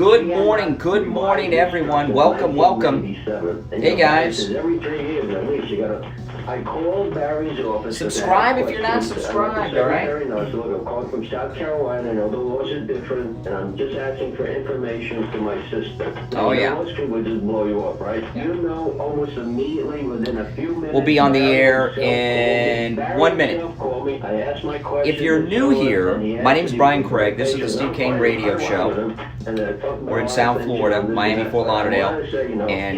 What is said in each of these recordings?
Good morning, everyone. Welcome. Hey, guys. I called Barry's office. Subscribe if you're not subscribed, all right? I'm calling from South Carolina. I know the laws are different, and I'm just asking for information to my sister. Oh, yeah. Most people would just blow you up, right? Yeah. You know, almost immediately, within a few minutes... We'll be on the air in 1 minute. If you're new here, my name is Brian Craig. This is the Steve Kane Radio Show. We're in South Florida, Miami, Fort Lauderdale, and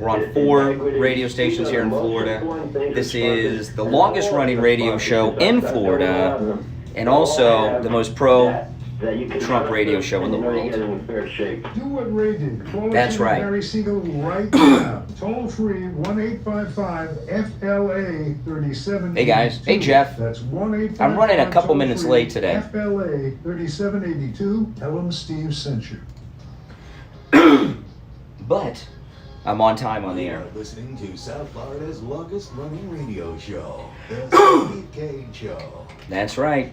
we're on 4 radio stations here in Florida. This is the longest running radio show in Florida, and also the most pro-Trump radio show in the world. Do what Ray did. Call That's right. Barry Siegel right now. Toll free 1-855-FLA-3782. Hey guys. Hey Jeff. That's 1-855. I'm running a couple minutes late today. FLA-3782. Tell him Steve sent you. But I'm on time on the air. You're listening to South Florida's longest running radio show, the Steve Kane Show. That's right.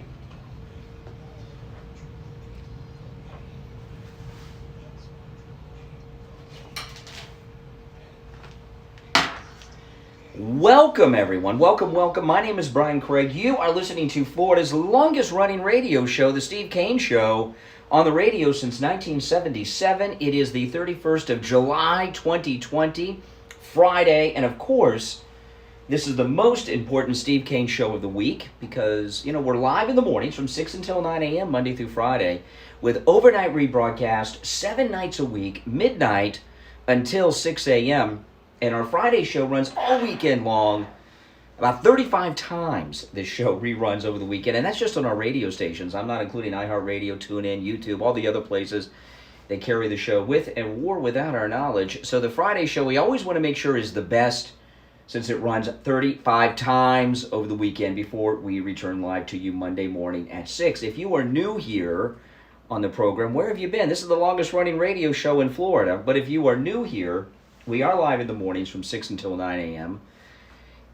Welcome, everyone. Welcome. My name is Brian Craig. You are listening to Florida's longest running radio show, the Steve Kane Show, on the radio since 1977. It is the 31st of July, 2020, Friday, and of course, this is the most important Steve Kane Show of the week because, we're live in the mornings from 6 until 9 a.m., Monday through Friday, with overnight rebroadcast 7 nights a week, midnight until 6 a.m., and our Friday show runs all weekend long. About 35 times this show reruns over the weekend, and that's just on our radio stations. I'm not including iHeartRadio, TuneIn, YouTube, all the other places they carry the show with or without our knowledge. So the Friday show we always want to make sure is the best since it runs 35 times over the weekend before we return live to you Monday morning at 6. If you are new here on the program, where have you been? This is the longest running radio show in Florida, but if you are new here, we are live in the mornings from 6 until 9 a.m.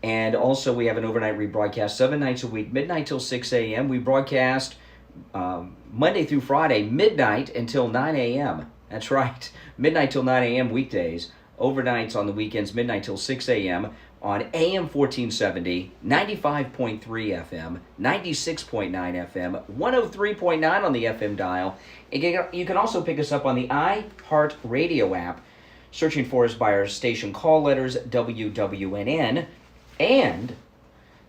And also we have an overnight rebroadcast 7 nights a week, midnight till 6 a.m. We broadcast Monday through Friday, midnight until 9 a.m. That's right, midnight till 9 a.m. weekdays. Overnights on the weekends, midnight till 6 a.m. on AM 1470, 95.3 FM, 96.9 FM, 103.9 on the FM dial. And you can also pick us up on the iHeartRadio app, searching for us by our station call letters, WWNN, and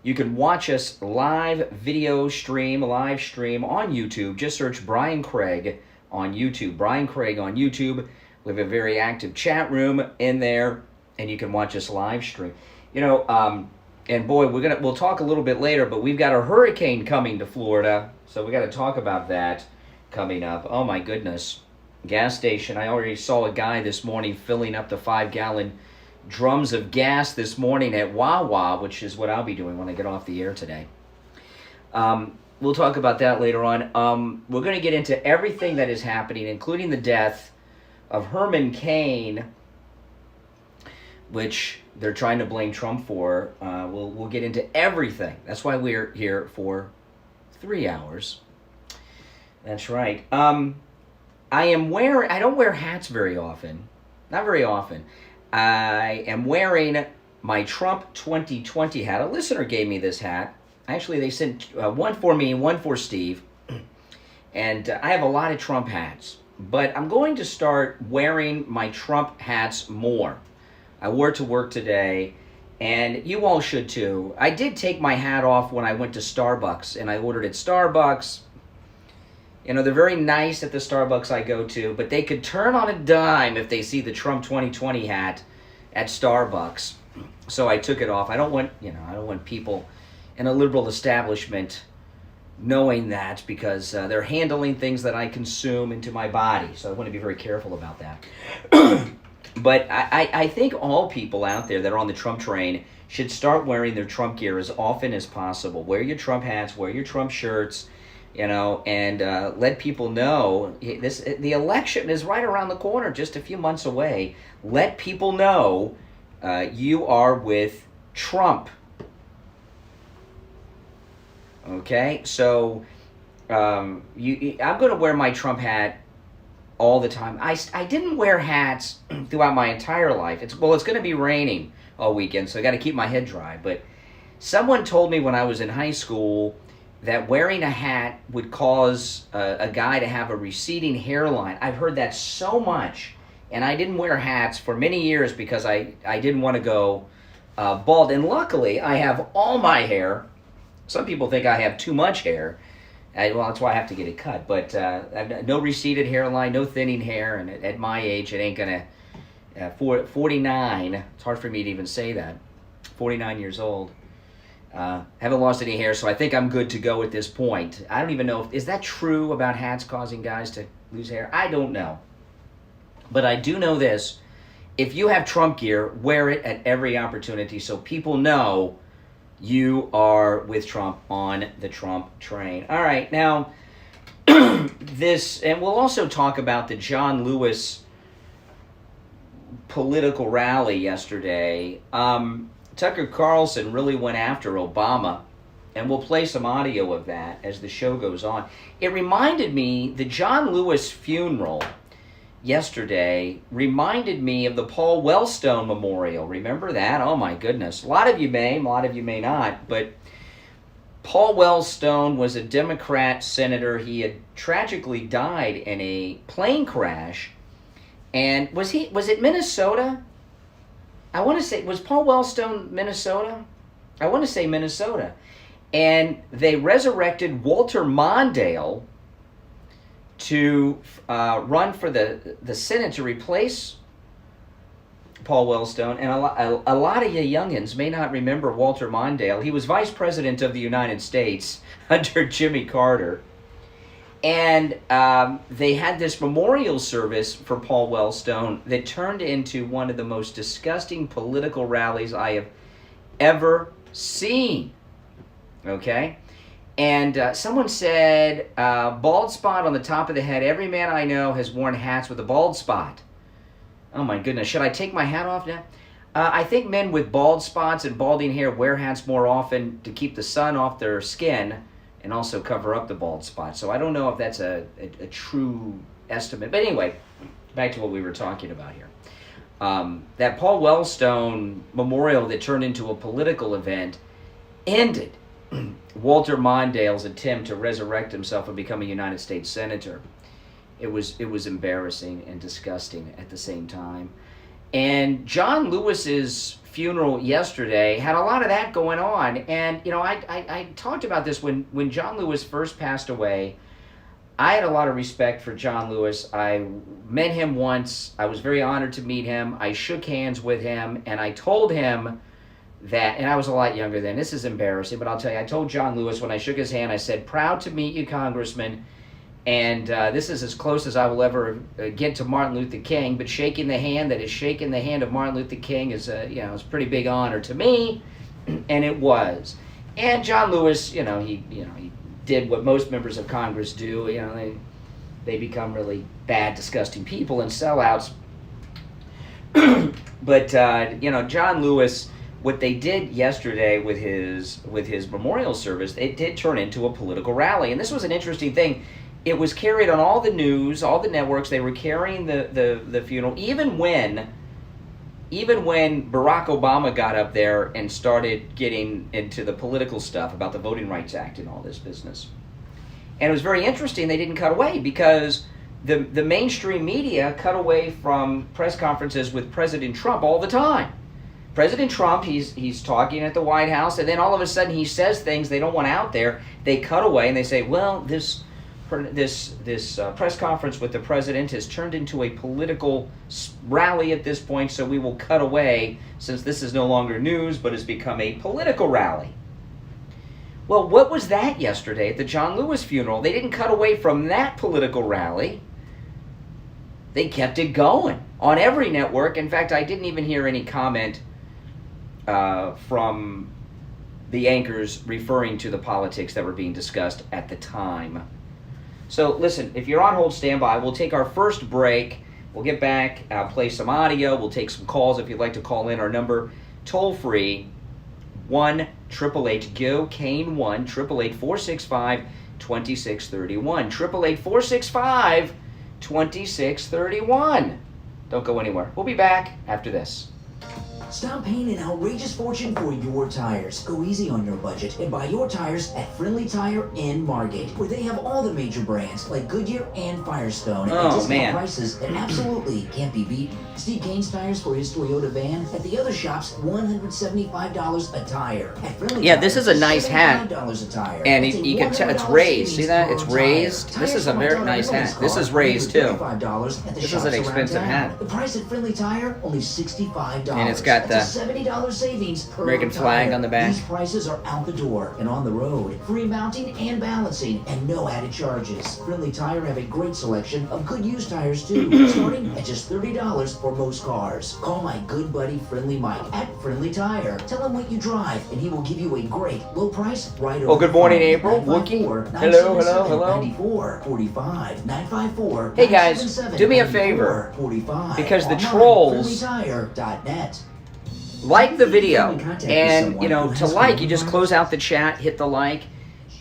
you can watch us live stream on YouTube. Just search Brian Craig on YouTube. Brian Craig on YouTube. We have a very active chat room in there, and you can watch us live stream. And boy, we'll talk a little bit later, but we've got a hurricane coming to Florida, so we got to talk about that coming up. Oh my goodness. Gas station. I already saw a guy this morning filling up the 5-gallon drums of gas this morning at Wawa, which is what I'll be doing when I get off the air today. We'll talk about that later on. We're going to get into everything that is happening, including the death of Herman Cain, which they're trying to blame Trump for. We'll get into everything. That's why we're here for 3 hours. That's right. I don't wear hats very often. Not very often. I am wearing my Trump 2020 hat. A listener gave me this hat. Actually, they sent one for me and one for Steve. And I have a lot of Trump hats. But I'm going to start wearing my Trump hats more. I wore it to work today, and you all should too. I did take my hat off when I went to Starbucks, and I ordered at Starbucks. They're very nice at the Starbucks I go to, but they could turn on a dime if they see the Trump 2020 hat at Starbucks. So I took it off. I don't want people in a liberal establishment knowing that because they're handling things that I consume into my body. So I want to be very careful about that. But I think all people out there that are on the Trump train should start wearing their Trump gear as often as possible. Wear your Trump hats, wear your Trump shirts, and let people know the election is right around the corner, just a few months away. Let people know you are with Trump. Okay, so I'm going to wear my Trump hat all the time. I didn't wear hats throughout my entire life. It's going to be raining all weekend, so I got to keep my head dry. But someone told me when I was in high school that wearing a hat would cause a guy to have a receding hairline. I've heard that so much, and I didn't wear hats for many years because I didn't want to go bald. And luckily, I have all my hair. Some people think I have too much hair. Well, that's why I have to get it cut. But I've no receded hairline, no thinning hair, and at my age, it ain't gonna. 49. It's hard for me to even say that. 49 years old. Haven't lost any hair, so I think I'm good to go at this point. I don't even know is that true about hats causing guys to lose hair? I don't know. But I do know this. If you have Trump gear, wear it at every opportunity so people know you are with Trump on the Trump train. All right, now, this, and we'll also talk about the John Lewis political rally yesterday. Tucker Carlson really went after Obama, and we'll play some audio of that as the show goes on. It reminded me, the John Lewis funeral yesterday reminded me of the Paul Wellstone Memorial. Remember that? Oh my goodness. A lot of you may not, but Paul Wellstone was a Democrat senator. He had tragically died in a plane crash. And was it Minnesota? I want to say, was Paul Wellstone Minnesota? I want to say Minnesota. And they resurrected Walter Mondale to run for the Senate to replace Paul Wellstone. And a lot of you youngins may not remember Walter Mondale. He was vice president of the United States under Jimmy Carter. And they had this memorial service for Paul Wellstone that turned into one of the most disgusting political rallies I have ever seen. Okay? And someone said, bald spot on the top of the head. Every man I know has worn hats with a bald spot. Oh my goodness. Should I take my hat off now? I think men with bald spots and balding hair wear hats more often to keep the sun off their skin and also cover up the bald spot. So I don't know if that's a true estimate. But anyway, back to what we were talking about here. That Paul Wellstone memorial that turned into a political event ended Walter Mondale's attempt to resurrect himself and become a United States Senator. It was embarrassing and disgusting at the same time. And John Lewis's funeral yesterday had a lot of that going on. And, you know, I talked about this when John Lewis first passed away. I had a lot of respect for John Lewis. I met him once. I was very honored to meet him. I shook hands with him, and I told him that, and I was a lot younger then. This is embarrassing, but I'll tell you, I told John Lewis when I shook his hand, I said, "Proud to meet you, Congressman. And this is as close as I will ever get to Martin Luther King, but shaking the hand that is shaking the hand of Martin Luther King is it's a pretty big honor to me," and it was. And John Lewis, he did what most members of Congress do. They become really bad, disgusting people and sellouts. But John Lewis, what they did yesterday with his memorial service, it did turn into a political rally, and this was an interesting thing. It was carried on all the news, all the networks. They were carrying the funeral, even when Barack Obama got up there and started getting into the political stuff about the Voting Rights Act and all this business. And it was very interesting. They didn't cut away because the mainstream media cut away from press conferences with President Trump all the time. President Trump, he's talking at the White House, and then all of a sudden he says things they don't want out there. They cut away and they say, well, this press conference with the president has turned into a political rally at this point, so we will cut away since this is no longer news but has become a political rally. Well, what was that yesterday at the John Lewis funeral? They didn't cut away from that political rally. They kept it going on every network. In fact, I didn't even hear any comment from the anchors referring to the politics that were being discussed at the time. So listen, if you're on hold, stand by. We'll take our first break. We'll get back, play some audio. We'll take some calls if you'd like to call in. Our number, toll free, 1-888-GO-CAIN 1-888-465-2631. 888-465 2631. Don't go anywhere. We'll be back after this. Stop paying an outrageous fortune for your tires. Go easy on your budget and buy your tires at Friendly Tire in Margate, where they have all the major brands like Goodyear and Firestone at discount prices that absolutely can't be beaten. Steve Kane's tires for his Toyota van at the other shops, $175 a tire. At Friendly Yeah, Tire, this is a nice hat. $75 a tire. And That's a you can tell it's $100 raised. See that? savings It's per raised. tire. This is a Tires very from nice Toyota hat. This is car, raised too. $35 at the This is shops an around expensive town. hat. The price at Friendly Tire, only $65. And it's got That's the a $70 savings per American flag tire. on the back. These prices are out the door and on the road. Free mounting and balancing and no added charges. Friendly Tire have a great selection of good used tires too, starting at just $30 for most cars. Call my good buddy Friendly Mike at Friendly Tire. Tell him what you drive and he will give you a great low price right over. Oh, good morning, the phone. April. 954 Wookie. Hello, hello, hello. 9445 954 Hey, guys, do me a favor, 45 because the online, trolls friendlytire.net. like the video, and to like, you just close out the chat, hit the like.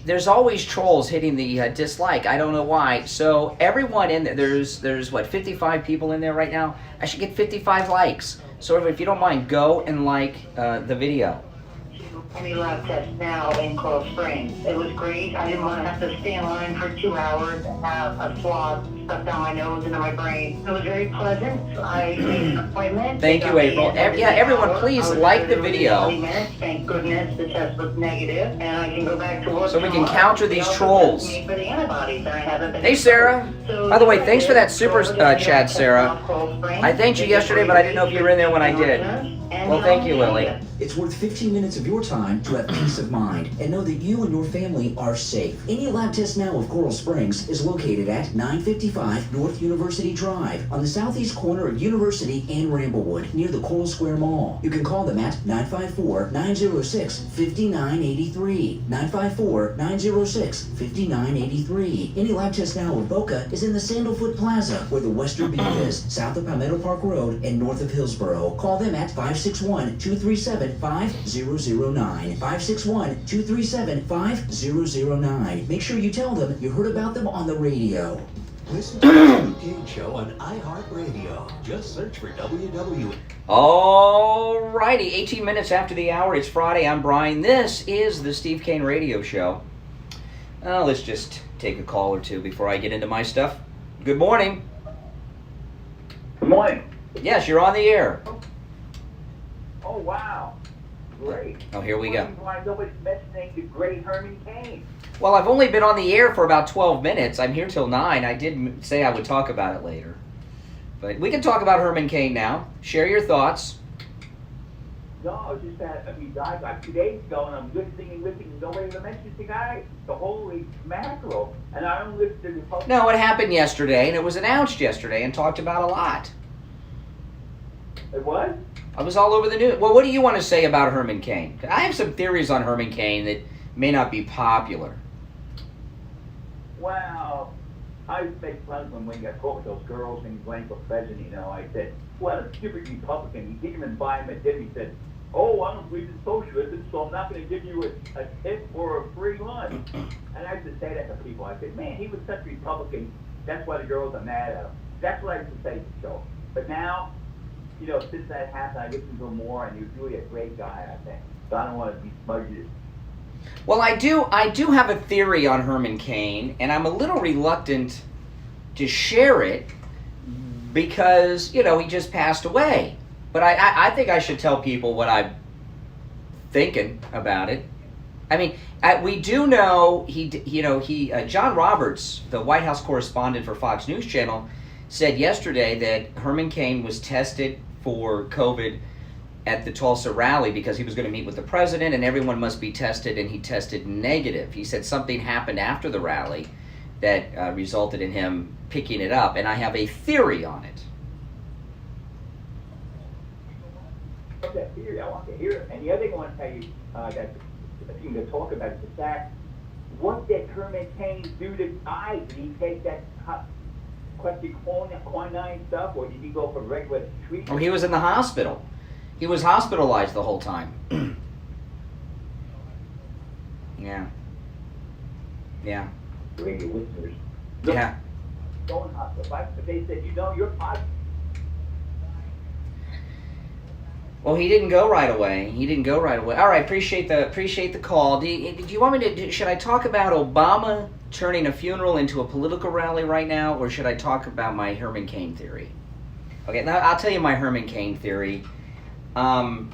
There's always trolls hitting the dislike. I don't know why. So everyone in there, there's what, 55 people in there right now. I should get 55 likes. So if you don't mind, go and like the video. Any lab test now in Coral Springs. It was great. I didn't want to have to stay in line for 2 hours and have a swab stuck down my nose into my brain. It was very pleasant. I made an appointment. Thank you, April. Yeah, everyone, please like the video. 20 minutes. Thank goodness the test was negative, and I can go back to work. So we can tomorrow. counter these They also trolls. tested me for the antibodies, and I haven't been Hey, Sarah. So By the way, I thanks for did. that super So we're chat, gonna Sarah. Coral Springs. I thanked you yesterday, but I didn't know if you were in there when I did. Well, thank you, Lily. It's worth 15 minutes of your time to have peace of mind and know that you and your family are safe. Any lab test now of Coral Springs is located at 955 North University Drive on the southeast corner of University and Ramblewood near the Coral Square Mall. You can call them at 954-906-5983. 954-906-5983. Any lab test now of Boca is in the Sandalfoot Plaza where the Western Beef is, south of Palmetto Park Road and north of Hillsboro. Call them at 561-237-5009. 561-237-5009. Make sure you tell them you heard about them on the radio. Listen to the Steve Kane Show on iHeartRadio. Just search for WW. Alrighty, 18 minutes after the hour. It's Friday. I'm Brian. This is the Steve Kane Radio Show. Let's just take a call or two before I get into my stuff. Good morning. Good morning. Yes, you're on the air. Oh, wow. Great. Oh, here we go. Why nobody's mentioning the great Herman Cain? Well, I've only been on the air for about 12 minutes. I'm here till 9. I did say I would talk about it later. But we can talk about Herman Cain now. Share your thoughts. No, just that he died like 2 days ago, and I'm listening, and nobody even mentions the guy. The holy mackerel. And I don't listen to the public. No, it happened yesterday, and it was announced yesterday and talked about a lot. It was? I was all over the news. Well, what do you want to say about Herman Cain? I have some theories on Herman Cain that may not be popular. Well, I used to make fun of him when he got caught with those girls and he was running for president. I said, what a stupid Republican. He didn't even buy him a dinner. He said, oh, I don't believe in socialism, so I'm not going to give you a tip or a free lunch. And I used to say that to people. I said, man, he was such a Republican. That's why the girls are mad at him. That's what I used to say to the show. But now, since that happened, I listened to him more, and he was really a great guy, I think. So I don't want to be smudged. Well, I do have a theory on Herman Cain, and I'm a little reluctant to share it because, he just passed away. But I think I should tell people what I'm thinking about it. I mean, we do know John Roberts, the White House correspondent for Fox News Channel, said yesterday that Herman Cain was tested for COVID at the Tulsa rally because he was going to meet with the president and everyone must be tested, and he tested negative. He said something happened after the rally that resulted in him picking it up, and I have a theory on it. That theory, I want to hear it. And the other thing I want to tell you that you can talk about is the fact, what did Herman Cain do to eyes? Did he take that quinine stuff, or did he go for regular treatment? Oh, he was in the hospital. He was hospitalized the whole time. Yeah. Radio listeners. Yeah. Stone Hospital. If they said, you're positive. Well, he didn't go right away. All right, appreciate the call. Do you want me to? Should I talk about Obama turning a funeral into a political rally right now, or should I talk about my Herman Cain theory? Okay, now I'll tell you my Herman Cain theory. And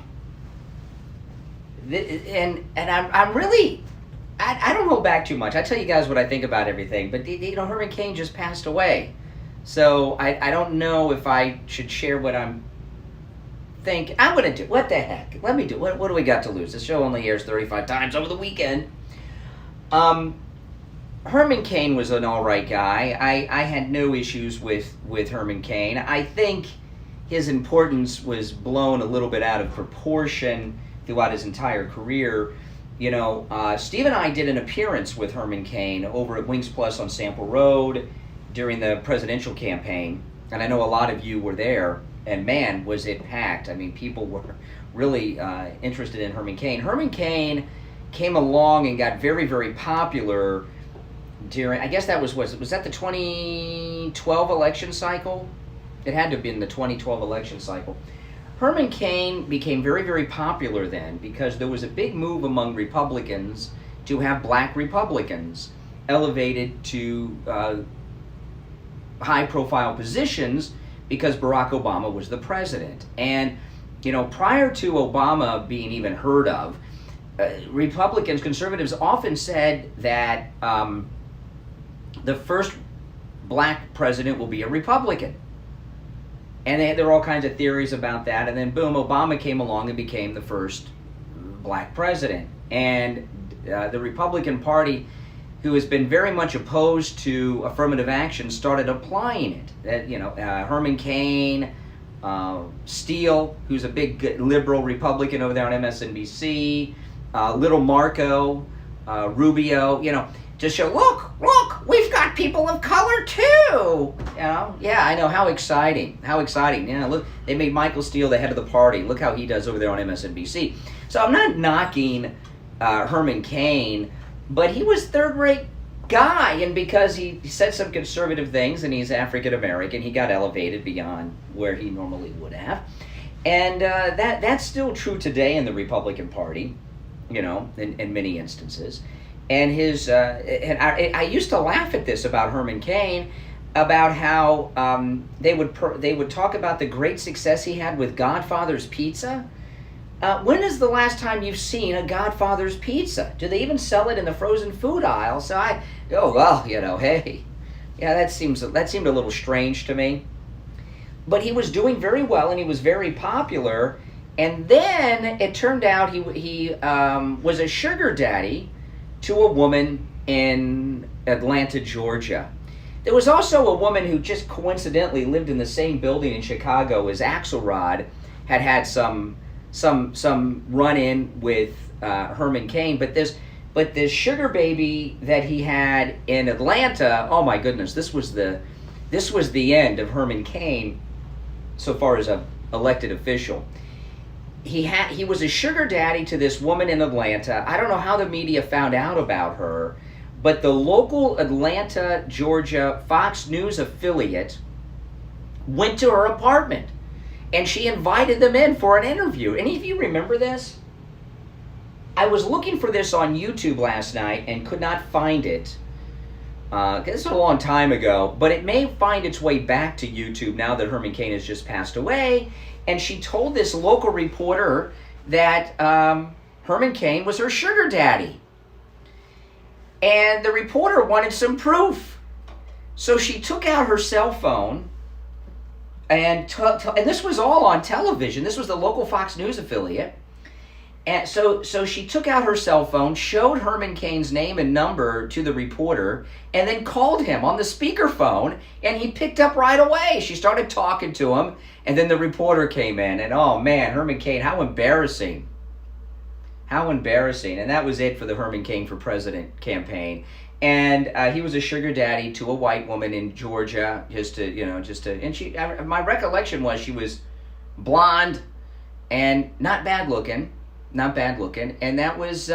I'm really, I don't hold back too much. I tell you guys what I think about everything. But Herman Cain just passed away, so I don't know if I should share what I'm going to do. What the heck? Let me do. What do we got to lose? The show only airs 35 times over the weekend. Herman Cain was an all right guy. I had no issues with Herman Cain. I think his importance was blown a little bit out of proportion throughout his entire career. Steve and I did an appearance with Herman Cain over at Wings Plus on Sample Road during the presidential campaign, and I know a lot of you were there. And man, was it packed. I mean, people were really interested in Herman Cain. Herman Cain came along and got very, very popular during, I guess that was that the 2012 election cycle? It had to have been the 2012 election cycle. Herman Cain became very, very popular then because there was a big move among Republicans to have black Republicans elevated to high-profile positions because Barack Obama was the president. And, prior to Obama being even heard of, Republicans, conservatives often said that the first black president will be a Republican. And there were all kinds of theories about that. And then, boom, Obama came along and became the first black president. And the Republican Party, who has been very much opposed to affirmative action, started applying it. Herman Cain, Steele, who's a big liberal Republican over there on MSNBC, Little Marco, Rubio, just show, look, we've got people of color too. Yeah, I know, how exciting. Look, they made Michael Steele the head of the party. Look how he does over there on MSNBC. So I'm not knocking Herman Cain, but he was third-rate guy, and because he said some conservative things and he's African American, he got elevated beyond where he normally would have. And that's still true today in the Republican Party, in many instances. And I used to laugh at this about Herman Cain, about how they would talk about the great success he had with Godfather's Pizza. When is the last time you've seen a Godfather's Pizza? Do they even sell it in the frozen food aisle? So hey, yeah, that seemed a little strange to me. But he was doing very well, and he was very popular. And then it turned out he was a sugar daddy to a woman in Atlanta, Georgia. There was also a woman who just coincidentally lived in the same building in Chicago as Axelrod, had some run-in with Herman Cain, but this sugar baby that he had in Atlanta, oh my goodness, this was the end of Herman Cain so far as an elected official. He was a sugar daddy to this woman in Atlanta. I don't know how the media found out about her, but the local Atlanta, Georgia Fox News affiliate went to her apartment, and she invited them in for an interview. Any of you remember this? I was looking for this on YouTube last night and could not find it. This is a long time ago, but it may find its way back to YouTube now that Herman Cain has just passed away. And she told this local reporter that Herman Cain was her sugar daddy. And the reporter wanted some proof. So she took out her cell phone, and this was all on television. This was the local Fox News affiliate. And so she took out her cell phone, showed Herman Cain's name and number to the reporter, and then called him on the speakerphone, and he picked up right away. She started talking to him, and then the reporter came in, and oh man, Herman Cain, how embarrassing. How embarrassing. And that was it for the Herman Cain for President campaign. And he was a sugar daddy to a white woman in Georgia, and my recollection was she was blonde and not bad looking, and that was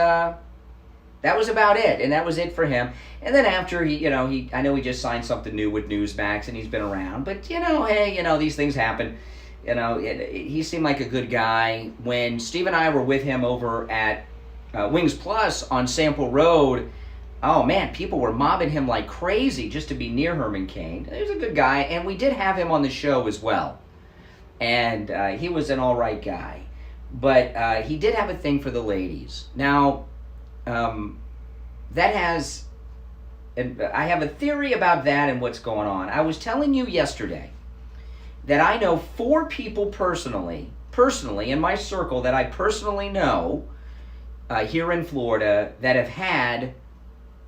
That was about it, and that was it for him. And then after I know he just signed something new with Newsmax, and he's been around. But hey, these things happen. He seemed like a good guy. When Steve and I were with him over at Wings Plus on Sample Road, oh man, people were mobbing him like crazy just to be near Herman Cain. He was a good guy, and we did have him on the show as well. And he was an all right guy. But he did have a thing for the ladies. Now, that has, and I have a theory about that and what's going on. I was telling you yesterday that I know 4 people personally in my circle that I personally know here in Florida that have had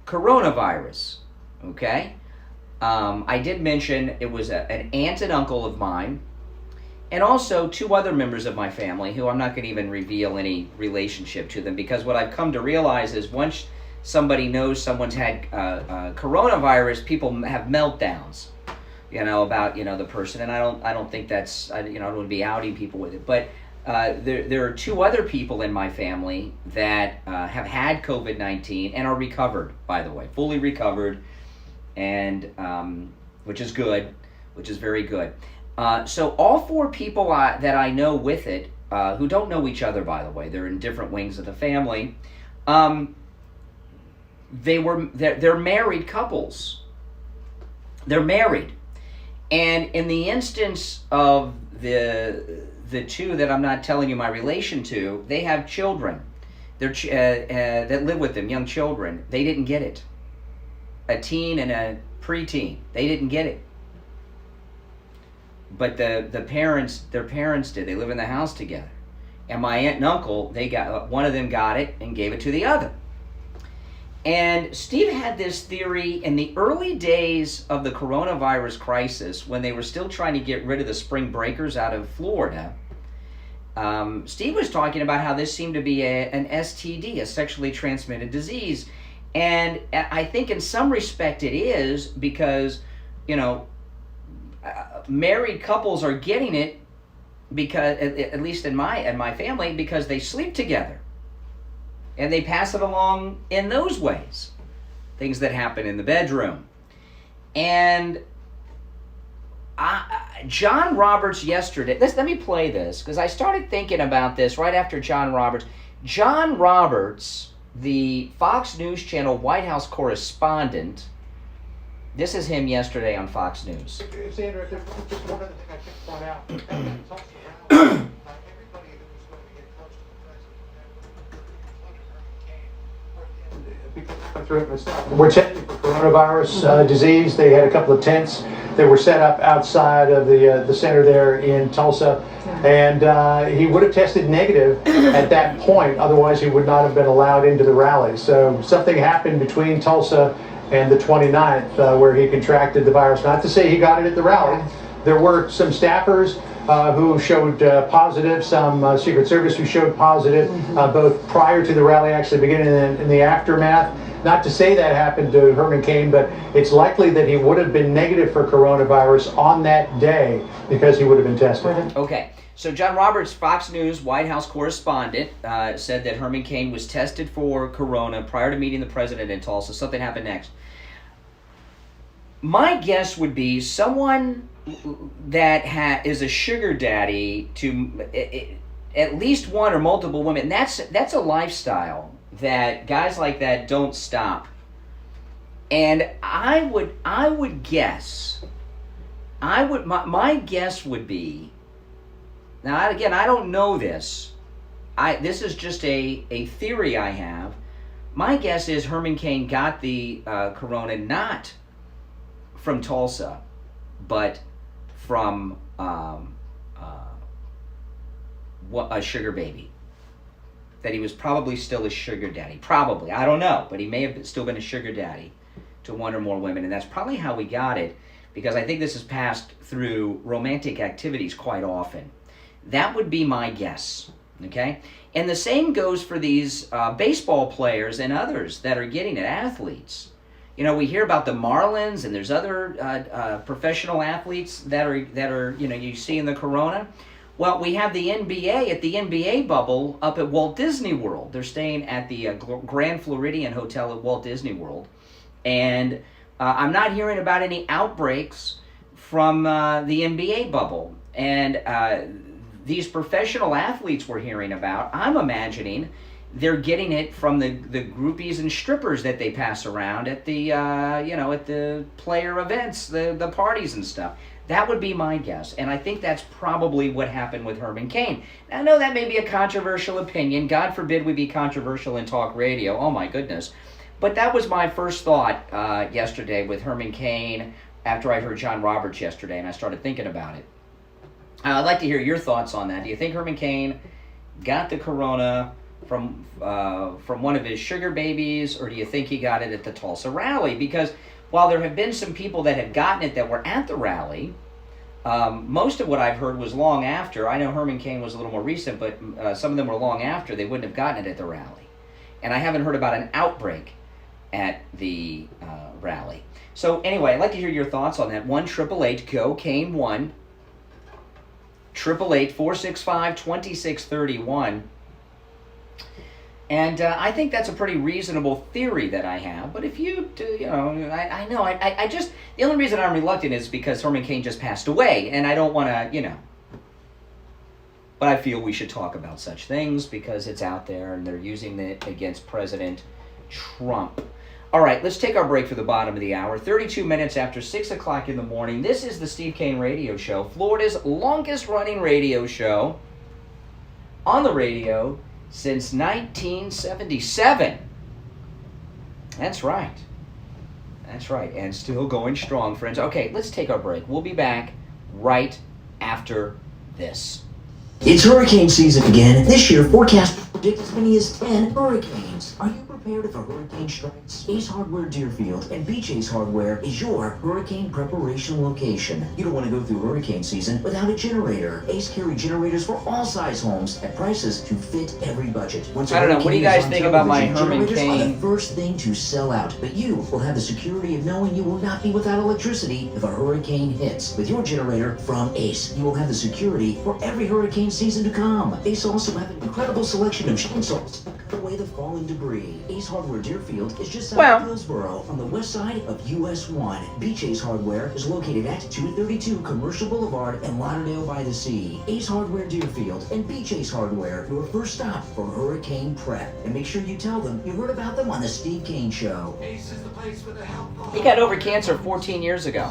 coronavirus. Okay? I did mention it was an aunt and uncle of mine, and also 2 other members of my family who I'm not going to even reveal any relationship to them, because what I've come to realize is once somebody knows someone's had coronavirus, people have meltdowns, about the person, and I don't think that's I don't want to be outing people with it, but there are 2 other people in my family that have had COVID-19 and are recovered, by the way, fully recovered, and which is good, which is very good. So all 4 people that I know with it, who don't know each other, by the way, they're in different wings of the family. They're married couples. They're married, and in the instance of the 2 that I'm not telling you my relation to, they have children. That live with them, young children. They didn't get it. A teen and a preteen. They didn't get it. But their parents did. They live in the house together. And my aunt and uncle, one of them got it and gave it to the other. And Steve had this theory in the early days of the coronavirus crisis, when they were still trying to get rid of the spring breakers out of Florida. Steve was talking about how this seemed to be an STD, a sexually transmitted disease. And I think in some respect it is, because, married couples are getting it because, at least in my family, because they sleep together and they pass it along in those ways, things that happen in the bedroom. And John Roberts yesterday, let me play this, because I started thinking about this right after John Roberts, the Fox News Channel White House correspondent. This is him yesterday on Fox News. Sandra, there's just one other thing I should point out. Everybody who was going to get close to the president, we're testing for coronavirus disease. They had a couple of tents that were set up outside of the center there in Tulsa, and he would have tested negative at that point. Otherwise, he would not have been allowed into the rally. So something happened between Tulsa and the 29th, where he contracted the virus. Not to say he got it at the rally. There were some staffers who showed positive, some Secret Service who showed positive, both prior to the rally actually beginning and in the aftermath. Not to say that happened to Herman Cain, but it's likely that he would have been negative for coronavirus on that day because he would have been tested. Okay. So John Roberts, Fox News White House correspondent, said that Herman Cain was tested for corona prior to meeting the president in Tulsa. Something happened next. My guess would be someone that is a sugar daddy to at least one or multiple women. That's a lifestyle that guys like that don't stop. And my guess would be, now again, I don't know this. This is just a theory I have. My guess is Herman Cain got the corona not from Tulsa, but from a sugar baby. That he was probably still a sugar daddy. Probably. I don't know. But he may have still been a sugar daddy to one or more women. And that's probably how we got it, because I think this is passed through romantic activities quite often. That would be my guess. Okay? And the same goes for these baseball players and others that are getting it, athletes. We hear about the Marlins, and there's other professional athletes that are you see in the corona. Well, we have the NBA at the NBA bubble up at Walt Disney World. They're staying at the Grand Floridian Hotel at Walt Disney World. And I'm not hearing about any outbreaks from the NBA bubble. And these professional athletes we're hearing about, I'm imagining they're getting it from the groupies and strippers that they pass around at the at the player events, the parties and stuff. That would be my guess, and I think that's probably what happened with Herman Cain. Now, I know that may be a controversial opinion. God forbid we be controversial in talk radio. Oh my goodness. But that was my first thought yesterday with Herman Cain after I heard John Roberts yesterday, and I started thinking about it. I'd like to hear your thoughts on that. Do you think Herman Cain got the corona from one of his sugar babies, or do you think he got it at the Tulsa rally? Because while there have been some people that have gotten it that were at the rally, most of what I've heard was long after. I know Herman Cain was a little more recent, but some of them were long after. They wouldn't have gotten it at the rally. And I haven't heard about an outbreak at the rally. So anyway, I'd like to hear your thoughts on that. 1-888-GO-CAIN-1. 888-465-2631. And I think that's a pretty reasonable theory that I have. But if you do, I know, I just, the only reason I'm reluctant is because Herman Cain just passed away. And I don't want to, But I feel we should talk about such things because it's out there and they're using it against President Trump. All right, let's take our break for the bottom of the hour. 32 minutes after 6 o'clock in the morning. This is the Steve Kane Radio Show, Florida's longest running radio show on the radio since 1977. That's right. That's right. And still going strong, friends. Okay, let's take our break. We'll be back right after this. It's hurricane season again. This year, forecasters predict as many as 10 hurricanes. Are you prepared if a hurricane strikes? Ace Hardware Deerfield and Beach Ace Hardware is your hurricane preparation location. You don't want to go through hurricane season without a generator. Ace carry generators for all size homes at prices to fit every budget. I don't know. What do you guys think about my Herman Cain? Generators are the first thing to sell out, but you will have the security of knowing you will not be without electricity if a hurricane hits. With your generator from Ace, you will have the security for every hurricane season to come. Ace also have an incredible selection of chainsaws to cut away the falling debris. Ace Hardware Deerfield is just south of Hillsboro on the west side of US 1. Beach Ace Hardware is located at 232 Commercial Boulevard in Lauderdale by the Sea. Ace Hardware Deerfield and Beach Ace Hardware, your first stop for hurricane prep. And make sure you tell them you heard about them on the Steve Kane Show. Ace is the place for the help. He got over cancer 14 years ago.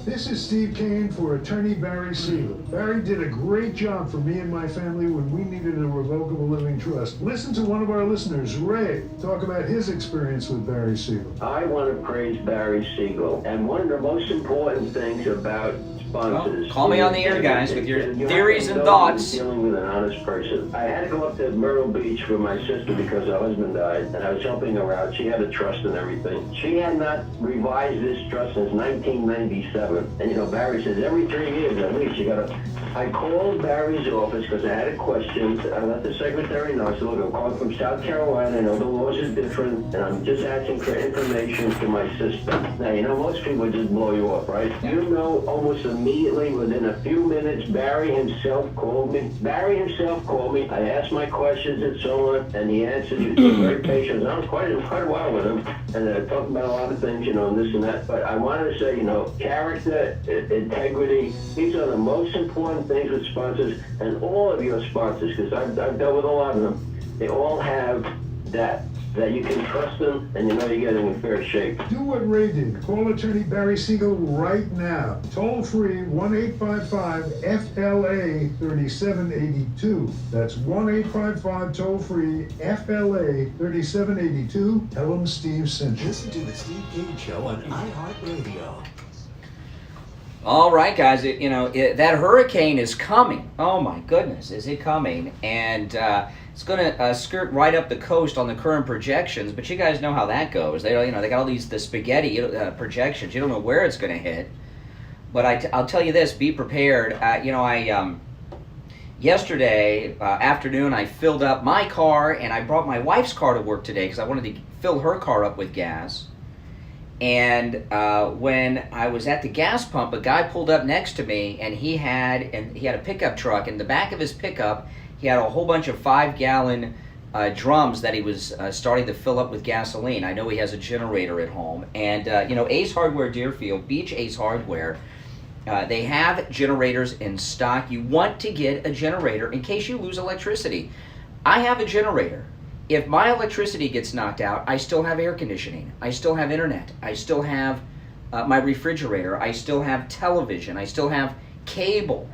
This is Steve Kane for attorney Barry Siegel. Barry did a great job for me and my family when we needed a revocable living trust. Listen to one of our listeners, Ray, talk about his experience with Barry Siegel. I want to praise Barry Siegel. And one of the most important things about sponsors... Well, call me on the air, guys, with your theories and thoughts. Dealing with an honest person. I had to go up to Myrtle Beach for my sister because her husband died, and I was helping her out. She had a trust and everything. She had not revised this trust since 1997. And Barry says every 3 years at least you gotta. I called Barry's office because I had a question. I let the secretary know. I said, look, I'm calling from South Carolina. I know the laws are different, and I'm just asking for information to my sister. Now, most people just blow you off, right? Almost immediately, within a few minutes, Barry himself called me. I asked my questions and so on, and he answered. He was very patient. I was quite a while with him, and talking about a lot of things, and this and that. But I wanted to say, character, integrity, these are the most important things with sponsors, and all of your sponsors, because I've dealt with a lot of them, they all have that you can trust them and you're getting in fair shape. Do what Ray did. Call attorney Barry Siegel right now. Toll free 1-855-FLA-3782. That's 1-855 toll free FLA-3782. Tell them Steve sent you. Listen to the Steve Kane Show on iHeartRadio. All right, guys, that hurricane is coming. Oh, my goodness, is it coming? And it's going to skirt right up the coast on the current projections, but you guys know how that goes. They got all the spaghetti projections. You don't know where it's going to hit. But I'll tell you this, be prepared. Yesterday afternoon, I filled up my car, and I brought my wife's car to work today because I wanted to fill her car up with gas. And when I was at the gas pump, a guy pulled up next to me, and he had a pickup truck. In the back of his pickup, he had a whole bunch of 5-gallon drums that he was starting to fill up with gasoline. I know he has a generator at home. And, Ace Hardware Deerfield, Beach Ace Hardware, they have generators in stock. You want to get a generator in case you lose electricity. I have a generator. If my electricity gets knocked out, I still have air conditioning. I still have internet. I still have my refrigerator. I still have television. I still have cable,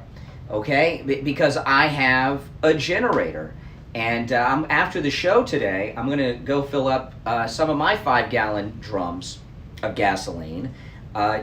okay? Because I have a generator. And after the show today, I'm going to go fill up some of my 5-gallon drums of gasoline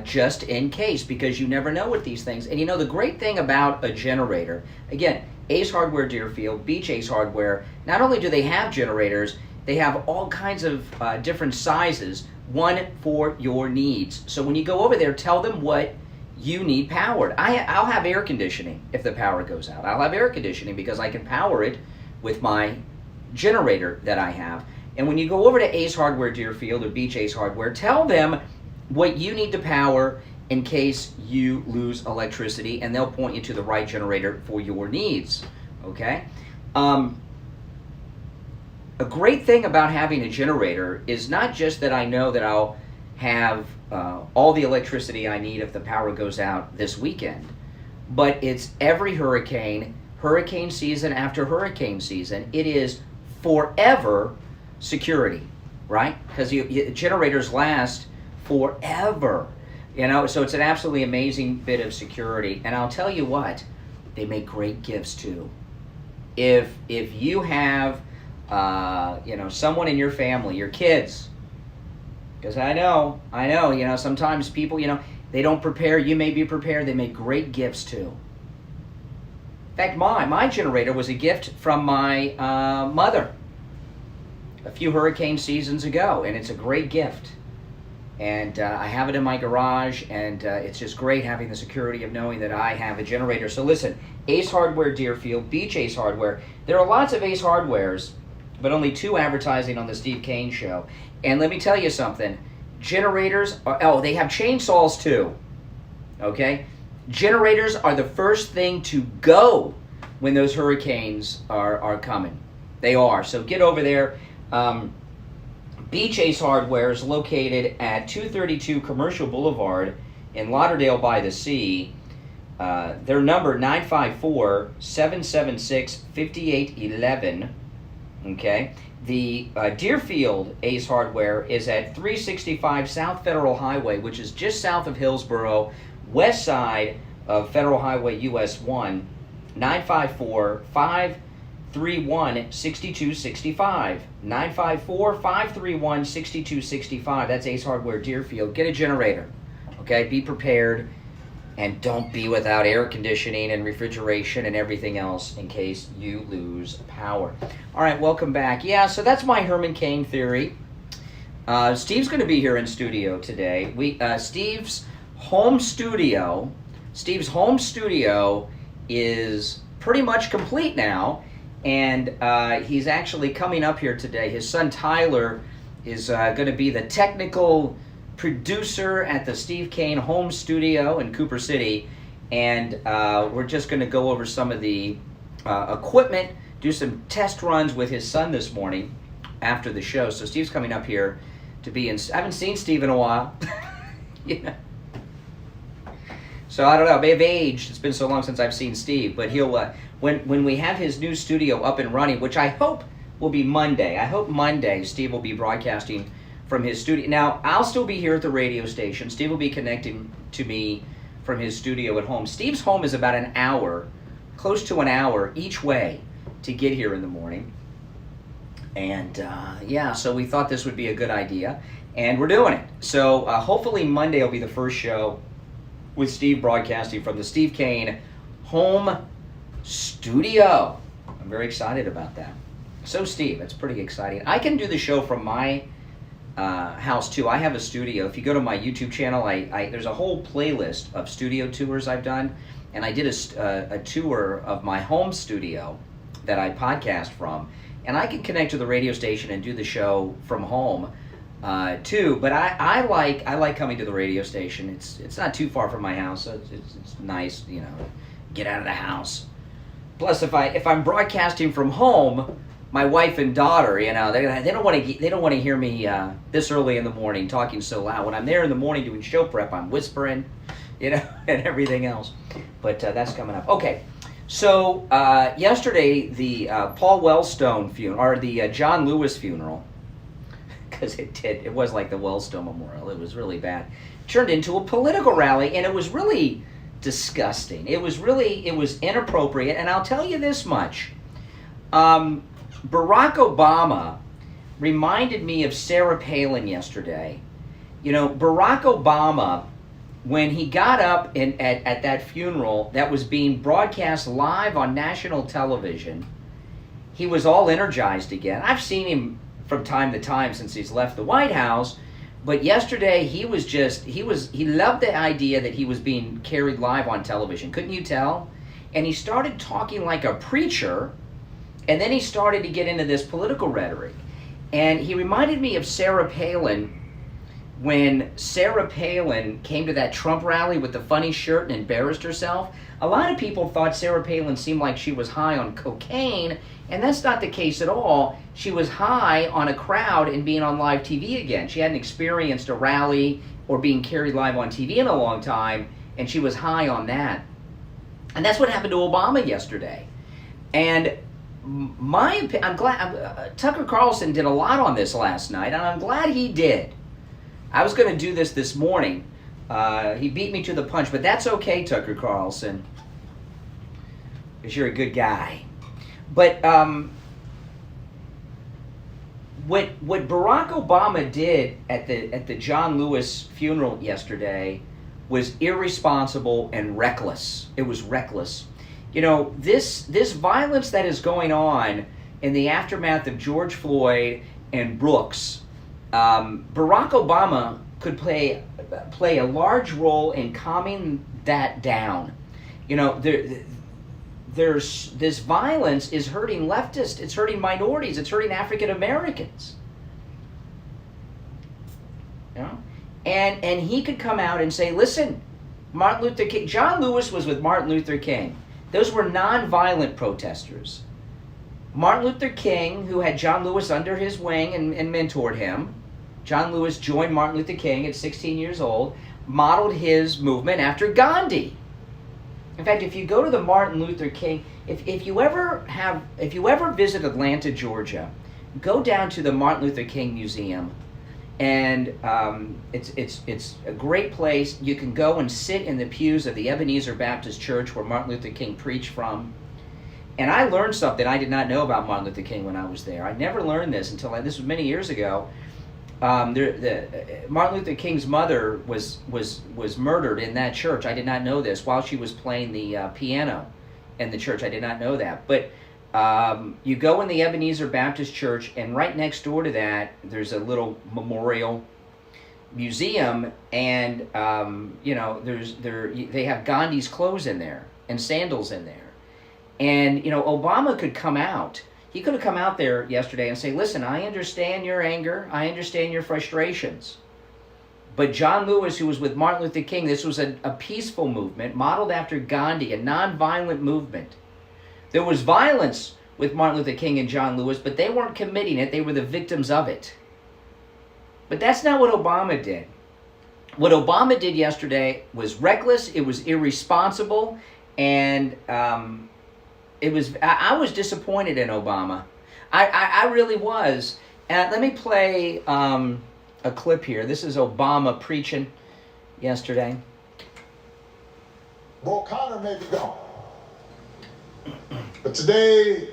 just in case, because you never know with these things. And the great thing about a generator, again, Ace Hardware Deerfield, Beach Ace Hardware, not only do they have generators, they have all kinds of different sizes, one for your needs. So when you go over there, tell them what you need powered. I'll have air conditioning if the power goes out. I'll have air conditioning because I can power it with my generator that I have. And when you go over to Ace Hardware Deerfield or Beach Ace Hardware, tell them what you need to power in case you lose electricity, and they'll point you to the right generator for your needs, okay? A great thing about having a generator is not just that I know that I'll have all the electricity I need if the power goes out this weekend, but it's every hurricane season after hurricane season. It is forever security, right? Because generators last forever. So it's an absolutely amazing bit of security. And I'll tell you what, they make great gifts too. If you have, someone in your family, your kids, because I know, sometimes people, they don't prepare. You may be prepared. They make great gifts too. In fact, my generator was a gift from my mother a few hurricane seasons ago, and it's a great gift. And I have it in my garage, and it's just great having the security of knowing that I have a generator. So listen, Ace Hardware Deerfield, Beach Ace Hardware. There are lots of Ace Hardwares, but only 2 advertising on the Steve Kane Show. And let me tell you something. Generators they have chainsaws too, okay? Generators are the first thing to go when those hurricanes are coming. They are. So get over there. Beach Ace Hardware is located at 232 Commercial Boulevard in Lauderdale by the Sea. Their number 954-776-5811. Okay. The Deerfield Ace Hardware is at 365 South Federal Highway, which is just south of Hillsboro, west side of Federal Highway US 1, 954-531-6265. 954-531-6265. That's Ace Hardware Deerfield. Get a generator, okay? Be prepared, and don't be without air conditioning and refrigeration and everything else in case you lose power. All right, welcome back. Yeah, so that's my Herman Cain theory. Steve's going to be here in studio today. Steve's home studio is pretty much complete now. And he's actually coming up here today. His son Tyler is going to be the technical producer at the Steve Kane home studio in Cooper City. And we're just going to go over some of the equipment, do some test runs with his son this morning after the show. So Steve's coming up here to be in. I haven't seen Steve in a while. So I don't know, I may have aged. It's been so long since I've seen Steve, but he'll when we have his new studio up and running, which I hope will be Monday. I hope Monday Steve will be broadcasting from his studio. Now, I'll still be here at the radio station. Steve will be connecting to me from his studio at home. Steve's home is about an hour, close to an hour each way to get here in the morning. And so we thought this would be a good idea, and we're doing it. So hopefully Monday will be the first show with Steve broadcasting from the Steve Kane home studio. I'm very excited about that. So Steve, that's pretty exciting. I can do the show from my house too. I have a studio. If you go to my YouTube channel, there's a whole playlist of studio tours I've done, and I did a tour of my home studio that I podcast from, and I can connect to the radio station and do the show from home too. But I like coming to the radio station. It's not too far from my house, so it's nice, you know, get out of the house. Plus, if I'm broadcasting from home, my wife and daughter, you know, they don't want to hear me this early in the morning talking so loud. When I'm there in the morning doing show prep, I'm whispering, you know, and everything else. But that's coming up. Okay, so yesterday the Paul Wellstone funeral, or the John Lewis funeral, because it was like the Wellstone Memorial. It was really bad. Turned into a political rally, and it was really disgusting. It was inappropriate, and I'll tell you this much. Barack Obama reminded me of Sarah Palin yesterday. You know, Barack Obama, when he got up at that funeral that was being broadcast live on national television, he was all energized again. I've seen him from time to time since he's left the White House, but yesterday he loved the idea that he was being carried live on television. Couldn't you tell? And he started talking like a preacher, and then he started to get into this political rhetoric. And he reminded me of Sarah Palin when Sarah Palin came to that Trump rally with the funny shirt and embarrassed herself. A lot of people thought Sarah Palin seemed like she was high on cocaine, and that's not the case at all. She was high on a crowd and being on live TV again. She hadn't experienced a rally or being carried live on TV in a long time, and she was high on that. And that's what happened to Obama yesterday. And I'm glad Tucker Carlson did a lot on this last night, and I'm glad he did. I was going to do this morning. He beat me to the punch, but that's okay, Tucker Carlson, because you're a good guy. But what Barack Obama did at the John Lewis funeral yesterday was irresponsible and reckless. It was reckless. You know, this violence that is going on in the aftermath of George Floyd and Brooks, Barack Obama could play a large role in calming that down. You know, there's this violence is hurting leftists, it's hurting minorities, it's hurting African Americans. You know? And he could come out and say, listen, Martin Luther King, John Lewis was with Martin Luther King. Those were non-violent protesters. Martin Luther King, who had John Lewis under his wing and mentored him, John Lewis joined Martin Luther King at 16 years old, modeled his movement after Gandhi. In fact, if you go to the Martin Luther King, if you ever visit Atlanta, Georgia, go down to the Martin Luther King Museum, and it's a great place. You can go and sit in the pews of the Ebenezer Baptist Church where Martin Luther King preached from. And I learned something I did not know about Martin Luther King when I was there. I never learned this until this was many years ago. Martin Luther King's mother was murdered in that church. I did not know this while she was playing the piano in the church. I did not know that. But you go in the Ebenezer Baptist Church, and right next door to that, there's a little memorial museum, and they have Gandhi's clothes in there and sandals in there. And Obama could come out. He could have come out there yesterday and say, listen, I understand your anger. I understand your frustrations. But John Lewis, who was with Martin Luther King, this was a peaceful movement modeled after Gandhi, a nonviolent movement. There was violence with Martin Luther King and John Lewis, but they weren't committing it. They were the victims of it. But that's not what Obama did. What Obama did yesterday was reckless. It was irresponsible. And I was disappointed in Obama. I really was. Let me play a clip here. This is Obama preaching yesterday. Bull Connor may be gone. But today,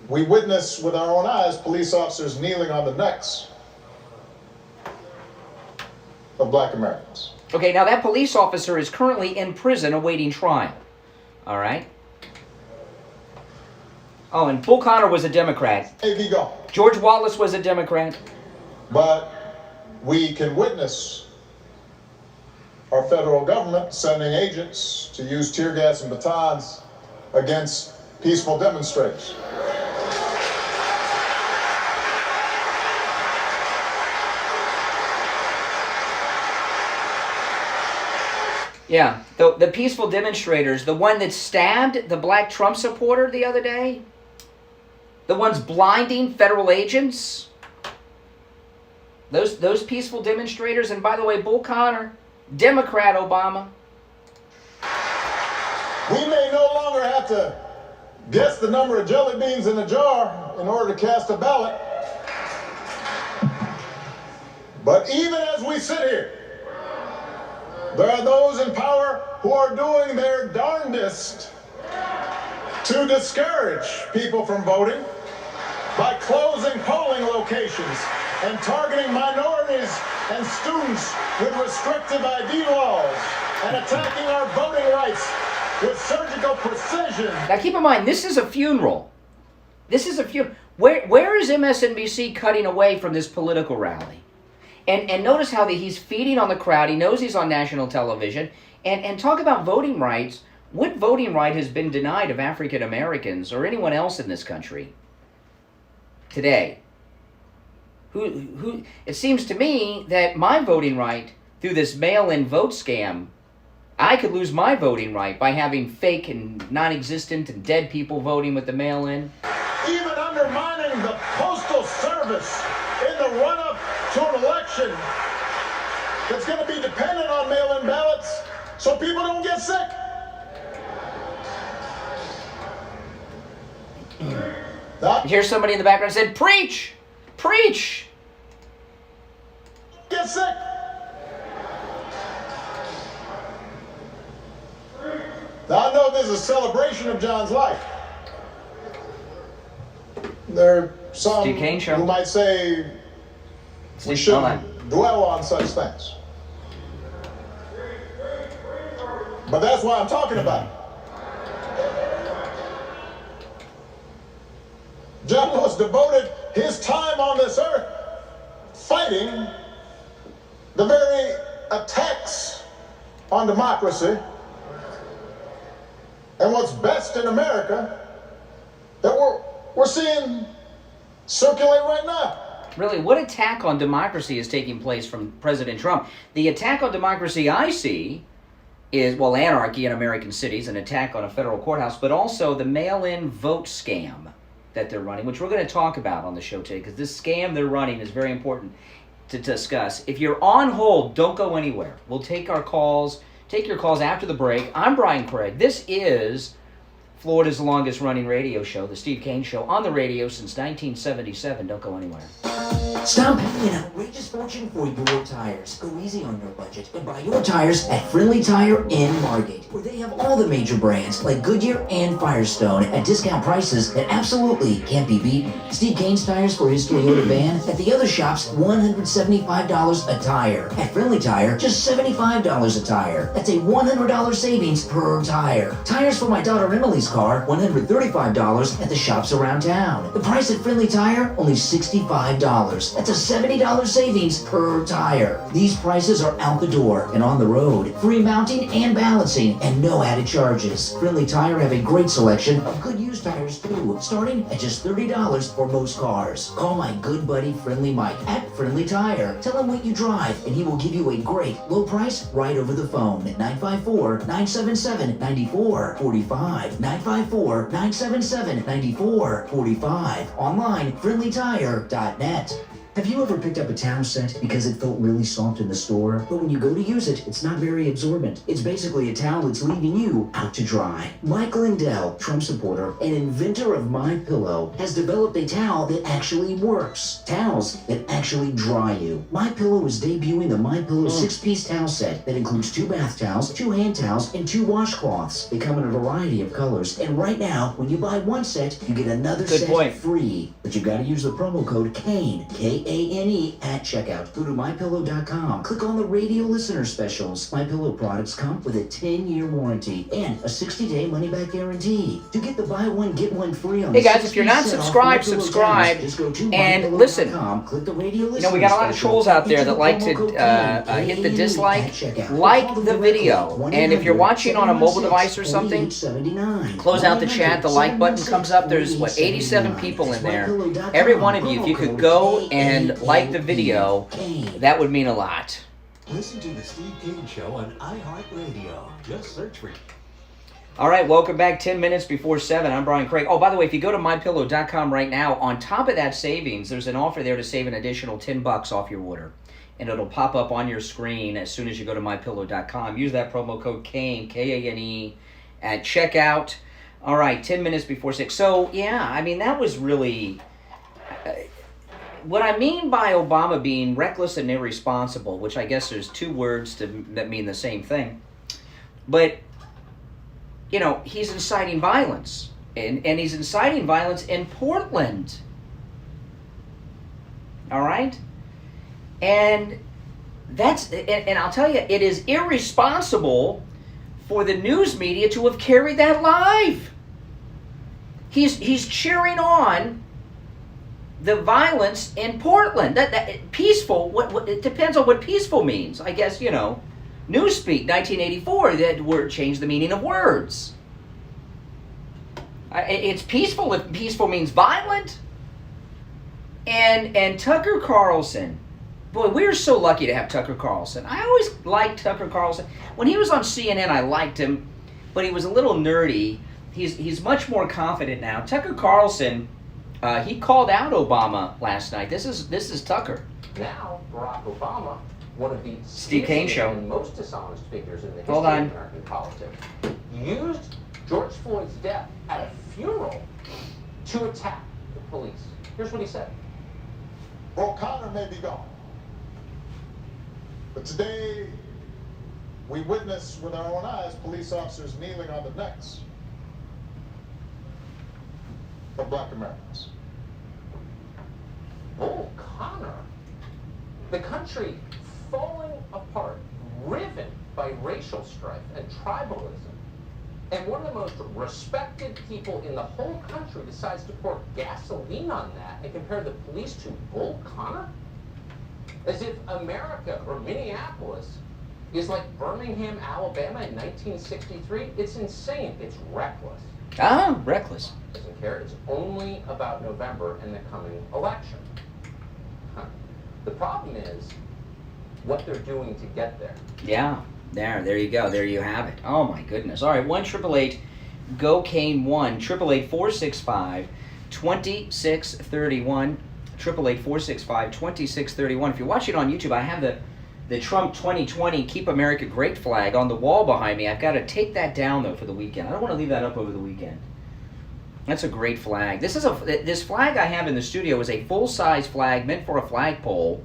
we witness with our own eyes police officers kneeling on the necks of black Americans. Okay, now that police officer is currently in prison awaiting trial. All right? Oh, and Bull Connor was a Democrat. May be gone. George Wallace was a Democrat. But we can witness our federal government sending agents to use tear gas and batons against peaceful demonstrators. Yeah, the peaceful demonstrators, the one that stabbed the black Trump supporter the other day, the ones blinding federal agents, those peaceful demonstrators, and by the way, Bull Connor, Democrat Obama. We may no longer have to guess the number of jelly beans in a jar in order to cast a ballot. But even as we sit here, there are those in power who are doing their darndest to discourage people from voting by closing polling locations and targeting minorities and students with restrictive ID laws and attacking our voting rights with surgical precision. Now keep in mind, this is a funeral. This is a funeral. Where is MSNBC cutting away from this political rally? And notice how he's feeding on the crowd. He knows he's on national television. And talk about voting rights. What voting right has been denied of African Americans or anyone else in this country today? Who? It seems to me that my voting right through this mail-in vote scam, I could lose my voting right by having fake and non-existent and dead people voting with the mail-in. Even undermining the Postal Service in the run-up to an election that's going to be dependent on mail-in ballots so people don't get sick. Here's somebody in the background said, "Preach! Preach!" Get sick. Now, I know this is a celebration of John's life. There are some Steve Kane Show. who might say we shouldn't dwell on such things. But that's why I'm talking about it. John Lewis devoted his time on this earth fighting the very attacks on democracy and what's best in America that we're seeing circulate right now. Really, what attack on democracy is taking place from President Trump? The attack on democracy I see is, well, anarchy in American cities, an attack on a federal courthouse, but also the mail-in vote scam that they're running, which we're going to talk about on the show today, because this scam they're running is very important to discuss. If you're on hold, don't go anywhere. We'll take our calls, take your calls after the break. I'm Brian Craig. This is Florida's longest running radio show, the Steve Kane Show, on the radio since 1977. Don't go anywhere. Stop paying an outrageous fortune for your tires. Go easy on your budget and buy your tires at Friendly Tire in Margate, where they have all the major brands like Goodyear and Firestone at discount prices that absolutely can't be beaten. Steve Kane's tires for his Toyota van at the other shops, $175 a tire. At Friendly Tire, just $75 a tire. That's a $100 savings per tire. Tires for my daughter Emily's car, $135 at the shops around town. The price at Friendly Tire, only $65. That's a $70 savings per tire. These prices are out the door and on the road. Free mounting and balancing and no added charges. Friendly Tire have a great selection of good used tires too, starting at just $30 for most cars. Call my good buddy Friendly Mike at Friendly Tire. Tell him what you drive and he will give you a great low price right over the phone at 954-977-9445. 954-977-9445. Online, friendlytire.net. Have you ever picked up a towel set because it felt really soft in the store, but when you go to use it, it's not very absorbent? It's basically a towel that's leaving you out to dry. Mike Lindell, Trump supporter and inventor of MyPillow, has developed a towel that actually works. Towels that actually dry you. MyPillow is debuting the MyPillow 6-piece towel set that includes 2 bath towels, 2 hand towels, and 2 washcloths. They come in a variety of colors, and right now, when you buy one set, you get another set free. But you gotta use the promo code KANE, K-A-N-E, at checkout. Go to MyPillow.com. Click on the radio listener specials. MyPillow products come with a 10-year warranty and a 60-day money-back guarantee. To get the buy one, get one free on Hey guys, if you're not subscribed, subscribe. And listen, click the radio you know, we got a lot of trolls out there that like to hit the dislike. Like the video. And if you're watching on a mobile device or something, close out the chat. The like button comes up. There's, 87 people in there. Every one of you, if you could go and like the video, that would mean a lot. Listen to the Steve Kane Show on iHeartRadio. Just search for it. All right, welcome back. 10 minutes before 7. I'm Brian Craig. Oh, by the way, if you go to mypillow.com right now, on top of that savings, there's an offer there to save an additional $10 off your order. And it'll pop up on your screen as soon as you go to mypillow.com. Use that promo code KANE, K-A-N-E, at checkout. All right, 10 minutes before 6. So, yeah, I mean, that was really... what I mean by Obama being reckless and irresponsible, which I guess there's two words that mean the same thing, but... you know, he's inciting violence. And he's inciting violence in Portland. All right? And that's, and I'll tell you, it is irresponsible for the news media to have carried that live. He's cheering on the violence in Portland. That peaceful, what it depends on what peaceful means. I guess, you know, Newspeak, 1984, that word changed the meaning of words. It's peaceful if peaceful means violent. And Tucker Carlson, boy, we're so lucky to have Tucker Carlson. I always liked Tucker Carlson. When he was on CNN, I liked him, but he was a little nerdy. He's much more confident now. Tucker Carlson, he called out Obama last night. This is Tucker. Now, Barack Obama, one of the Steve Kane Show. and most dishonest figures in the history Hold on. of American politics, used George Floyd's death at a funeral to attack the police. Here's what he said. O'Connor may be gone, but today we witness with our own eyes police officers kneeling on the necks of Black Americans. O'Connor, the country falling apart, riven by racial strife and tribalism, and one of the most respected people in the whole country decides to pour gasoline on that and compare the police to Bull Connor? As if America or Minneapolis is like Birmingham, Alabama in 1963. It's insane. It's reckless. Ah, reckless. Doesn't care. It's only about November and the coming election. The problem is what they're doing to get there. Yeah, there you go. There you have it. Oh my goodness. All right, 1-888 go Kane 1-888-465-2631. 888-465-2631. If you're watching on YouTube, I have the Trump 2020 Keep America Great flag on the wall behind me. I've got to take that down though for the weekend. I don't want to leave that up over the weekend. That's a great flag. This flag I have in the studio is a full-size flag meant for a flagpole.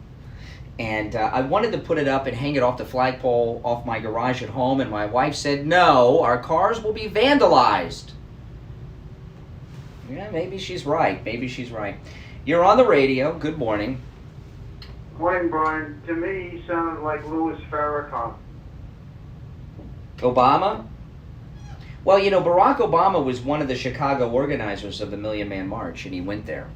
And I wanted to put it up and hang it off the flagpole off my garage at home, and my wife said, no, our cars will be vandalized. Yeah, maybe she's right. Maybe she's right. You're on the radio. Good morning. Morning, Brian. To me, he sounded like Louis Farrakhan. Obama? Well, you know, Barack Obama was one of the Chicago organizers of the Million Man March, and he went there.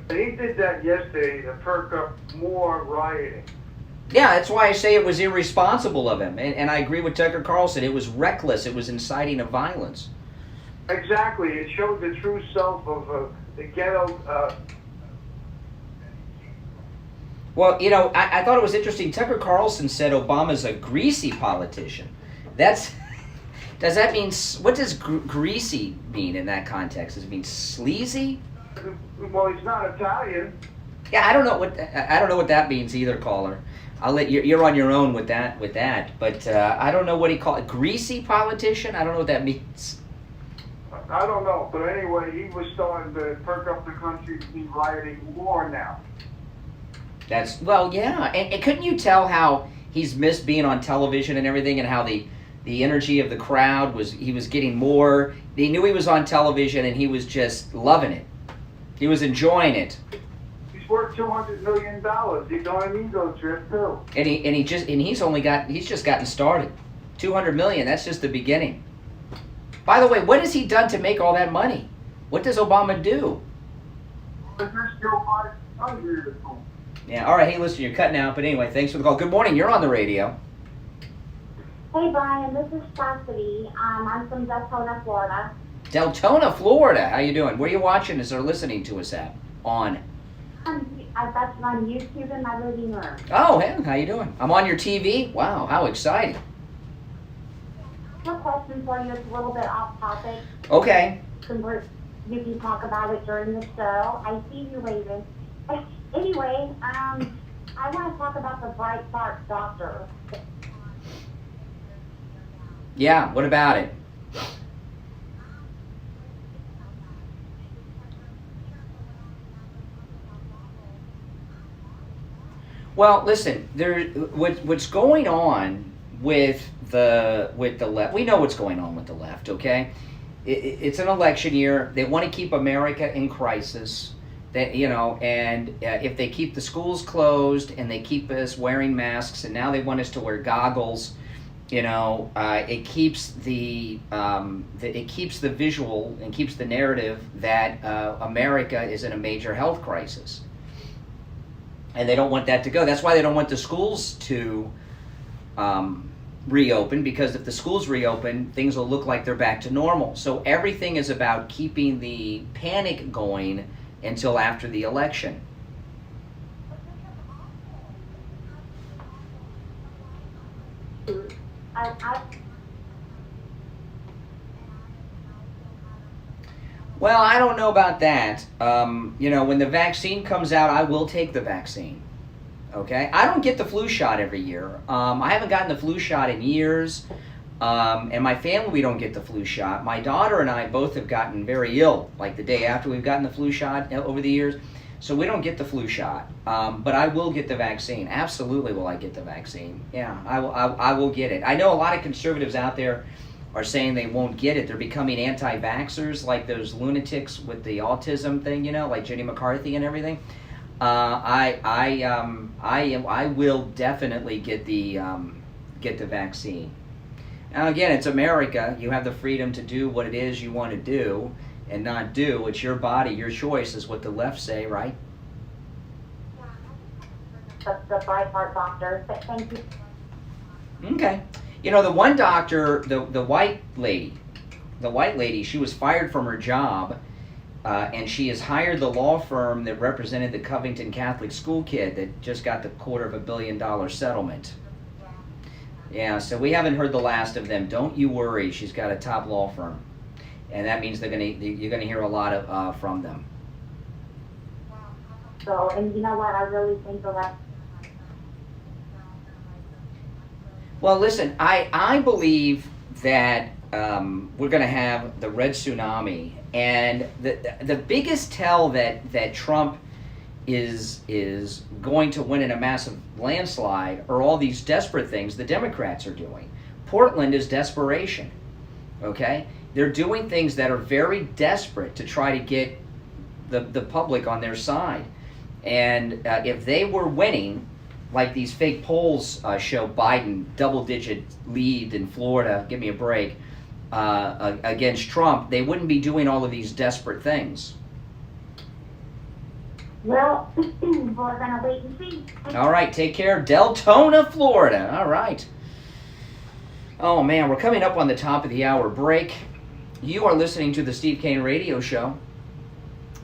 He did that yesterday to perk up more rioting. Yeah, that's why I say it was irresponsible of him. And I agree with Tucker Carlson. It was reckless. It was inciting of violence. Exactly. It showed the true self of the ghetto. Well, you know, I thought it was interesting. Tucker Carlson said Obama's a greasy politician. Does that mean, what does greasy mean in that context? Does it mean sleazy? Well, he's not Italian. Yeah, I don't know what that means either, caller. I'll let you're on your own with that. But I don't know what he called it. Greasy politician. I don't know what that means. I don't know, but anyway, he was starting to perk up the country to be rioting more now. Yeah. And couldn't you tell how he's missed being on television and everything, and how the energy of the crowd he was getting more. He knew he was on television, and he was just loving it. He was enjoying it. He's worth $200 million. He's going to need those trips too. And he's just gotten started. $200 million. That's just the beginning. By the way, what has he done to make all that money? What does Obama do? Yeah. All right. Hey, listen, you're cutting out. But anyway, thanks for the call. Good morning. You're on the radio. Hey, Brian. This is Chastity. I'm from Deltona, Florida. Deltona, Florida. How you doing? Where are you watching us or listening to us at? On? That's on YouTube in my living room. Oh, hey, how you doing? I'm on your TV? Wow, how exciting. I have a question for you. It's a little bit off topic. Okay. You can talk about it during the show. I see you waving. Anyway, I want to talk about the Breitbart doctor. Yeah, what about it? Well, listen, what's going on with the left. We know what's going on with the left, okay? It's an election year. They want to keep America in crisis. That, you know, and if they keep the schools closed and they keep us wearing masks, and now they want us to wear goggles, you know, it keeps the visual and keeps the narrative that America is in a major health crisis, and they don't want that to go. That's why they don't want the schools to reopen, because if the schools reopen, things will look like they're back to normal. So everything is about keeping the panic going until after the election. Well, I don't know about that. You know, when the vaccine comes out, I will take the vaccine. Okay? I don't get the flu shot every year. I haven't gotten the flu shot in years. And my family, we don't get the flu shot. My daughter and I both have gotten very ill, like the day after we've gotten the flu shot over the years. So we don't get the flu shot. But I will get the vaccine. Absolutely will I get the vaccine. Yeah, I will get it. I know a lot of conservatives out there are saying they won't get it. They're becoming anti-vaxxers, like those lunatics with the autism thing, you know, like Jenny McCarthy and everything. I will definitely get the vaccine. Now again, it's America. You have the freedom to do what it is you want to do and not do. It's your body, your choice, is what the left say, right? The Breitbart doctor. Thank you. Okay. You know, the one doctor, the white lady, she was fired from her job, and she has hired the law firm that represented the Covington Catholic school kid that just got the $250 million settlement. Yeah, so we haven't heard the last of them. Don't you worry. She's got a top law firm, and that means you're gonna hear a lot from them. So, and you know what? I really think the left. Well, listen, I believe that we're going to have the red tsunami, and the biggest tell that Trump is going to win in a massive landslide are all these desperate things the Democrats are doing. Portland is desperation, okay? They're doing things that are very desperate to try to get the public on their side. And if they were winning, like these fake polls show Biden double-digit lead in Florida, give me a break, against Trump, they wouldn't be doing all of these desperate things. Well, we're going to wait and see. All right, take care. Deltona, Florida. All right. Oh, man, we're coming up on the top of the hour break. You are listening to the Steve Kane Radio Show,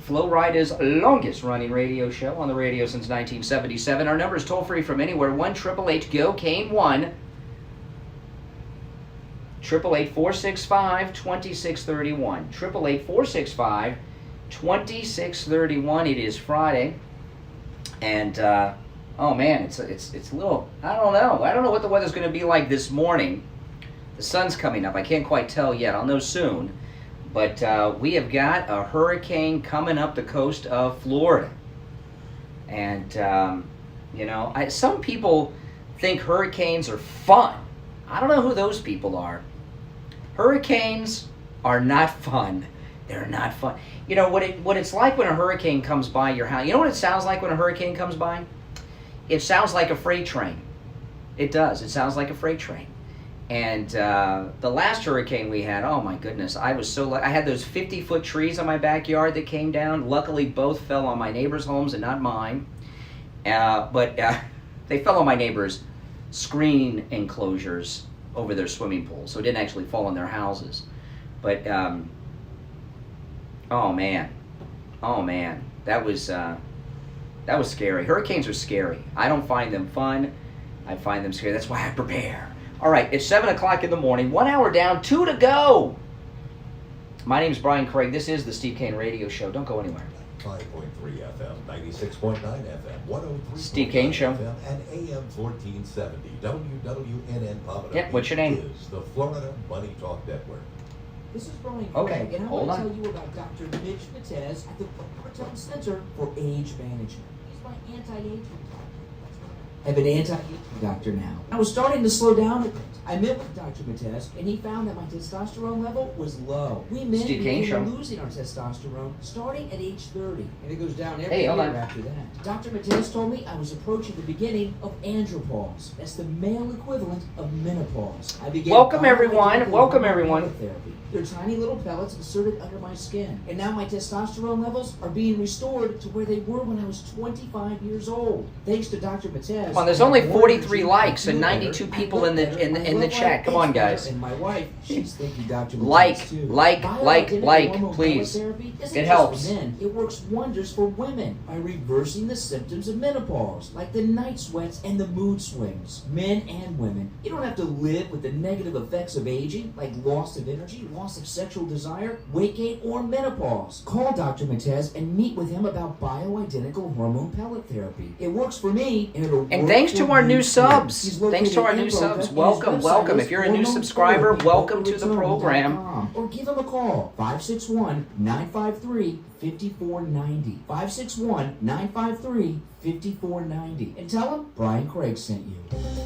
Flo Rida's longest-running radio show on the radio since 1977. Our number is toll-free from anywhere, 1-888-GO-KANE 1, 888-465-2631, 888-465-2631. It is Friday, and oh man, it's a little, I don't know what the weather's going to be like this morning. The sun's coming up. I can't quite tell yet. I'll know soon. But we have got a hurricane coming up the coast of Florida. And, you know, some people think hurricanes are fun. I don't know who those people are. Hurricanes are not fun. They're not fun. You know, what it's like when a hurricane comes by your house. You know what it sounds like when a hurricane comes by? It sounds like a freight train. It does. It sounds like a freight train. And the last hurricane we had, oh my goodness, I was so I had those 50-foot trees on my backyard that came down. Luckily, both fell on my neighbors' homes and not mine. But they fell on my neighbors' screen enclosures over their swimming pool, so it didn't actually fall on their houses. But oh man, that was That was scary. Hurricanes are scary. I don't find them fun. I find them scary. That's why I prepare. All right, it's 7 o'clock in the morning. 1 hour down, 2 to go. My name's Brian Craig. This is the Steve Kane Radio Show. Don't go anywhere. 5.3 FM, 96.9 FM, 103. Steve Kane Show. FM, and AM 1470. WWNN Poverty. Yeah, what's your name? Is the Florida Money Talk Network. This is Brian Okay, Craig, and I hold want to on. tell you about Dr. Mitch Matez at the Carlson Center for Age Management. He's my anti-aging doctor. I have an anti-aging doctor now. I was starting to slow down a bit. I met with Dr. Matez, and he found that my testosterone level was low. We men Steve Kane Show. begin losing our testosterone starting at age 30, and it goes down every Hey, year hold on. after that. Dr. Matez told me I was approaching the beginning of andropause. That's the male equivalent of menopause. I began Welcome, bioidentical everyone. Welcome, hormone everyone. therapy. They're tiny little pellets inserted under my skin. And now my testosterone levels are being restored to where they were when I was 25 years old. Thanks to Dr. Matez. Come on, there's only 43 likes and 92 people in the chat. Come on, guys. And my wife, she's thinking Dr. Matez Like, too. like, Bioidentical hormone please. pellet therapy isn't It just helps. for men. It works wonders for women by reversing the symptoms of menopause, like the night sweats and the mood swings. Men and women, you don't have to live with the negative effects of aging, like loss of energy, loss of sexual desire, weight gain, or menopause. Call Dr. Matez and meet with him about bioidentical hormone pellet therapy. It works for me, and it'll work And thanks to for our you new too. subs. He's Thanks to our located new in subs. Boca, and his Welcome, website welcome. is If you're a new subscriber, welcome to the program. Or give him a call, 561-953-5490. 561-953-5490. And tell him Brian Craig sent you.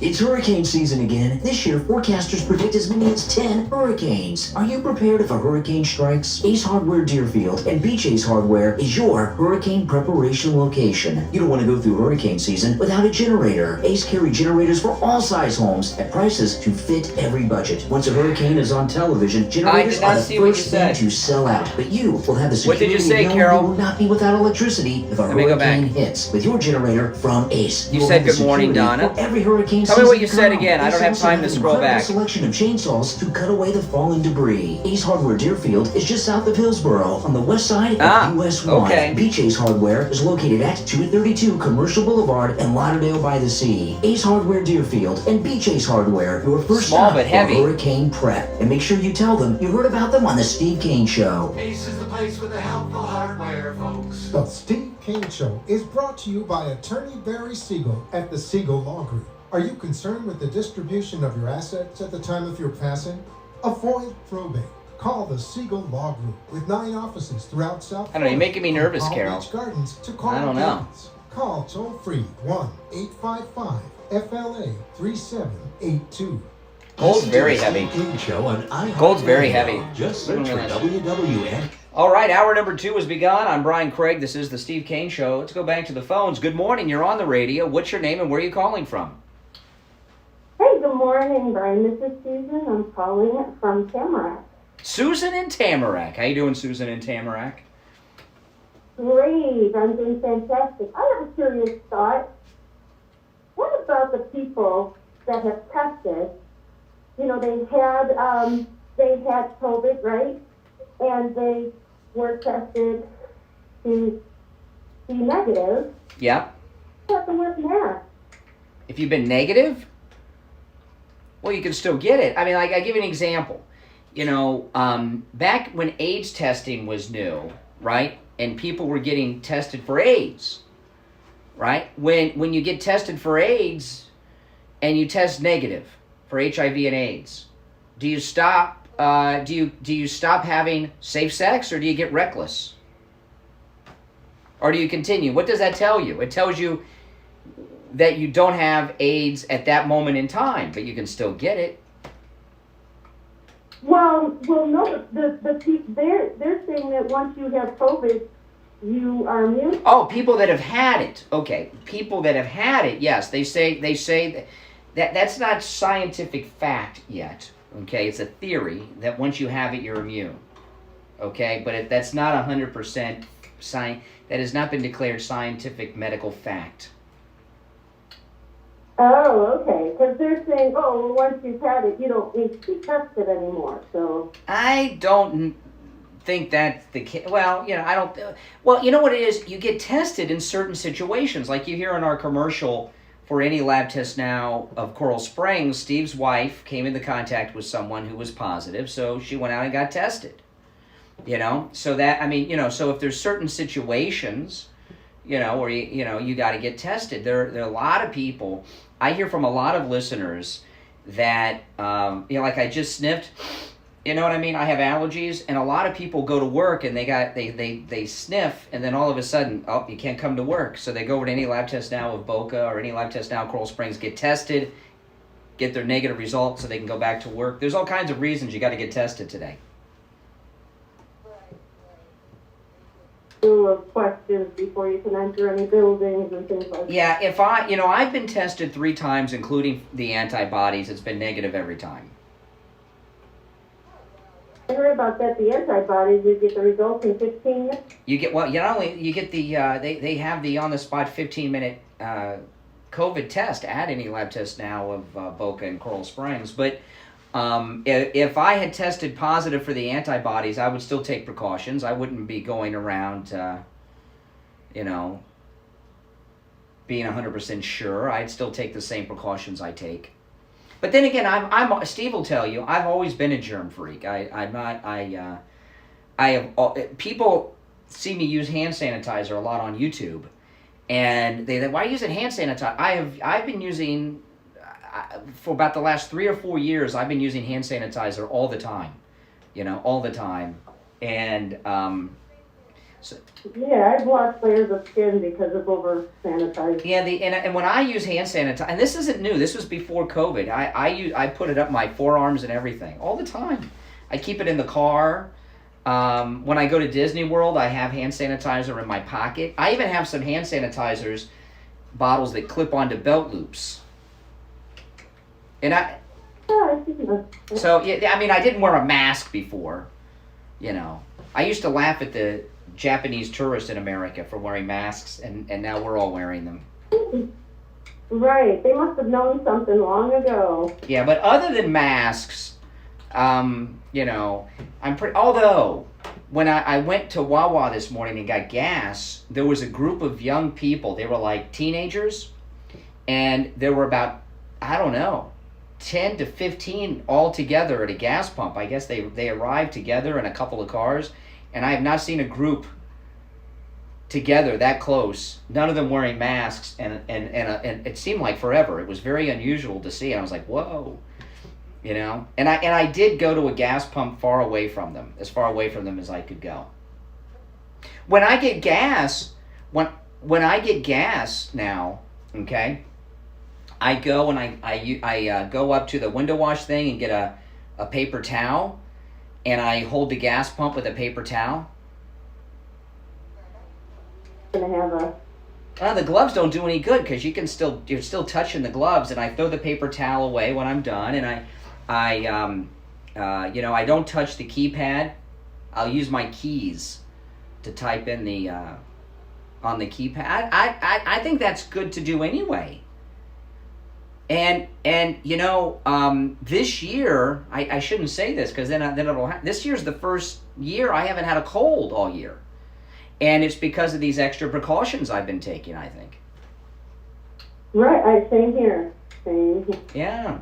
It's hurricane season again. This year, forecasters predict as many as 10 hurricanes. Are you prepared if a hurricane strikes? Ace Hardware Deerfield and Beach Ace Hardware is your hurricane preparation location. You don't want to go through hurricane season without a generator. Ace carry generators for all size homes at prices to fit every budget. Once a hurricane is on television, generators not are the see what you first thing said. to sell out. But you will have the What did security you say, of knowing Carol? you will not be without electricity if a Let me go back. hurricane hits. With your generator from Ace. You will said have the good morning, security Donna. for every hurricane Tell me what you season said come. again. I don't Ace have also time has to an scroll incredible back. selection of chainsaws to cut away the fallen debris. Ace Hardware Deerfield is just south of Hillsboro on the west side of US 1. okay. Beach Ace Hardware is located at 232 Commercial Boulevard in Lauderdale by the Sea. Ace Hardware Deerfield and Beach Ace Hardware, your first Small stop but for heavy. hurricane prep. And make sure you tell them you heard about them on the Steve Kane Show. Ace is the place with the helpful hardware, folks. The Steve Kane Show is brought to you by Attorney Barry Siegel at the Siegel Law Group. Are you concerned with the distribution of your assets at the time of your passing? Avoid probate. Call the Siegel Law Group with 9 offices throughout South I don't know, you're making me nervous, Palm Carol. Beach Gardens to I Coral don't know. Gardens. Call toll free 1-855-FLA-3782. Gold's very heavy. Show on Gold's very heavy. Just search for WWN. All right, hour number 2 has begun. I'm Brian Craig. This is the Steve Kane Show. Let's go back to the phones. Good morning. You're on the radio. What's your name and where are you calling from? Hey, good morning, Brian. This is Susan. I'm calling from Tamarack. Susan in Tamarack. How you doing, Susan in Tamarack? Great. I'm doing fantastic. I have a curious thought. What about the people that have tested? You know, they had COVID, right? And they were tested to be negative. Yeah. What happened with that? If you've been negative, well, you can still get it. I mean, like, I give you an example. You know, back when AIDS testing was new, right? And people were getting tested for AIDS, right? When you get tested for AIDS and you test negative for HIV and AIDS, do you stop? Do you stop having safe sex, or do you get reckless, or do you continue? What does that tell you? It tells you that you don't have AIDS at that moment in time, but you can still get it. Well, no. They're saying that once you have COVID, you are immune. Oh, people that have had it. Okay, people that have had it. Yes, they say that's not scientific fact yet. Okay, it's a theory that once you have it, you're immune. Okay, but that's not 100% science. That has not been declared scientific medical fact. Oh, okay. Because they're saying, oh, well, once you've had it, you don't need to be tested anymore. So I don't think that's the case. Well, I don't. Well, you know what it is? You get tested in certain situations. Like you hear in our commercial for any lab test now of Coral Springs, Steve's wife came into contact with someone who was positive, so she went out and got tested. So that, so if there's certain situations, where you got to get tested. There are a lot of people. I hear from a lot of listeners that, like I just sniffed. You know what I mean? I have allergies, and a lot of people go to work and they sniff, and then all of a sudden, oh, you can't come to work. So they go over to any lab test now of Boca or any lab test now of Coral Springs, get tested, get their negative result so they can go back to work. There's all kinds of reasons you got to get tested today. Of questions before you can enter any buildings and things like that. Yeah, if I've been tested 3 times, including the antibodies. It's been negative every time. I heard about that. The antibodies, you get the results in 15 minutes. You get you get the they have the on the spot 15-minute COVID test at any lab test now of Boca and Coral Springs. But if I had tested positive for the antibodies, I would still take precautions. I wouldn't be going around, being 100% sure. I'd still take the same precautions I take. But then again, I'm Steve will tell you, I've always been a germ freak. People see me use hand sanitizer a lot on YouTube, and they why are you using hand sanitizer? I've been using for about the last 3 or 4 years. I've been using hand sanitizer all the time, all the time, and so. Yeah, I've lost layers of skin because of over sanitizing. Yeah, and when I use hand sanitizer, and this isn't new. This was before COVID. I put it up my forearms and everything all the time. I keep it in the car. When I go to Disney World, I have hand sanitizer in my pocket. I even have some hand sanitizers bottles that clip onto belt loops. And so yeah, I didn't wear a mask before. I used to laugh at the Japanese tourists in America for wearing masks, and now we're all wearing them. Right. They must have known something long ago. Yeah, but other than masks, although when I went to Wawa this morning and got gas, there was a group of young people. They were like teenagers, and there were about, 10 to 15 all together at a gas pump. I guess they arrived together in a couple of cars, and I have not seen a group together that close, none of them wearing masks, and it seemed like forever. It was very unusual to see, and I was like, whoa, and I did go to a gas pump far away from them as I could go. When I get gas now, okay, I go and I go up to the window wash thing and get a paper towel, and I hold the gas pump with a paper towel. Gonna have the gloves don't do any good because you're still touching the gloves, and I throw the paper towel away when I'm done, and I don't touch the keypad. I'll use my keys to type in the on the keypad. I think that's good to do anyway. And this year, I shouldn't say this because then it'll this year's the first year I haven't had a cold all year. And it's because of these extra precautions I've been taking, I think. Right, same here. Yeah.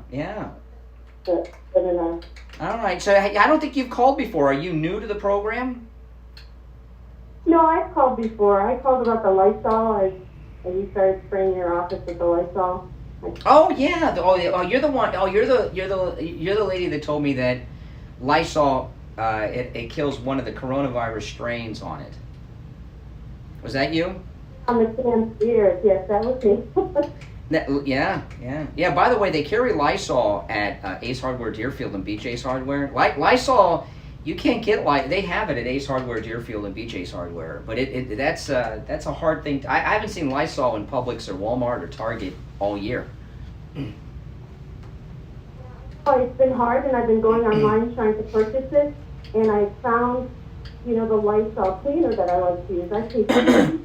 Good enough. All right, so I don't think you've called before. Are you new to the program? No, I've called before. I called about the Lysol. You started spraying your office with the Lysol. Oh yeah. You're the one. Oh, you're the lady that told me that Lysol it kills one of the coronavirus strains on it. Was that you? On the canned beers, yes, that was me. Yeah. By the way, they carry Lysol at Ace Hardware Deerfield and Beach Ace Hardware. Lysol, you can't get they have it at Ace Hardware Deerfield and Beach Ace Hardware, but that's a hard thing. I haven't seen Lysol in Publix or Walmart or Target all year. Oh, it's been hard, and I've been going online trying to purchase it, and I found, the Lysol cleaner that I like to use.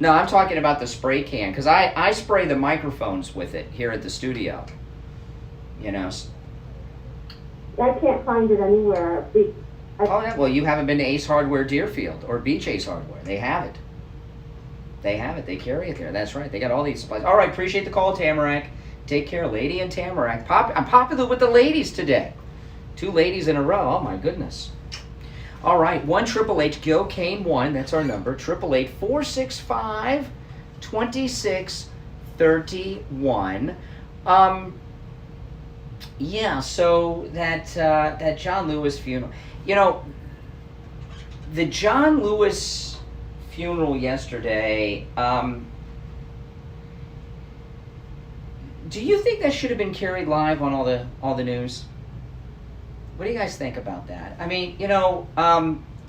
No, I'm talking about the spray can, because I spray the microphones with it here at the studio. I can't find it anywhere. Oh, yeah. Well, you haven't been to Ace Hardware Deerfield or Beach Ace Hardware. They have it. They have it. They carry it there. That's right. They got all these supplies. All right. Appreciate the call, Tamarack. Take care, Lady and Tamarack. I'm popular with the ladies today. 2 ladies in a row. Oh, my goodness. All right. 1-888-GO-CANE-1. That's our number. 888-465-2631. Yeah, so that John Lewis funeral. You know, the John Lewis funeral yesterday, do you think that should have been carried live on all the news? What do you guys think about that? I mean, you know,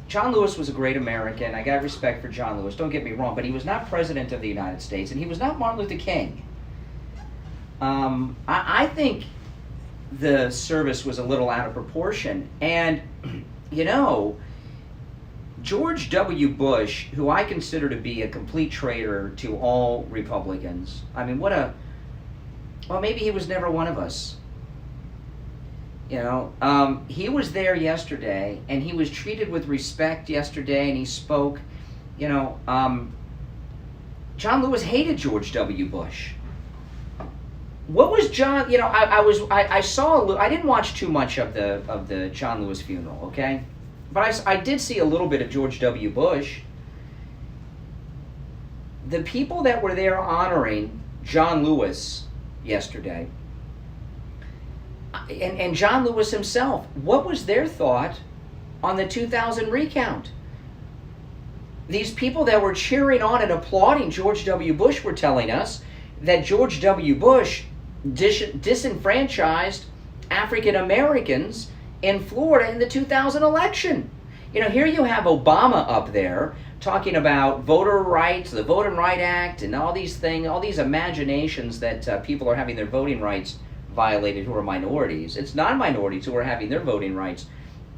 John Lewis was a great American. I got respect for John Lewis, don't get me wrong, but he was not president of the United States, and he was not Martin Luther King. I think the service was a little out of proportion. And, you know, George W. Bush, who I consider to be a complete traitor to all Republicans, I mean, well, maybe he was never one of us. You know, he was there yesterday, and he was treated with respect yesterday, and he spoke. You know, John Lewis hated George W. Bush. What was John? You know, I saw. I didn't watch too much of the John Lewis funeral, okay, but I did see a little bit of George W. Bush. The people that were there honoring John Lewis yesterday, and John Lewis himself, what was their thought on the 2000 recount? These people that were cheering on and applauding George W. Bush were telling us that George W. Bush disenfranchised African Americans in Florida in the 2000 election. You know, here you have Obama up there talking about voter rights, the Voting Rights Act, and all these things, all these imaginations that people are having their voting rights violated who are minorities. It's non-minorities who are having their voting rights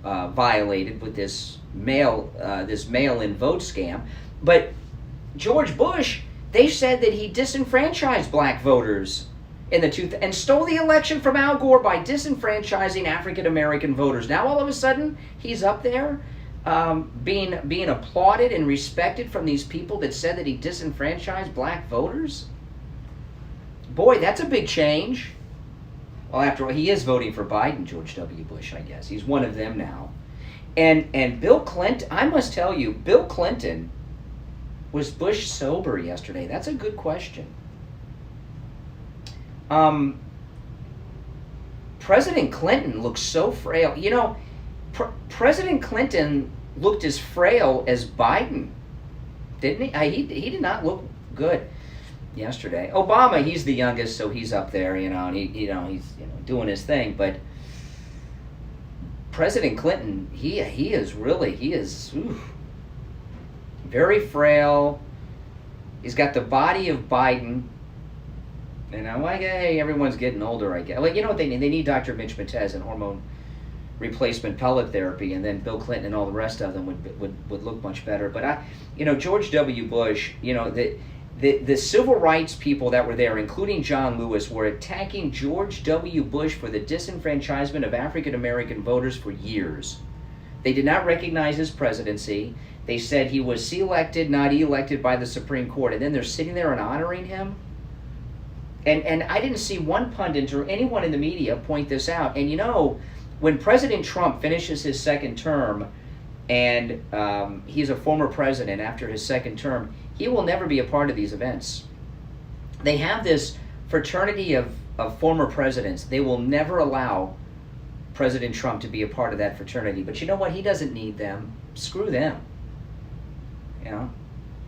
violated with this mail-in vote scam. But George Bush, they said that he disenfranchised black voters in the and stole the election from Al Gore by disenfranchising African American voters. Now all of a sudden he's up there being applauded and respected from these people that said that he disenfranchised black voters. Boy, that's a big change. Well, after all, he is voting for Biden, George W. Bush, I guess. He's one of them now. And Bill Clinton, I must tell you, Bill Clinton, was Bush sober yesterday? That's a good question. President Clinton looks so frail. You know, President Clinton looked as frail as Biden, didn't he? He did not look good yesterday. Obama, he's the youngest, so he's up there, you know, and he's doing his thing. But President Clinton, he is very frail. He's got the body of Biden. You know, like, hey, everyone's getting older, I guess. Like, you know what they need? They need Dr. Mitch Matez and hormone replacement pellet therapy, and then Bill Clinton and all the rest of them would look much better. But George W. Bush, you know, the civil rights people that were there, including John Lewis, were attacking George W. Bush for the disenfranchisement of African American voters for years. They did not recognize his presidency. They said he was selected, not elected by the Supreme Court, and then they're sitting there and honoring him. And I didn't see one pundit or anyone in the media point this out. And you know, when President Trump finishes his second term, and he's a former president after his second term, he will never be a part of these events. They have this fraternity of former presidents. They will never allow President Trump to be a part of that fraternity. But you know what? He doesn't need them. Screw them. You know?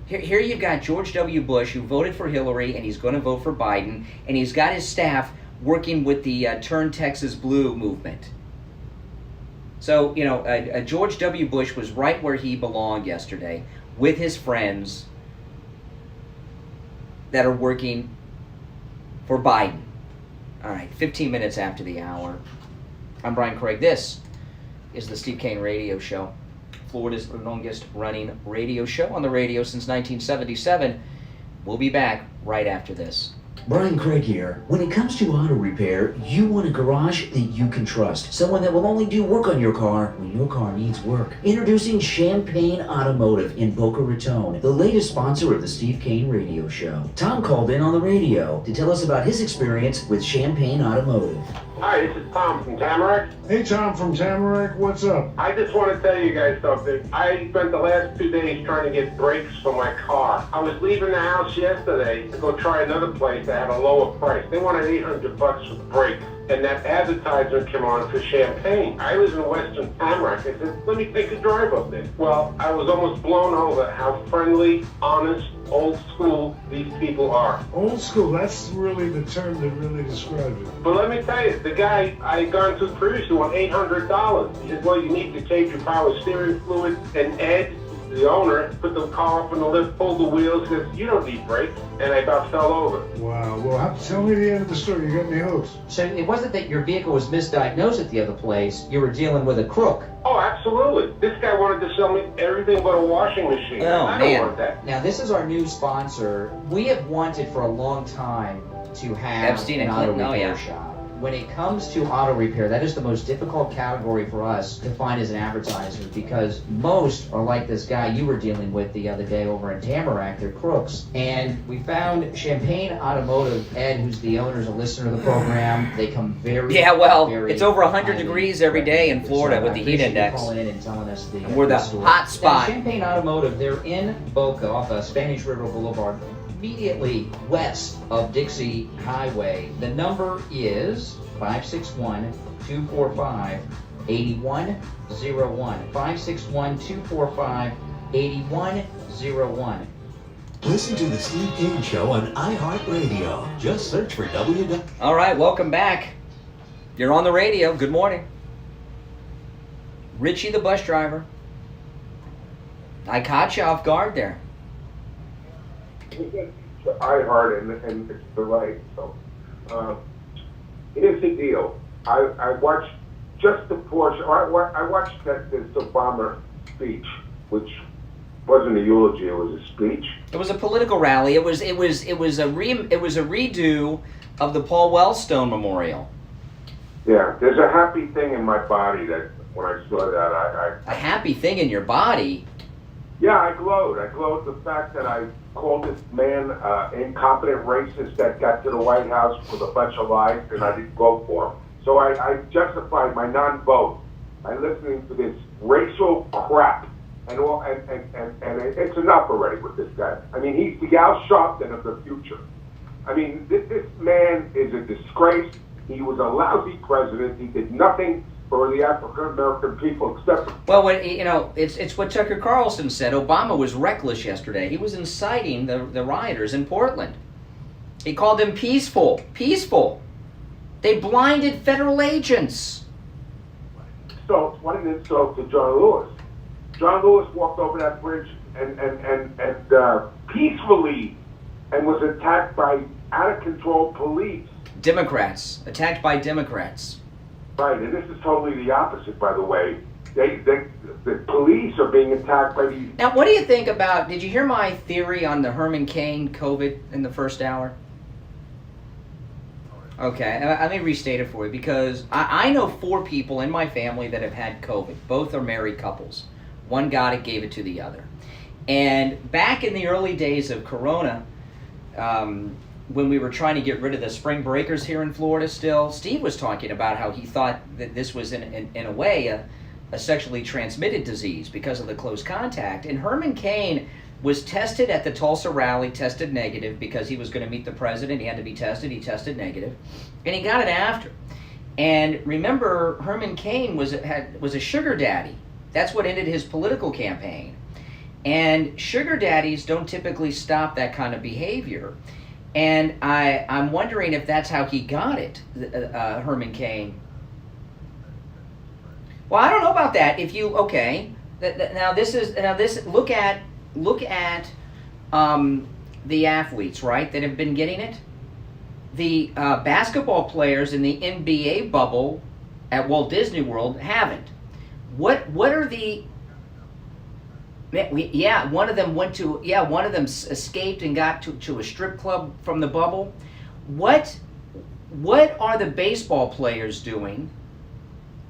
Here you've got George W. Bush, who voted for Hillary, and he's going to vote for Biden, and he's got his staff working with the Turn Texas Blue movement. So, you know, George W. Bush was right where he belonged yesterday with his friends that are working for Biden. All right, 15 minutes after the hour. I'm Brian Craig. This is the Steve Kane Radio Show, Florida's longest running radio show on the radio since 1977. We'll be back right after this. Brian Craig here. When it comes to auto repair, you want a garage that you can trust. Someone that will only do work on your car when your car needs work. Introducing Champagne Automotive in Boca Raton, the latest sponsor of the Steve Kane Radio Show. Tom called in on the radio to tell us about his experience with Champagne Automotive. Hi, this is Tom from Tamarack. Hey, Tom from Tamarack, what's up? I just want to tell you guys something. I spent the last 2 days trying to get brakes for my car. I was leaving the house yesterday to go try another place that had a lower price. They wanted $800 for brakes. And that advertisement came on for Champagne. I live in Western Tamarack. I said, let me take a drive up there. Well, I was almost blown over how friendly, honest, old school these people are. Old school, that's really the term that really describes it. But let me tell you, the guy I had gone to previously won $800. He said, well, you need to change your power steering fluid. And Ed, the owner, put the car up on the lift, pulled the wheels, says, you don't need brakes. And I about fell over. Wow, well, tell me the end of the story. You got me hooked. So it wasn't that your vehicle was misdiagnosed at the other place. You were dealing with a crook. Oh, absolutely. This guy wanted to sell me everything but a washing machine. Oh, I man. don't want that. Now, this is our new sponsor. We have wanted for a long time to have Epstein an and auto Clinton, repair yeah. shop. When it comes to auto repair, that is the most difficult category for us to find as an advertiser, because most are like this guy you were dealing with the other day over in Tamarack. They're crooks. And we found Champagne Automotive. Ed, who's the owner, is a listener of the program. They come very, Yeah, well, very it's over 100 highly degrees every day in Florida so with I the heat appreciate you index. calling in and telling us the, We're the story. hot spot. Now, Champagne Automotive, they're in Boca off of Spanish River Boulevard, immediately west of Dixie Highway. The number is 561-245-8101. 561-245-8101. Listen to the Steve Kane Show on iHeartRadio. Just search for www. All right, welcome back. You're on the radio. Good morning. Richie the bus driver. I caught you off guard there. I heard and it's the right. So here's the deal. I watched just the portion. I watched this Obama speech, which wasn't a eulogy. It was a speech. It was a political rally. It was a redo of the Paul Wellstone Memorial. Yeah, there's a happy thing in my body that when I saw that, A happy thing in your body. Yeah, I glowed. I glowed the fact that I called this man incompetent racist that got to the White House with a bunch of lies, and I didn't vote for him. So I justified my non-vote by listening to this racial crap, and it's enough already with this guy. I mean, he's the Al Sharpton of the future. I mean, this man is a disgrace. He was a lousy president. He did nothing for the African American people except. Well, it's what Tucker Carlson said. Obama was reckless yesterday. He was inciting the rioters in Portland. He called them peaceful. Peaceful. They blinded federal agents. So what an insult to John Lewis. John Lewis walked over that bridge and peacefully, and was attacked by out of control police. Democrats attacked by Democrats. Right, and this is totally the opposite, by the way. The police are being attacked by these. Now, what do you think about? Did you hear my theory on the Herman Cain COVID in the first hour? Okay, let me restate it for you, because I know 4 people in my family that have had COVID. Both are married couples. One got it, gave it to the other. And back in the early days of Corona, when we were trying to get rid of the spring breakers here in Florida still, Steve was talking about how he thought that this was in a way a sexually transmitted disease because of the close contact. And Herman Cain was tested at the Tulsa rally, tested negative because he was going to meet the president. He had to be tested. He tested negative, and he got it after. And remember, Herman Cain was a sugar daddy. That's what ended his political campaign. And sugar daddies don't typically stop that kind of behavior. And I'm wondering if that's how he got it, Herman Cain. Well, I don't know about that. If you look at the athletes, right, that have been getting it. The basketball players in the NBA bubble at Walt Disney World haven't. What are the? One of them escaped and got to a strip club from the bubble. what are the baseball players doing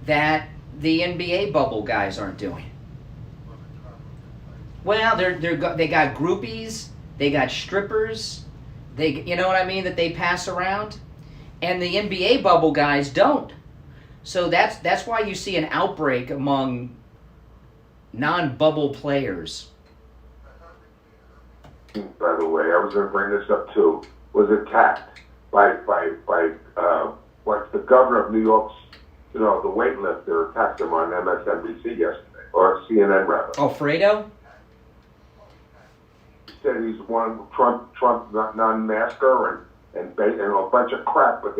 that the NBA bubble guys aren't doing? Well, they got groupies, they got strippers, you know what I mean, that they pass around, and the NBA bubble guys don't. So that's why you see an outbreak among non-bubble players. By the way, I was going to bring this up too. Was attacked by what's the governor of New York's, the weightlifter attacked him on MSNBC yesterday, or CNN rather. Oh, Fredo? He said he's one Trump non-masker and a bunch of crap, but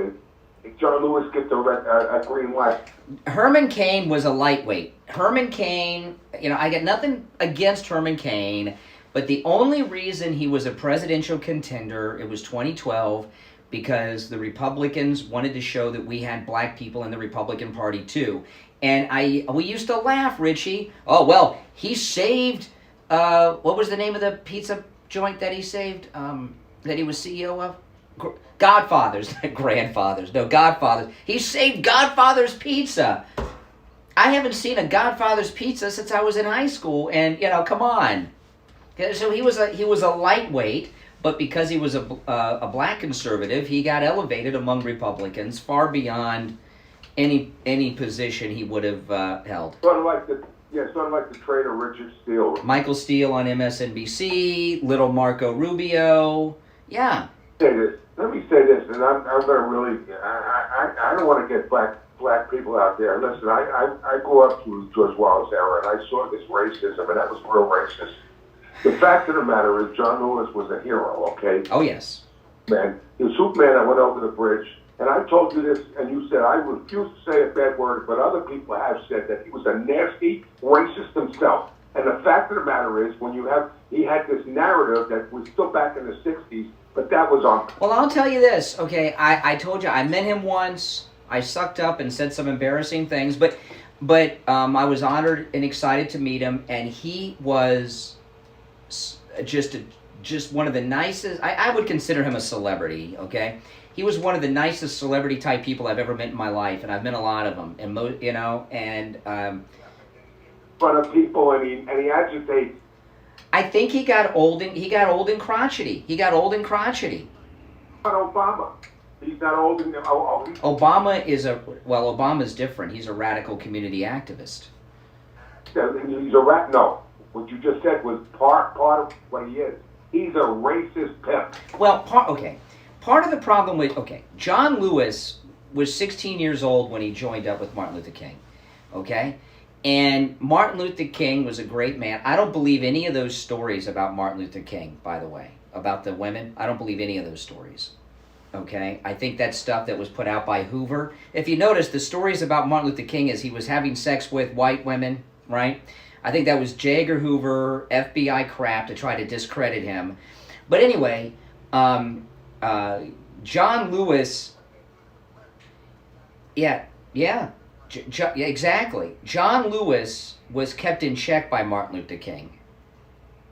John Lewis gets a green light. Herman Cain was a lightweight. Herman Cain, I got nothing against Herman Cain, but the only reason he was a presidential contender, it was 2012, because the Republicans wanted to show that we had black people in the Republican Party too. And we used to laugh, Richie. Oh, well, he saved, what was the name of the pizza joint that he saved, that he was CEO of? Godfather's, not Grandfather's. No, Godfather's. He saved Godfather's Pizza. I haven't seen a Godfather's Pizza since I was in high school, and come on. So he was a lightweight, but because he was a black conservative, he got elevated among Republicans far beyond any position he would have held. Sort of like the traitor Richard Steele. Michael Steele on MSNBC, little Marco Rubio, yeah. Let me say this, and I'm going to really, I don't want to get black people out there. Listen, I grew up through George Wallace era, and I saw this racism, and that was real racist. The fact of the matter is, John Lewis was a hero, okay? Oh, yes. Man, the Superman that went over the bridge, and I told you this, and you said, I refuse to say a bad word, but other people have said that he was a nasty racist himself. And the fact of the matter is, he had this narrative that was still back in the 60s, but that was on. Well, I'll tell you this, okay? I told you, I met him once. I sucked up and said some embarrassing things, but I was honored and excited to meet him, and he was just one of the nicest. I would consider him a celebrity, okay? He was one of the nicest celebrity type people I've ever met in my life, and I've met a lot of them, and front of people, and he agitates. I think he got old and crotchety. But Obama, he's not old and Obama's different. He's a radical community activist. He's no. What you just said was part of what he is. He's a racist pimp. Well, part of the problem with John Lewis was 16 years old when he joined up with Martin Luther King. Okay? And Martin Luther King was a great man. I don't believe any of those stories about Martin Luther King, by the way, about the women. I don't believe any of those stories. Okay? I think that's stuff that was put out by Hoover. If you notice, the stories about Martin Luther King is he was having sex with white women, right? I think that was J. Edgar Hoover, FBI crap to try to discredit him. But anyway, John Lewis, yeah, exactly. John Lewis was kept in check by Martin Luther King.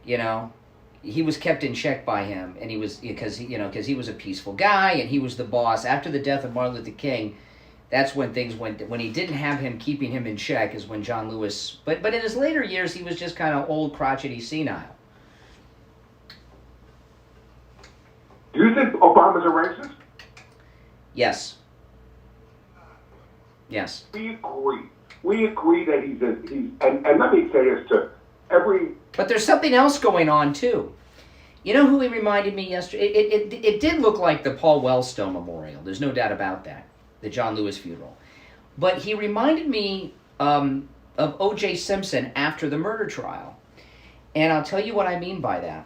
He was kept in check by him, and because he was a peaceful guy and he was the boss. After the death of Martin Luther King, that's when things went. When he didn't have him keeping him in check, is when John Lewis. But in his later years, he was just kind of old, crotchety, senile. Do you think Obama's a racist? Yes. Yes. We agree. We agree that he's and let me say this to every. But there's something else going on too. You know who he reminded me yesterday? It did look like the Paul Wellstone Memorial. There's no doubt about that. The John Lewis funeral. But he reminded me of O.J. Simpson after the murder trial. And I'll tell you what I mean by that.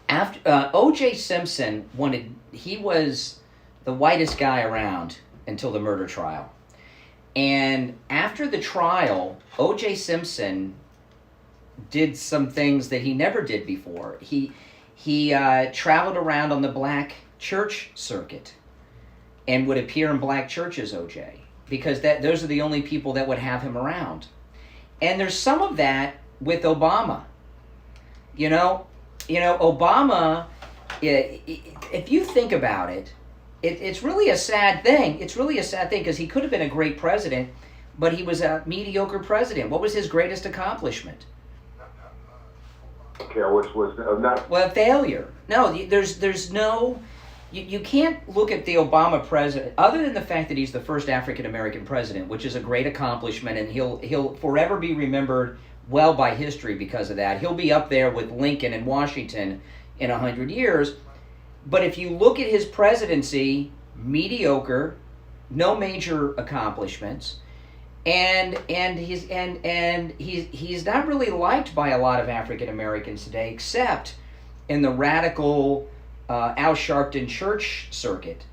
After O.J. Simpson he was the whitest guy around until the murder trial. And after the trial, O.J. Simpson did some things that he never did before. He traveled around on the black church circuit and would appear in black churches, O.J., because those are the only people that would have him around. And there's some of that with Obama. Obama, if you think about it, it's really a sad thing. It's really a sad thing because he could have been a great president, but he was a mediocre president. What was his greatest accomplishment? Which was not... Well, failure. No, there's no... You can't look at the Obama president, other than the fact that he's the first African-American president, which is a great accomplishment, and he'll forever be remembered well by history because of that. He'll be up there with Lincoln and Washington in 100 years. But if you look at his presidency, mediocre, no major accomplishments, and he's not really liked by a lot of African Americans today, except in the radical Al Sharpton church circuit.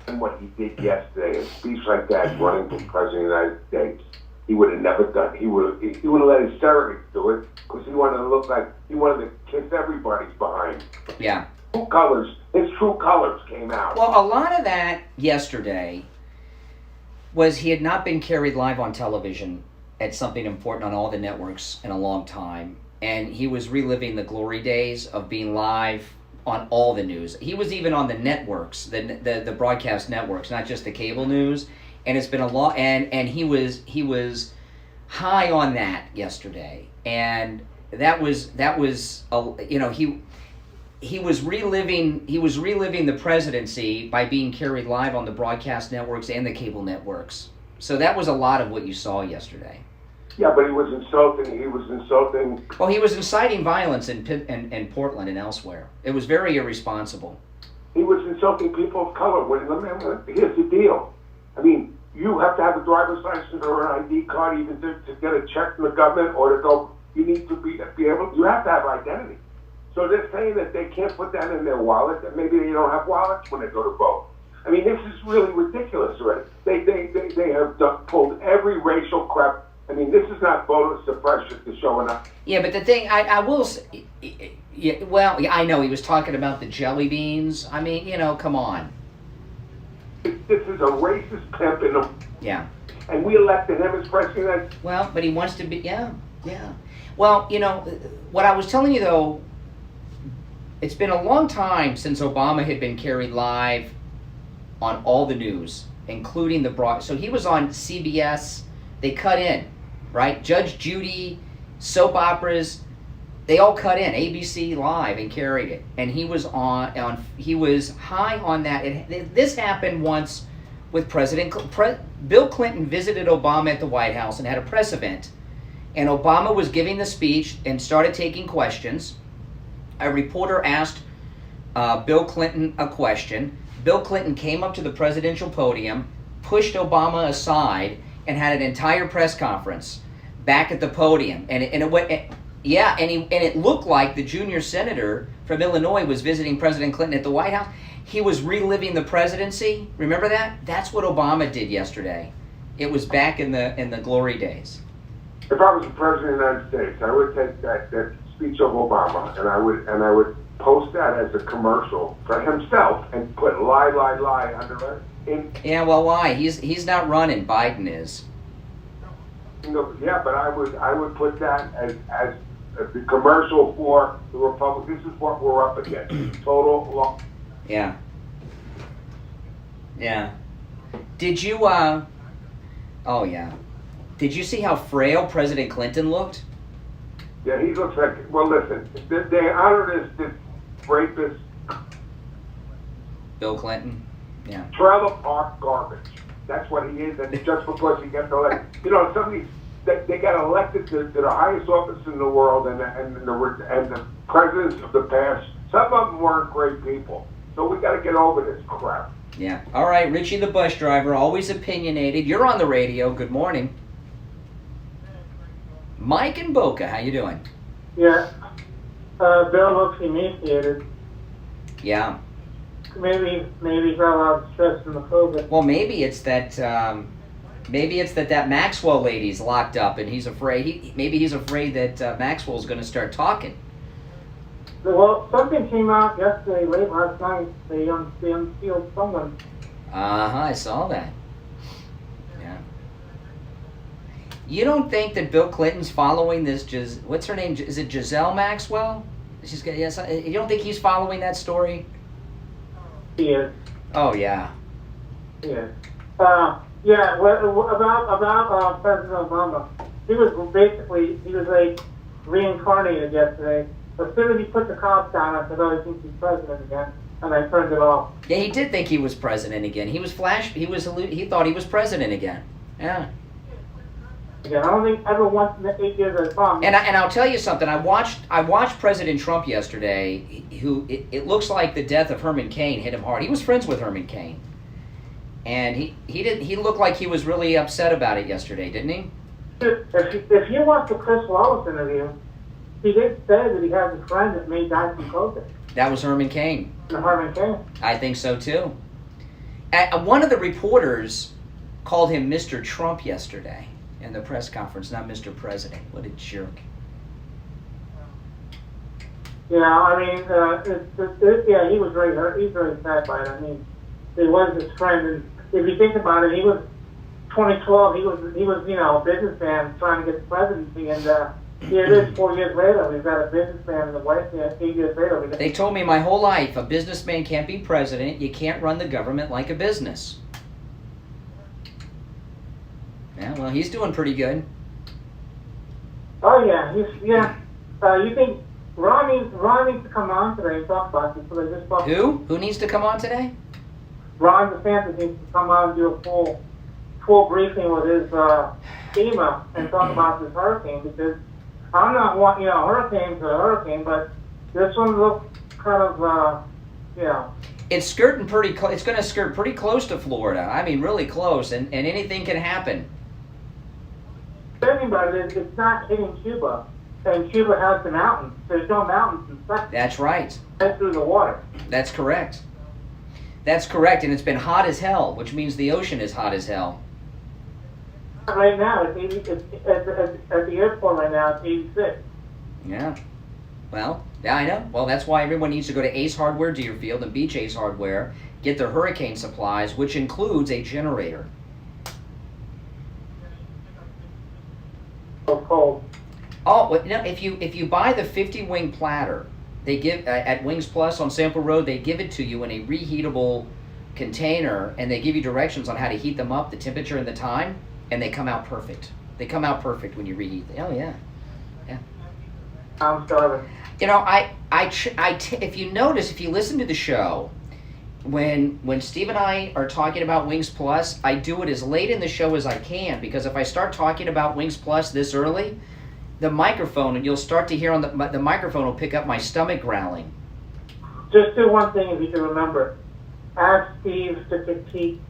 And what he did yesterday, a speech like that, running for president of the United States, he would have never done. He would have let his surrogates do it because he wanted to look like he wanted to kiss everybody's behind. Yeah. His true colors came out. Well, a lot of that yesterday was he had not been carried live on television at something important on all the networks in a long time. And he was reliving the glory days of being live on all the news. He was even on the networks, the broadcast networks, not just the cable news. And it's been a lot, and he was high on that yesterday. And that was he was reliving the presidency by being carried live on the broadcast networks and the cable networks. So that was a lot of what you saw yesterday. Yeah, but he was insulting. Well, he was inciting violence in Portland and elsewhere. It was very irresponsible. He was insulting people of color. Here's the deal. I mean, you have to have a driver's license or an ID card even to get a check from the government or to go. You need to be able. You have to have identity. So they're saying that they can't put that in their wallet, that maybe they don't have wallets when they go to vote. I mean, this is really ridiculous already. They have pulled every racial crap. I mean, this is not voter suppression to showing up. Yeah, but the thing, I will say, I know he was talking about the jelly beans. I mean, come on. This is a racist pimp in them. Yeah. And we elected him as president. Well, but he wants to be, yeah. Well, what I was telling you, though, it's been a long time since Obama had been carried live on all the news, including so he was on CBS. They cut in, right? Judge Judy, soap operas, they all cut in. ABC Live and carried it, and he was he was high on that. This happened once with Bill Clinton visited Obama at the White House and had a press event, and Obama was giving the speech and started taking questions. A reporter asked Bill Clinton a question. Bill Clinton came up to the presidential podium, pushed Obama aside, and had an entire press conference back at the podium. And it looked like the junior senator from Illinois was visiting President Clinton at the White House. He was reliving the presidency. Remember that? That's what Obama did yesterday. It was back in the glory days. If I was the president of the United States, I would take that speech of Obama and I would post that as a commercial for himself and put lie under it. Yeah, well, why? He's not running. Biden is. Yeah, but I would put that as the commercial for the Republicans. This is what we're up against. Total law. Yeah. Yeah. Did you? Oh yeah. Did you see how frail President Clinton looked? Yeah, he looks like. Well, listen. They honored this rapist. Bill Clinton. Yeah. Trailer park garbage. That's what he is, and just because he gets elected. Some of these, they got elected to the highest office in the world, and the presidents of the past, some of them weren't great people. So we got to get over this crap. Yeah. All right, Richie the bus driver, always opinionated. You're on the radio. Good morning. Mike and Boca, how you doing? Yeah. Bill looks emaciated. Yeah. Maybe he's got a lot of stress from the COVID. Well, maybe it's that Maxwell lady's locked up, and he's afraid. Maybe he's afraid that Maxwell's going to start talking. Well, something came out yesterday, late last night. They unsealed someone. I saw that. Yeah. You don't think that Bill Clinton's following this? What's her name? Is it Giselle Maxwell? You don't think he's following that story? He is. Oh, yeah. He is. Yeah, about President Obama. He was like reincarnated yesterday. As soon as he put the cops down, I said, oh, he thinks he's president again. And I turned it off. Yeah, he did think he was president again. He thought he was president again. Yeah. Yeah, I don't think ever once in the 8 years I saw him. And I'll tell you something. I watched President Trump yesterday. Who it looks like the death of Herman Cain hit him hard. He was friends with Herman Cain, and he looked like he was really upset about it yesterday, didn't he? If you watch the Chris Wallace interview, he did say that he has a friend that may die from COVID. That was Herman Cain. Herman Cain. I think so too. One of the reporters called him Mr. Trump yesterday in the press conference, not Mr. President. What a jerk. Yeah, I mean, yeah, he was very hurt. He's very sad by it. I mean, it was his friend, and if you think about it, he was 2012. He was a businessman trying to get the presidency, and here it is 4 years later. We've got a businessman in the White House. 8 years later, they told me my whole life a businessman can't be president. You can't run the government like a business. Yeah, well, he's doing pretty good. Oh yeah, you think Ron needs to come on today and talk about this? So they just talk. Who needs to come on today? Ron DeSantis needs to come on and do a full briefing with his FEMA and talk about this hurricane, because I'm not hurricane's a hurricane, but this one looks kind of It's skirting pretty. It's going to skirt pretty close to Florida. I mean, really close, and anything can happen. Thinking about it, it's not hitting Cuba, and Cuba has the mountains. There's no mountains in sight. That's right. Right through the water. That's correct. That's correct, and it's been hot as hell, which means the ocean is hot as hell. Right now, at the airport right now, it's 86. Yeah. Well, yeah, I know. Well, that's why everyone needs to go to Ace Hardware Deerfield and Beach Ace Hardware, get their hurricane supplies, which includes a generator. So cold. Oh, well, if you buy the 50-wing platter, they give at Wings Plus on Sample Road, they give it to you in a reheatable container, and they give you directions on how to heat them up, the temperature and the time, and they come out perfect. They come out perfect when you reheat them. Oh yeah, yeah. I'm starving. You know, if you notice, if you listen to the show, when Steve and I are talking about Wings Plus, I do it as late in the show as I can, because if I start talking about Wings Plus this early, the microphone, and you'll start to hear on the microphone will pick up my stomach growling. Just do one thing, if you can remember. Ask Steve to critique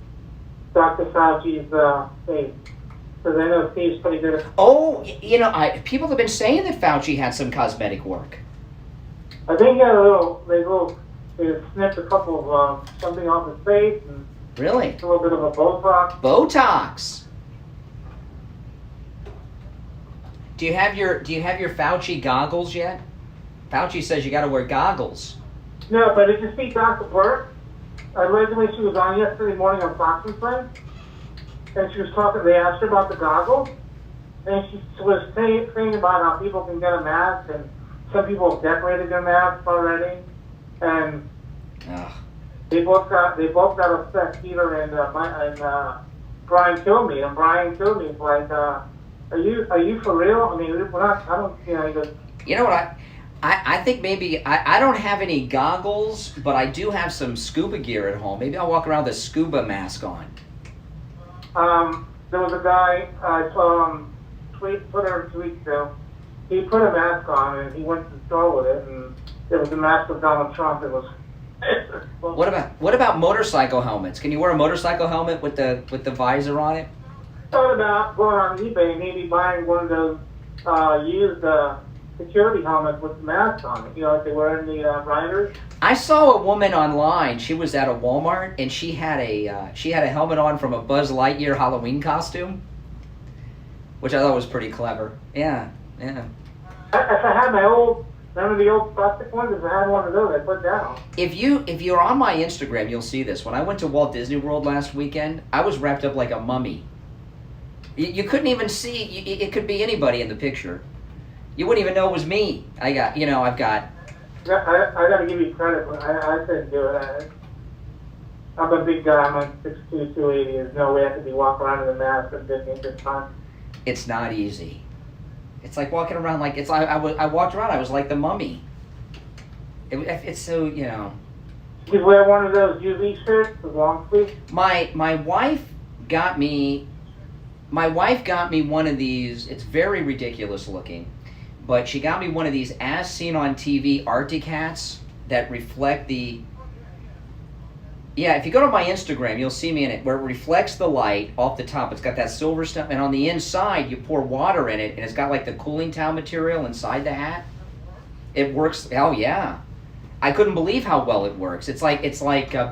Dr. Fauci's face, because I know Steve's pretty good at. Oh, you know, people have been saying that Fauci had some cosmetic work. I think he had they snipped a couple of something off his face, and really a little bit of a Botox. Botox. Do you have your Fauci goggles yet? Fauci says you got to wear goggles. No, but did you see Dr. Burke? Originally, she was on yesterday morning on Fox and Friends, and she was talking. They asked her about the goggles, and she was saying about how people can get a mask, and some people have decorated their masks already, and they both got upset. Peter and Brian Kilmeade, and Brian Kilmeade's like, are you for real? I mean, we're not. I don't. You know, he goes. You know what I think maybe I don't have any goggles, but I do have some scuba gear at home. Maybe I'll walk around with a scuba mask on. There was a guy I saw him Twitter 2 weeks ago. He put a mask on and he went to the store with it, and it was a mask of Donald Trump. It was. What about motorcycle helmets? Can you wear a motorcycle helmet with the visor on it? I thought about going on eBay and maybe buying one of those used security helmets with the mask on it. You know, like they wear in the riders. I saw a woman online. She was at a Walmart and she had a helmet on from a Buzz Lightyear Halloween costume, which I thought was pretty clever. Yeah. If I had my old. Remember the old plastic ones? If I had one of those, I'd put that on. If you're on my Instagram, you'll see this. When I went to Walt Disney World last weekend, I was wrapped up like a mummy. You couldn't even see. It could be anybody in the picture. You wouldn't even know it was me. I've got. I got to give you credit. I couldn't do it. I'm a big guy. I'm like 6'2", 280. There's no way I could be walking around in a mask and didn't at this time. It's not easy. It's like walking around like it's. I walked around. I was like the mummy. It's so, you know. Did you wear one of those UV shirts, the long sleeve? My wife got me. My wife got me one of these. It's very ridiculous looking, but she got me one of these as seen on TV Arctic hats that reflect the. Yeah, if you go to my Instagram, you'll see me in it, where it reflects the light off the top. It's got that silver stuff, and on the inside, you pour water in it, and it's got like the cooling towel material inside the hat. It works. Oh yeah, I couldn't believe how well it works. It's like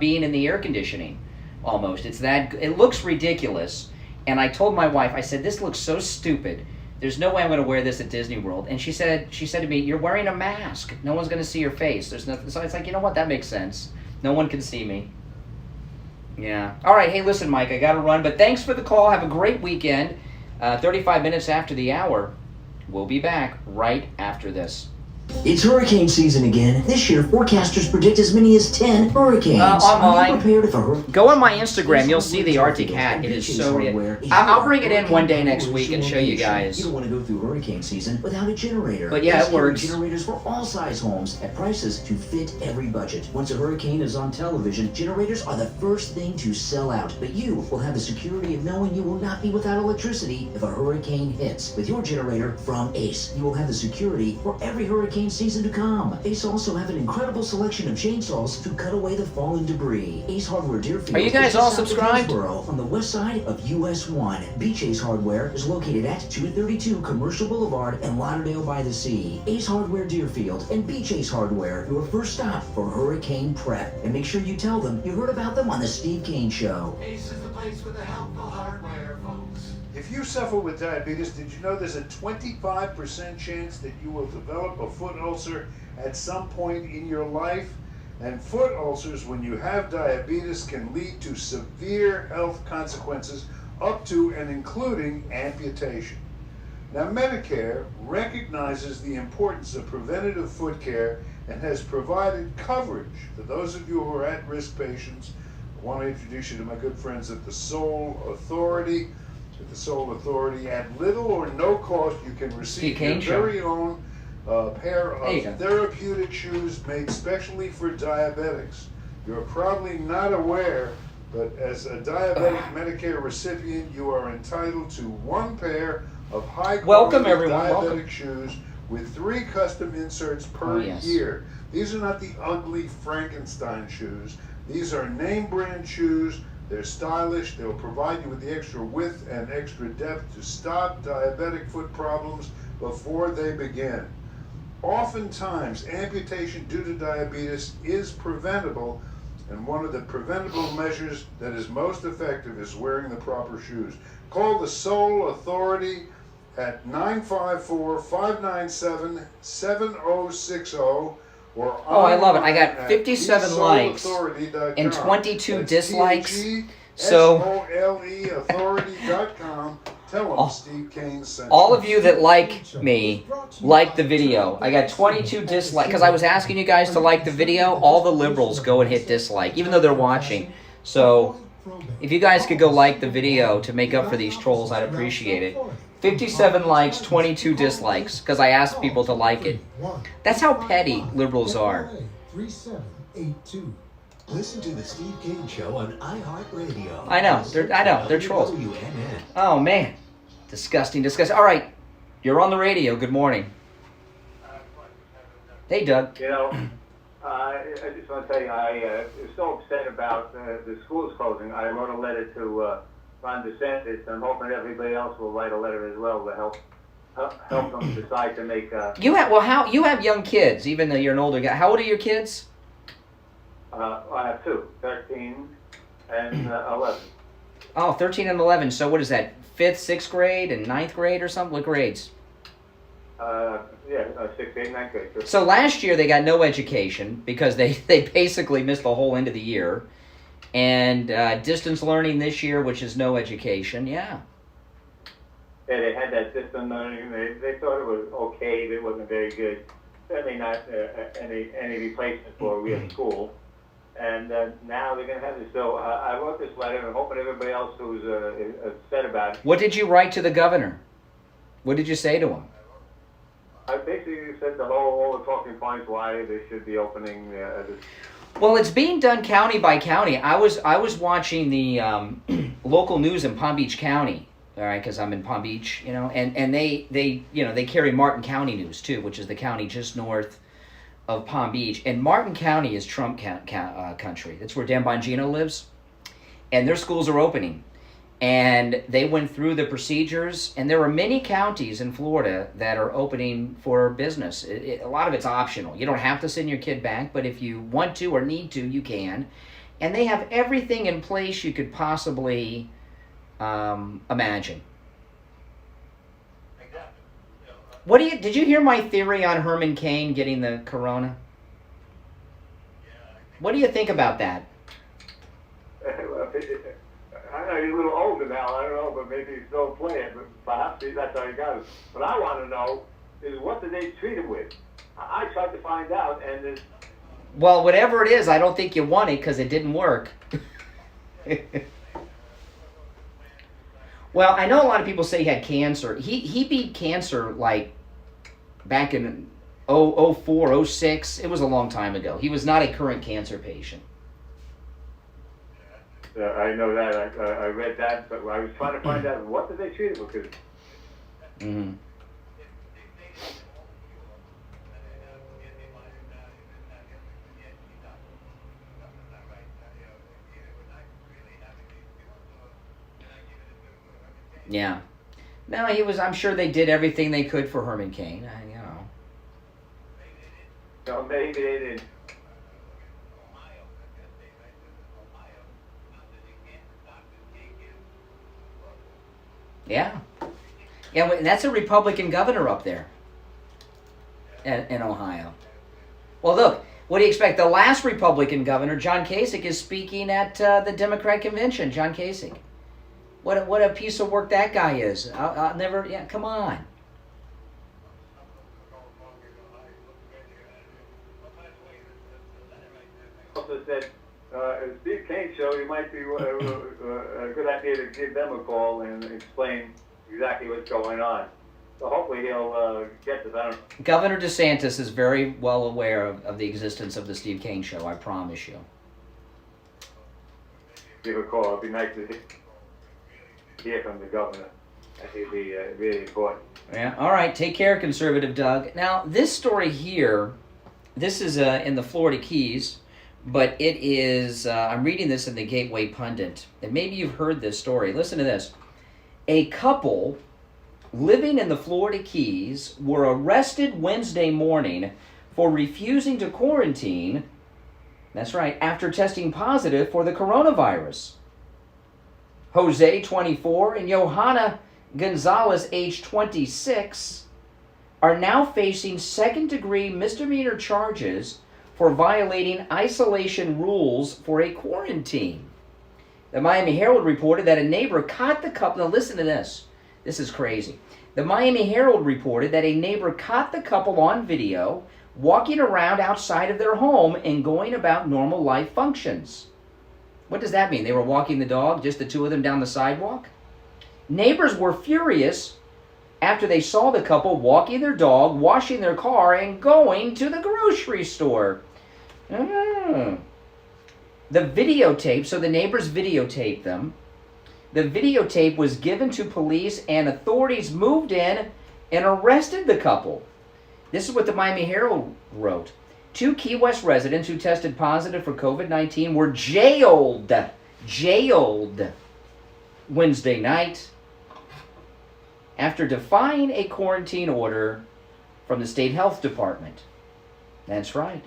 being in the air conditioning, almost. It's that. It looks ridiculous, and I told my wife, I said, "This looks so stupid. There's no way I'm going to wear this at Disney World." And she said to me, "You're wearing a mask. No one's going to see your face. There's nothing." So it's like, you know what? That makes sense. No one can see me. Yeah. All right. Hey, listen, Mike, I got to run, but thanks for the call. Have a great weekend. 35 minutes after the hour. We'll be back right after this. It's hurricane season again. This year, forecasters predict as many as 10 hurricanes. Online. Are you prepared if a hurricane... Go on my Instagram. You'll see the Arctic hat. It is so real. I'll bring it in one day next week and show you guys. You don't want to go through hurricane season without a generator. But yeah, it works. Generators for all size homes at prices to fit every budget. Once a hurricane is on television, generators are the first thing to sell out. But you will have the security of knowing you will not be without electricity if a hurricane hits. With your generator from Ace, you will have the security for every hurricane season to come. Ace also have an incredible selection of chainsaws to cut away the fallen debris. Ace Hardware Deerfield. Are you guys all subscribed? On the west side of US 1. Beach Ace Hardware is located at 232 Commercial Boulevard in Lauderdale by the Sea. Ace Hardware Deerfield and Beach Ace Hardware, your first stop for hurricane prep. And make sure you tell them you heard about them on the Steve Kane Show. Ace is the place with the helpful hardware, folks. If you suffer with diabetes, did you know there's a 25% chance that you will develop a foot ulcer at some point in your life? And foot ulcers, when you have diabetes, can lead to severe health consequences, up to and including amputation. Now, Medicare recognizes the importance of preventative foot care and has provided coverage for those of you who are at-risk patients. I want to introduce you to my good friends at the Soul Authority. At the Soul Authority, at little or no cost, you can receive your very own pair of therapeutic shoes made specially for diabetics. You're probably not aware, but as a diabetic Medicare recipient, you are entitled to one pair of high-quality diabetic shoes with 3 custom inserts per year. These are not the ugly Frankenstein shoes. These are name-brand shoes. They're stylish. They'll provide you with the extra width and extra depth to stop diabetic foot problems before they begin. Oftentimes, amputation due to diabetes is preventable, and one of the preventable measures that is most effective is wearing the proper shoes. Call the Soul Authority at 954-597-7060. Oh, I love it. I got 57 likes and 22 dislikes. So, all of you that like me, like the video. I got 22 dislikes, because I was asking you guys to like the video. All the liberals go and hit dislike, even though they're watching. So, if you guys could go like the video to make up for these trolls, I'd appreciate it. 57 likes, 22 dislikes, because I asked people to like it. That's how petty liberals are. 3782. Listen to the Steve Kane Show on iHeartRadio. I know, they're trolls. Oh man, disgusting. All right, you're on the radio. Good morning. Hey, Doug. You know, I just want to tell you, I was so upset about the schools closing. I wrote a letter to Ron DeSantis. I'm hoping everybody else will write a letter as well to help them decide to make. You have you have young kids, even though you're an older guy. How old are your kids? I have 2, 13 and 11. Oh, 13 and 11. So what is that? 5th, 6th grade, and 9th grade or something? What grades? 6th, 8th, 9th grade. Sure. So last year they got no education because they basically missed the whole end of the year. And distance learning this year, which is no education, yeah. Yeah, they had that distance learning. They thought it was okay, but it wasn't very good. Certainly not any replacement for real school. And now they're going to have this. So I wrote this letter, and I'm hoping everybody else who's upset about it. What did you write to the governor? What did you say to him? I basically said all the talking points why they should be opening this. Well, it's being done county by county. I was watching the local news in Palm Beach County, all right, because I'm in Palm Beach, you know, and they carry Martin County news too, which is the county just north of Palm Beach. And Martin County is Trump country. That's where Dan Bongino lives, and their schools are opening. And they went through the procedures, and there are many counties in Florida that are opening for business. A lot of it's optional. You don't have to send your kid back, but if you want to or need to, you can. And they have everything in place you could possibly imagine. Did you hear my theory on Herman Cain getting the corona? What do you think about that? I know he's a little older now, I don't know, but maybe he's still playing, but perhaps that's how he got it. What I want to know is what did they treat him with? I tried to find out, and there's... Well, whatever it is, I don't think you want it because it didn't work. Well, I know a lot of people say he had cancer. He beat cancer like back in 04, 06. It was a long time ago. He was not a current cancer patient. I know that. I read that, but I was trying to find out what did they treat him with. Mm-hmm. Yeah. No, he was. I'm sure they did everything they could for Herman Cain. You know. No, maybe they didn't. Yeah. Yeah, and that's a Republican governor up there in Ohio. Well, look, what do you expect? The last Republican governor, John Kasich, is speaking at the Democrat convention. John Kasich. What a piece of work that guy is. I'll never, yeah, come on. Also said, Steve Kane show, it might be a good idea to give them a call and explain exactly what's going on. So hopefully he'll get to that. Governor DeSantis is very well aware of the existence of the Steve Kane show, I promise you. Give a call. It'd be nice to hear from the governor. I think it'd be really important. Yeah. All right. Take care, Conservative Doug. Now, this story here, this is in the Florida Keys. But it is, I'm reading this in the Gateway Pundit, and maybe you've heard this story. Listen to this. A couple living in the Florida Keys were arrested Wednesday morning for refusing to quarantine, that's right, after testing positive for the coronavirus. Jose, 24, and Johanna Gonzalez, age 26, are now facing second-degree misdemeanor charges for violating isolation rules for a quarantine. The Miami Herald reported that a neighbor caught the couple. Now listen to this. This is crazy. The Miami Herald reported that a neighbor caught the couple on video walking around outside of their home and going about normal life functions. What does that mean? They were walking the dog, just the two of them down the sidewalk? Neighbors were furious after they saw the couple walking their dog, washing their car, and going to the grocery store. The videotape, so the neighbors videotaped them. The videotape was given to police, and authorities moved in and arrested the couple. This is what the Miami Herald wrote. 2 Key West residents who tested positive for COVID-19 were jailed Wednesday night after defying a quarantine order from the state health department. That's right.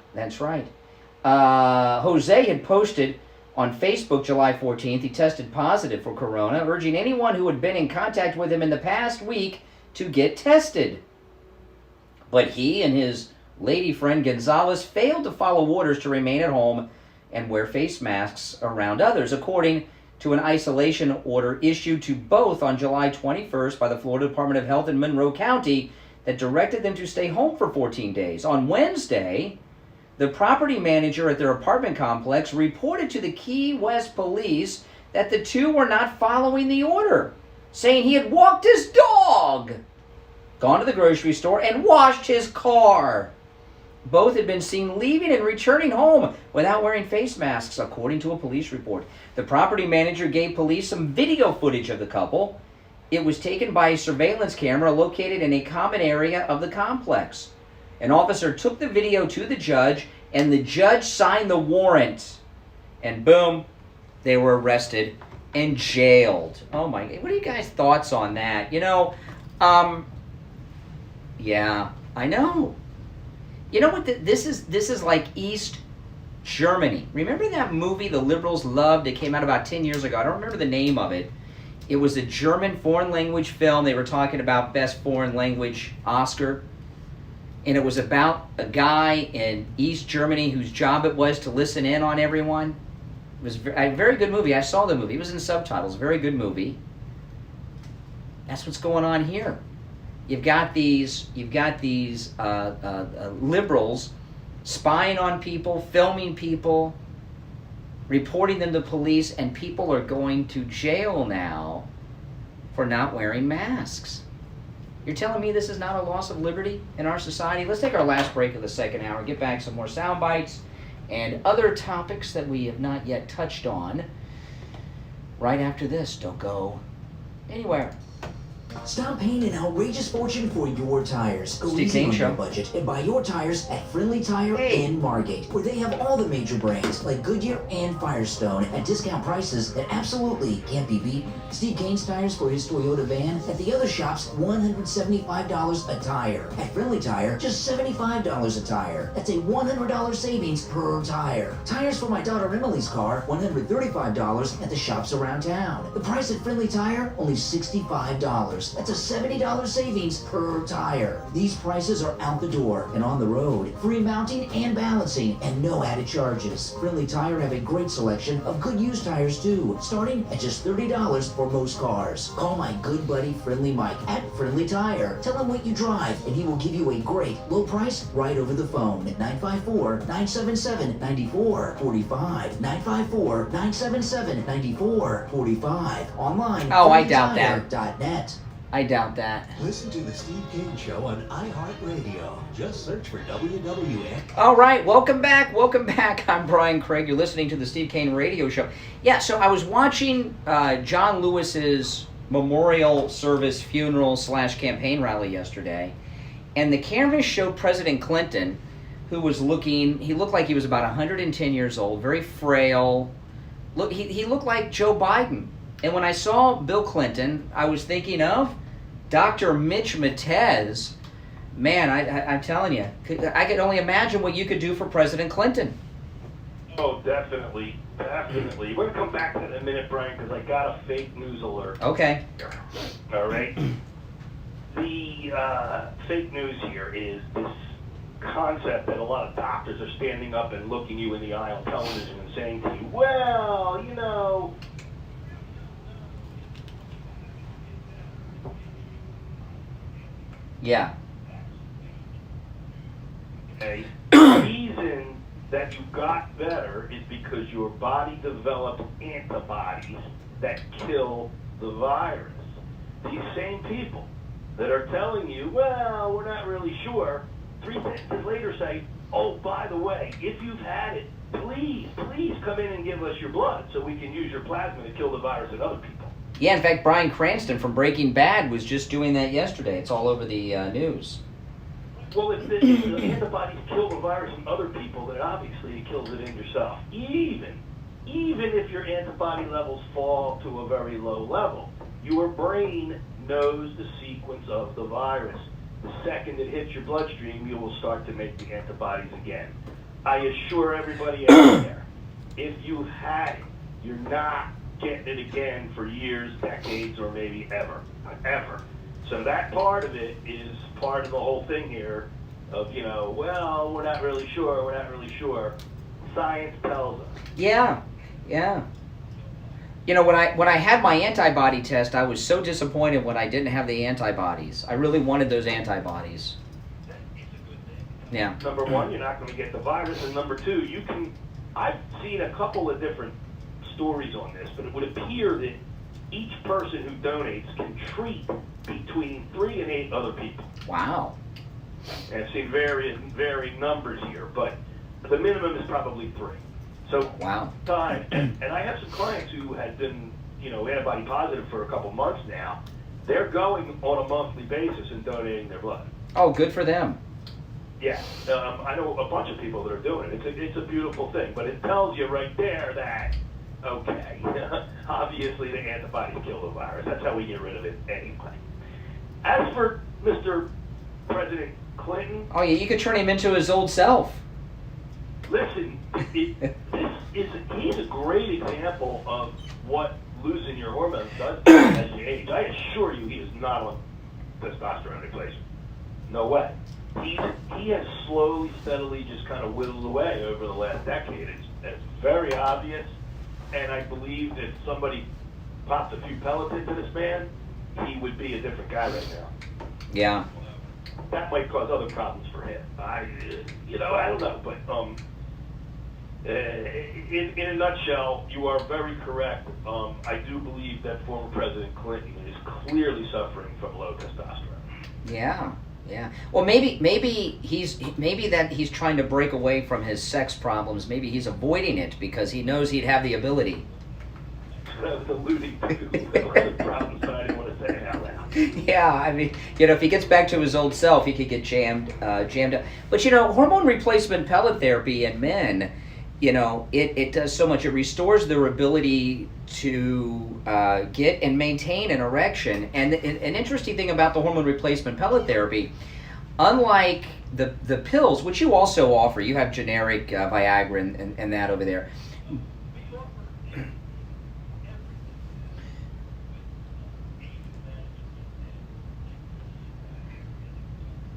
Jose had posted on Facebook July 14th he tested positive for corona, urging anyone who had been in contact with him in the past week to get tested. But he and his lady friend Gonzalez failed to follow orders to remain at home and wear face masks around others, according to an isolation order issued to both on July 21st by the Florida Department of Health in Monroe County that directed them to stay home for 14 days. On Wednesday, the property manager at their apartment complex reported to the Key West police that the two were not following the order, saying he had walked his dog, gone to the grocery store, and washed his car. Both had been seen leaving and returning home without wearing face masks, according to a police report. The property manager gave police some video footage of the couple. It was taken by a surveillance camera located in a common area of the complex. An officer took the video to the judge, and the judge signed the warrant. And boom, they were arrested and jailed. Oh my, what are you guys' thoughts on that? Yeah, I know. You know what, this is like East Germany. Remember that movie the liberals loved? It came out about 10 years ago. I don't remember the name of it. It was a German foreign language film. They were talking about Best Foreign Language Oscar. And it was about a guy in East Germany whose job it was to listen in on everyone. It was a very good movie. I saw the movie. It was in subtitles. Very good movie. That's what's going on here. You've got these liberals spying on people, filming people, reporting them to police, and people are going to jail now for not wearing masks. You're telling me this is not a loss of liberty in our society? Let's take our last break of the second hour, get back some more sound bites and other topics that we have not yet touched on right after this. Don't go anywhere. Stop paying an outrageous fortune for your tires. Go easy on your budget and buy your tires at Friendly Tire in Margate, where they have all the major brands like Goodyear and Firestone at discount prices that absolutely can't be beaten. Steve Kane's tires for his Toyota van at the other shops, $175 a tire. At Friendly Tire, just $75 a tire. That's a $100 savings per tire. Tires for my daughter Emily's car, $135 at the shops around town. The price at Friendly Tire, only $65. That's a $70 savings per tire. These prices are out the door and on the road. Free mounting and balancing and no added charges. Friendly Tire have a great selection of good used tires too, starting at just $30 for most cars. Call my good buddy Friendly Mike at Friendly Tire. Tell him what you drive and he will give you a great low price right over the phone at 954-977-9445. 954-977-9445. Online. Oh, I doubt that. .net. I doubt that. Listen to the Steve Kane Show on iHeartRadio. Just search for WWN. All right, welcome back. Welcome back. I'm Brian Craig. You're listening to the Steve Kane Radio Show. Yeah, so I was watching John Lewis's memorial service funeral / campaign rally yesterday, and the cameras showed President Clinton, who was he looked like he was about 110 years old, very frail. Look, he looked like Joe Biden. And when I saw Bill Clinton, I was thinking of Dr. Mitch Matez. Man, I'm telling you, I could only imagine what you could do for President Clinton. Oh, definitely. We're going to come back to that in a minute, Brian, because I got a fake news alert. Okay. All right. The fake news here is this concept that a lot of doctors are standing up and looking you in the eye on television and saying to you, well, you know, yeah. okay, the reason that you got better is because your body developed antibodies that kill the virus. These same people that are telling you, well, we're not really sure, 3 sentences later say, oh, by the way, if you've had it, please come in and give us your blood so we can use your plasma to kill the virus in other people. Yeah, in fact, Bryan Cranston from Breaking Bad was just doing that yesterday. It's all over the news. Well, if the antibodies kill the virus in other people, then obviously it kills it in yourself. Even if your antibody levels fall to a very low level, your brain knows the sequence of the virus. The second it hits your bloodstream, you will start to make the antibodies again. I assure everybody out there, if you've had it, you're not getting it again for years, decades, or maybe ever. So that part of it is part of the whole thing here of, you know, well, we're not really sure. Science tells us. Yeah. You know, when I had my antibody test, I was so disappointed when I didn't have the antibodies. I really wanted those antibodies. Yeah. Number one, you're not going to get the virus, and number two, I've seen a couple of different stories on this, but it would appear that each person who donates can treat between 3 and 8 other people. Wow. And I've seen varying numbers here, but the minimum is probably 3. So wow. Time, and I have some clients who had been, antibody positive for a couple months now. They're going on a monthly basis and donating their blood. Oh, good for them. Yeah, I know a bunch of people that are doing it. It's a beautiful thing, but it tells you right there that, okay, obviously the antibodies kill the virus. That's how we get rid of it anyway. As for Mr. President Clinton... Oh, yeah, you could turn him into his old self. Listen, he's a great example of what losing your hormones does as you age. I assure you he is not on testosterone replacement. No way. He has slowly, steadily just kind of whittled away over the last decade. It's very obvious, and I believe if somebody popped a few pellets into this man, he would be a different guy right now. Yeah. That might cause other problems for him. I don't know, but in a nutshell, you are very correct. I do believe that former President Clinton is clearly suffering from low testosterone. Yeah. Yeah. Well, maybe he's trying to break away from his sex problems. Maybe he's avoiding it because he knows he'd have the ability. I was alluding to other problems, but I didn't want to say it out loud. Yeah, I mean, if he gets back to his old self, he could get jammed up. But hormone replacement pellet therapy in men, it does so much. It restores their ability to get and maintain an erection. And an interesting thing about the hormone replacement pellet therapy, unlike the pills, which you also offer, you have generic Viagra and that over there.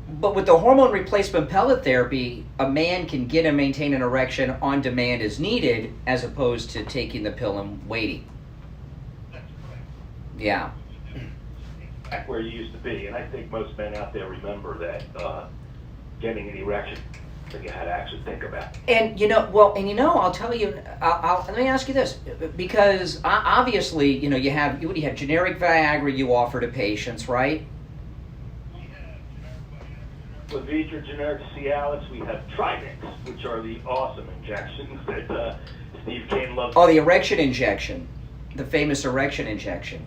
But with the hormone replacement pellet therapy, a man can get and maintain an erection on demand as needed, as opposed to taking the pill and waiting. Yeah. Back where you used to be, and I think most men out there remember that getting an erection, that you had to actually think about. And I'll tell you, let me ask you this, because obviously, you have generic Viagra you offer to patients, right? With Vitra generic Cialis, we have Trimix, which are the awesome injections that Steve Kane loves. Oh, the erection injection, the famous erection injection.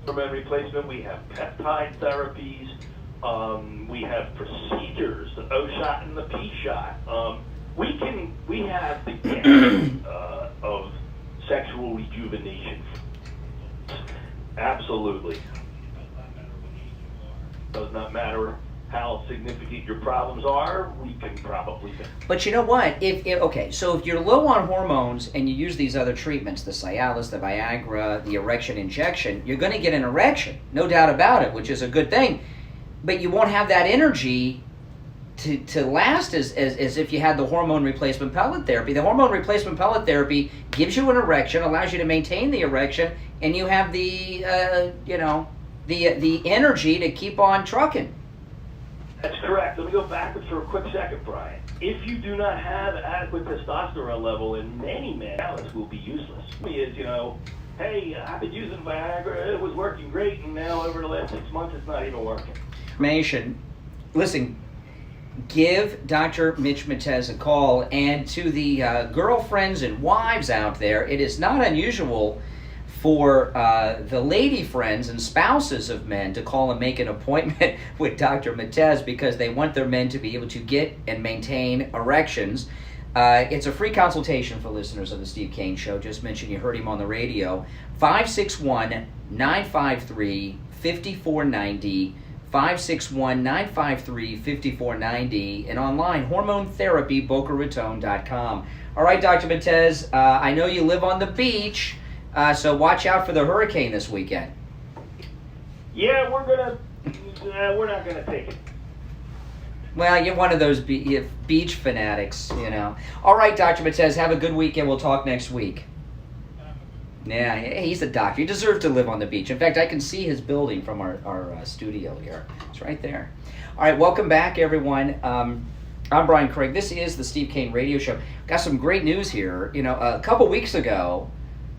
Hormone replacement, we have peptide therapies, we have procedures, the O shot and the P shot. We have the gamut of sexual rejuvenation. Absolutely. Does not matter how significant your problems are, we can probably do. But you know what? So if you're low on hormones and you use these other treatments, the Cialis, the Viagra, the erection injection, you're going to get an erection, no doubt about it, which is a good thing. But you won't have that energy to last as if you had the hormone replacement pellet therapy. The hormone replacement pellet therapy gives you an erection, allows you to maintain the erection, and you have the energy to keep on trucking. That's correct. Let me go backwards for a quick second, Brian. If you do not have adequate testosterone level in many men, Cialis will be useless. Hey, I've been using Viagra, it was working great, and now over the last 6 months it's not even working. Listen, give Dr. Mitch Matez a call, and to the girlfriends and wives out there, it is not unusual for the lady friends and spouses of men to call and make an appointment with Dr. Matez because they want their men to be able to get and maintain erections. It's a free consultation for listeners of the Steve Kane Show. Just mentioned you heard him on the radio. 561-953-5490. 561-953-5490. And online, hormonetherapybocaratone.com. All right, Dr. Matez, I know you live on the beach. So watch out for the hurricane this weekend. Yeah, we're not gonna take it. Well, you're one of those beach fanatics, All right, Dr. Matez, have a good weekend. We'll talk next week. Yeah, he's a doctor. He deserves to live on the beach. In fact, I can see his building from our studio here. It's right there. All right, welcome back, everyone. I'm Brian Craig. This is the Steve Kane Radio Show. Got some great news here. You know, a couple weeks ago,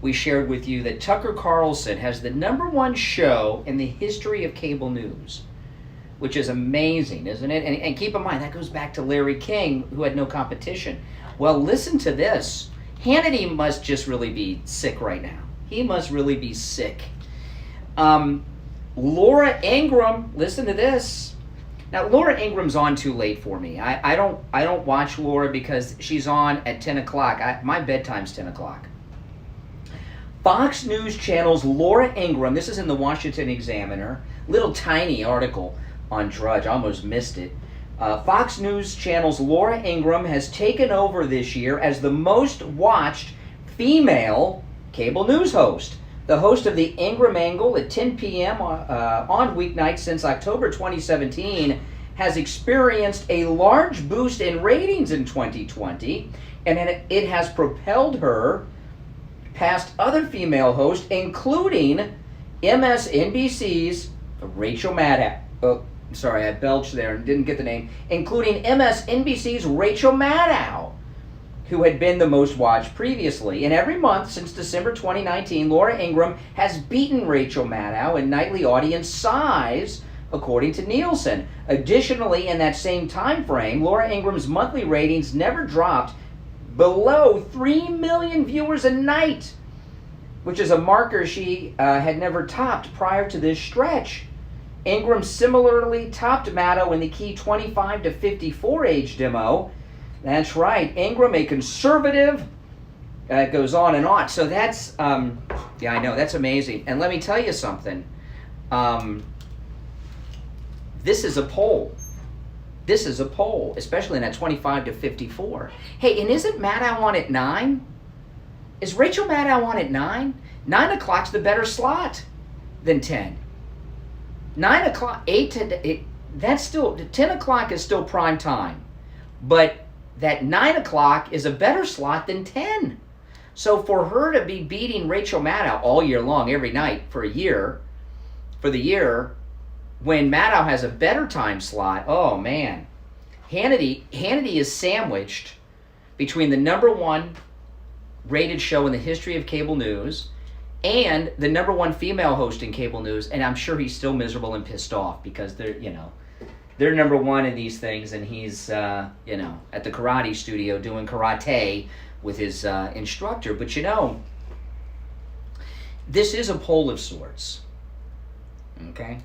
we shared with you that Tucker Carlson has the #1 show in the history of cable news, which is amazing, isn't it? And keep in mind, that goes back to Larry King, who had no competition. Well, listen to this. Hannity must just really be sick right now. He must really be sick. Laura Ingraham, listen to this. Now, Laura Ingram's on too late for me. I don't watch Laura because she's on at 10 o'clock. My bedtime's 10 o'clock. Fox News Channel's Laura Ingraham, this is in the Washington Examiner, little tiny article on Drudge, I almost missed it. Fox News Channel's Laura Ingraham has taken over this year as the most watched female cable news host. The host of the Ingraham Angle at 10 p.m. on weeknights since October 2017 has experienced a large boost in ratings in 2020, and it has propelled her past other female hosts, including MSNBC's Rachel Maddow. Oh, sorry, I belched there and didn't get the name. Including MSNBC's Rachel Maddow, who had been the most watched previously. And every month since December 2019, Laura Ingraham has beaten Rachel Maddow in nightly audience size, according to Nielsen. Additionally, in that same time frame, Laura Ingram's monthly ratings never dropped below 3 million viewers a night, which is a marker she had never topped prior to this stretch. Ingram similarly topped Maddow in the key 25 to 54 age demo. That's right, Ingram, a conservative. It goes on and on. So that's, yeah, I know, that's amazing. And let me tell you something. This is a poll. This is a poll, especially in that 25 to 54. Hey, and isn't Maddow on at 9? Is Rachel Maddow on at 9? 9 o'clock's the better slot than 10. 9 o'clock, 8 to 8, that's still, 10 o'clock is still prime time. But that 9 o'clock is a better slot than 10. So for her to be beating Rachel Maddow all year long, every night for the year, when Maddow has a better time slot, oh man. Hannity is sandwiched between the #1 rated show in the history of cable news and the #1 female host in cable news, and I'm sure he's still miserable and pissed off because they're #1 in these things, and he's at the karate studio doing karate with his instructor. But this is a poll of sorts, okay?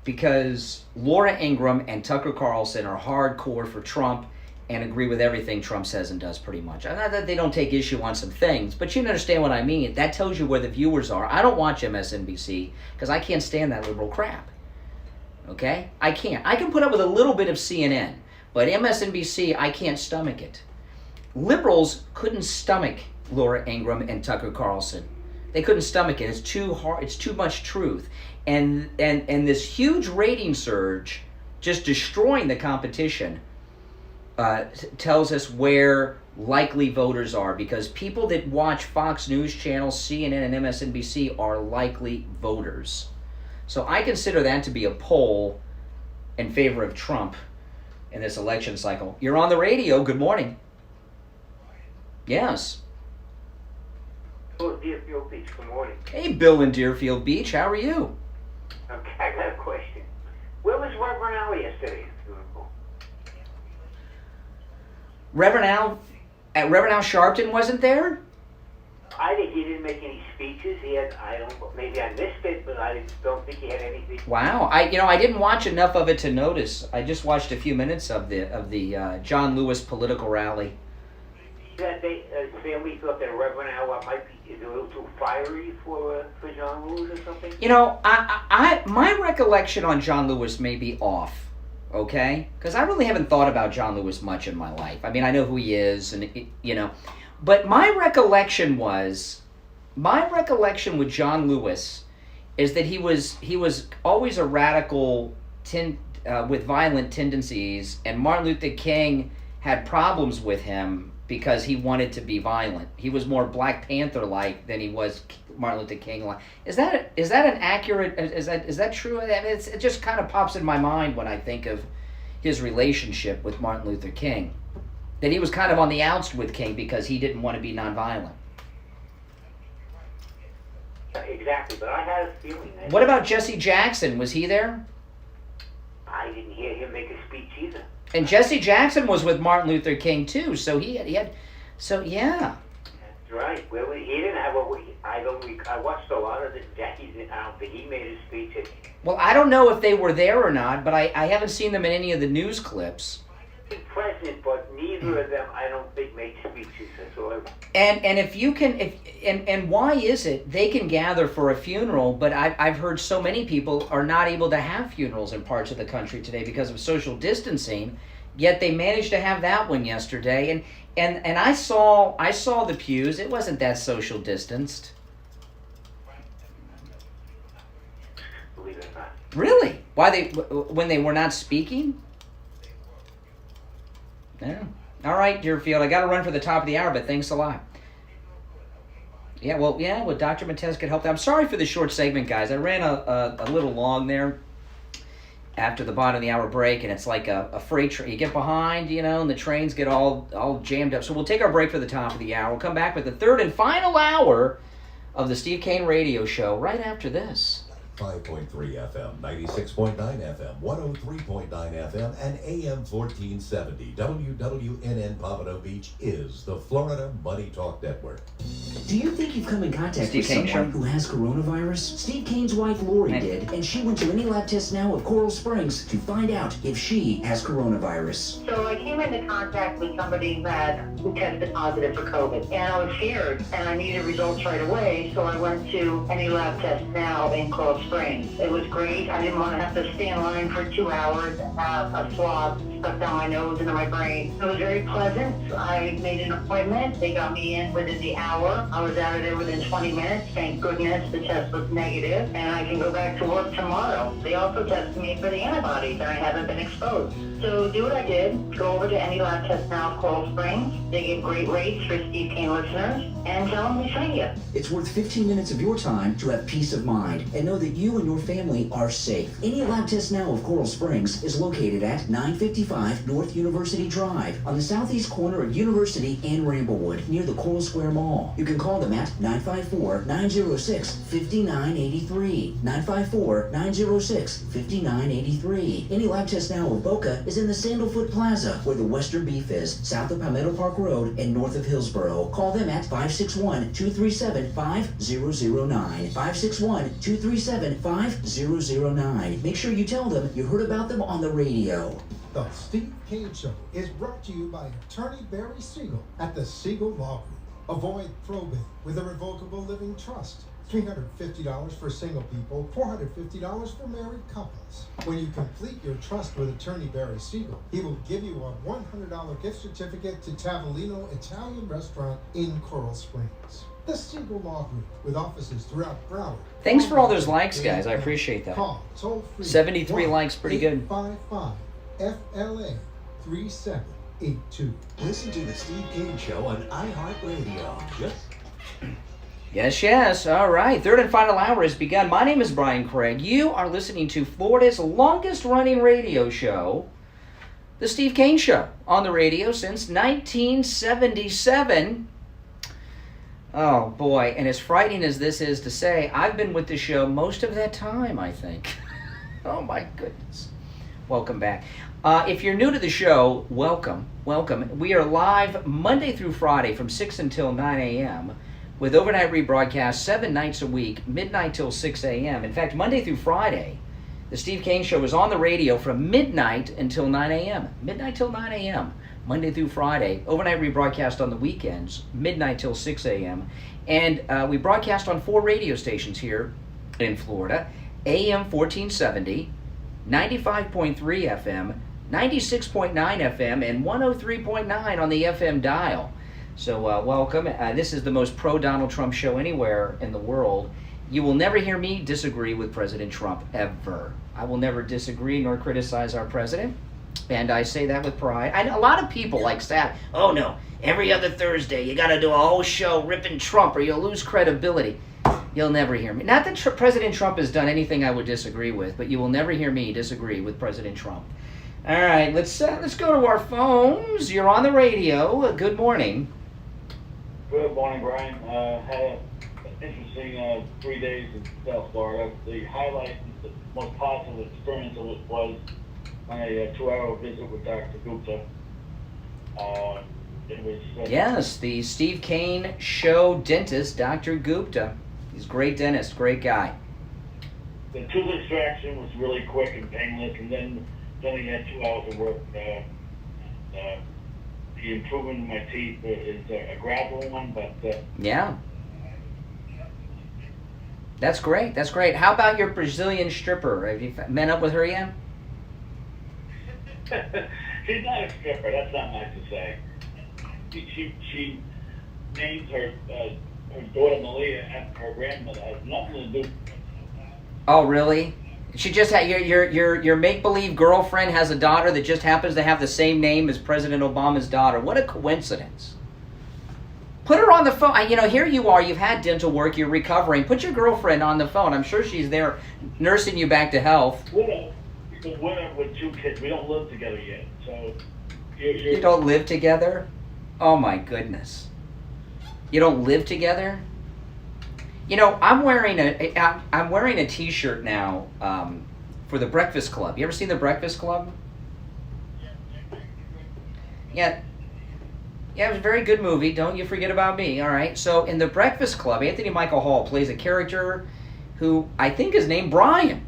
Because Laura Ingraham and Tucker Carlson are hardcore for Trump and agree with everything Trump says and does pretty much. Not that they don't take issue on some things, but you understand what I mean. That tells you where the viewers are. I don't watch MSNBC because I can't stand that liberal crap. Okay? I can't. I can put up with a little bit of CNN, but MSNBC, I can't stomach it. Liberals couldn't stomach Laura Ingraham and Tucker Carlson. They couldn't stomach it. It's too hard. It's too much truth. And this huge rating surge, just destroying the competition, tells us where likely voters are, because people that watch Fox News Channel, CNN, and MSNBC are likely voters. So I consider that to be a poll in favor of Trump in this election cycle. You're on the radio. Good morning. Yes. Bill, Deerfield Beach. Good morning. Hey, Bill in Deerfield Beach. How are you? Okay, I got a question. Where was Reverend Al yesterday? Reverend Al Sharpton wasn't there? I think he didn't make any speeches. He had, maybe I missed it, but I don't think he had anything. Wow, I didn't watch enough of it to notice. I just watched a few minutes of the John Lewis political rally. That his family thought that Reverend Al might be a little too fiery for John Lewis or something. My recollection on John Lewis may be off. Okay? Because I really haven't thought about John Lewis much in my life. I mean, I know who he is, and but my recollection with John Lewis is that he was always a radical with violent tendencies, and Martin Luther King had problems with him because he wanted to be violent. He was more Black Panther-like than he was Martin Luther King-like. Is that an accurate? Is that true? I mean, it just kind of pops in my mind when I think of, his relationship with Martin Luther King. That he was kind of on the outs with King because he didn't want to be nonviolent. Exactly, but I had a feeling that... What about Jesse Jackson? Was he there? I didn't hear him make a speech either. And Jesse Jackson was with Martin Luther King too, so he had so yeah. That's right. Well, he didn't have I watched a lot of it. Jackie's, I don't think he made a speech. Well, I don't know if they were there or not, but I haven't seen them in any of the news clips. Present, but neither of them, I don't think, made speeches. That's all. And if you can, and why is it they can gather for a funeral, but I've heard so many people are not able to have funerals in parts of the country today because of social distancing, yet they managed to have that one yesterday. And I saw the pews. It wasn't that social distanced. Believe it or not. Really? Why when they were not speaking? Yeah. All right, Deerfield. I got to run for the top of the hour, but thanks a lot. Yeah, well, Dr. Matez could help. I'm sorry for the short segment, guys. I ran a little long there after the bottom of the hour break, and it's like a freight train. You get behind, and the trains get all jammed up. So we'll take our break for the top of the hour. We'll come back with the third and final hour of the Steve Kane Radio Show right after this. 5.3 FM, 96.9 FM, 103.9 FM, and AM 1470. WWNN Pompano Beach is the Florida Money Talk Network. Do you think you've come in contact Steve with Kane someone Show? who has coronavirus? Steve Kane's wife Lori did, and she went to any lab test now at Coral Springs to find out if she has coronavirus. So I came into contact with somebody who tested positive for COVID, and I was scared, and I needed results right away, so I went to any lab test now in Coral Springs. It was great. I didn't want to have to stay in line for 2 hours and have a swab stuck down my nose into my brain. It was very pleasant. I made an appointment. They got me in within the hour. I was out of there within 20 minutes. Thank goodness the test was negative, and I can go back to work tomorrow. They also tested me for the antibodies, and I haven't been exposed. So do what I did. Go over to any lab test now at Coral Springs. They give great rates for Steve Kane listeners, and tell them we sent you. It's worth 15 minutes of your time to have peace of mind and know that you and your family are safe. Any lab test now of Coral Springs is located at 955 North University Drive on the southeast corner of University and Ramblewood near the Coral Square Mall. You can call them at 954-906-5983. 954-906-5983. Any lab test now of Boca is in the Sandalfoot Plaza where the Western Beef is, south of Palmetto Park Road and north of Hillsborough. Call them at 561-237-5009. 561-237-5009. Make sure you tell them you heard about them on the radio. The Steve Kane Show is brought to you by attorney Barry Siegel at the Siegel Law Group. Avoid probate with a revocable living trust. $350 for single people, $450 for married couples. When you complete your trust with attorney Barry Siegel, he will give you a $100 gift certificate to Tavolino Italian Restaurant in Coral Springs. The Siegel Law Group, with offices throughout Broward. Thanks for all those likes, guys. I appreciate that. Call toll free 73 likes, pretty good. 855-FLA 3782. Listen to the Steve Kane Show on iHeartRadio. Yes. All right. Third and final hour has begun. My name is Brian Craig. You are listening to Florida's longest-running radio show, The Steve Kane Show, on the radio since 1977. Oh, boy. And as frightening as this is to say, I've been with the show most of that time, I think. Oh, my goodness. Welcome back. If you're new to the show, welcome. We are live Monday through Friday from 6 until 9 a.m., with overnight rebroadcast 7 nights a week, midnight till 6 a.m. In fact, Monday through Friday, the Steve Kane Show is on the radio from midnight until 9 a.m. Midnight till 9 a.m., Monday through Friday. Overnight rebroadcast on the weekends, midnight till 6 a.m. And we broadcast on 4 radio stations here in Florida, AM 1470, 95.3 FM, 96.9 FM, and 103.9 on the FM dial. So welcome. This is the most pro-Donald Trump show anywhere in the world. You will never hear me disagree with President Trump, ever. I will never disagree nor criticize our president, and I say that with pride. A lot of people like that. Oh no, every other Thursday you got to do a whole show ripping Trump or you'll lose credibility. You'll never hear me. Not that President Trump has done anything I would disagree with, but you will never hear me disagree with President Trump. All right, let's go to our phones. You're on the radio. Good morning. Good morning, Brian. Had an interesting 3 days in South Florida. The highlight, the most positive experience of it was my 2-hour visit with Dr. Gupta. It was Yes, the Steve Kane Show dentist, Dr. Gupta. He's a great dentist, great guy. the tooth extraction was really quick and painless, and then he had 2 hours of work. The improvement in my teeth is a gradual one, but yeah. That's great. That's great. How about your Brazilian stripper? Have you met up with her yet? she's not a stripper. That's not nice to say. She named her daughter Malia after her grandmother. It has nothing to do. Oh, really? She just had your make-believe girlfriend has a daughter that just happens to have the same name as President Obama's daughter. What a coincidence. Put her on the phone. You know, here you are. You've had dental work. You're recovering. Put your girlfriend on the phone. I'm sure she's there nursing you back to health. We're with 2 kids. We don't live together yet. So You don't live together? Oh, my goodness. You don't live together? You know, I'm wearing a T-shirt now for the Breakfast Club. You ever seen the Breakfast Club? Yeah. Yeah, it was a very good movie. Don't you forget about me. All right. So in the Breakfast Club, Anthony Michael Hall plays a character who I think is named Brian.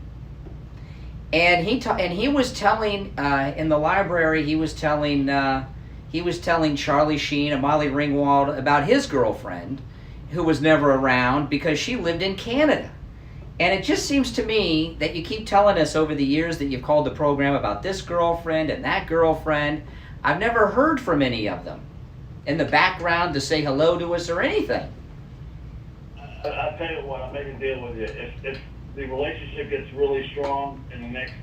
And he was telling in the library. He was telling Charlie Sheen and Molly Ringwald about his girlfriend, who was never around because she lived in Canada. And it just seems to me that you keep telling us over the years that you've called the program about this girlfriend and that girlfriend. I've never heard from any of them in the background to say hello to us or anything. I'll tell you what, I'll make a deal with you. If the relationship gets really strong in the next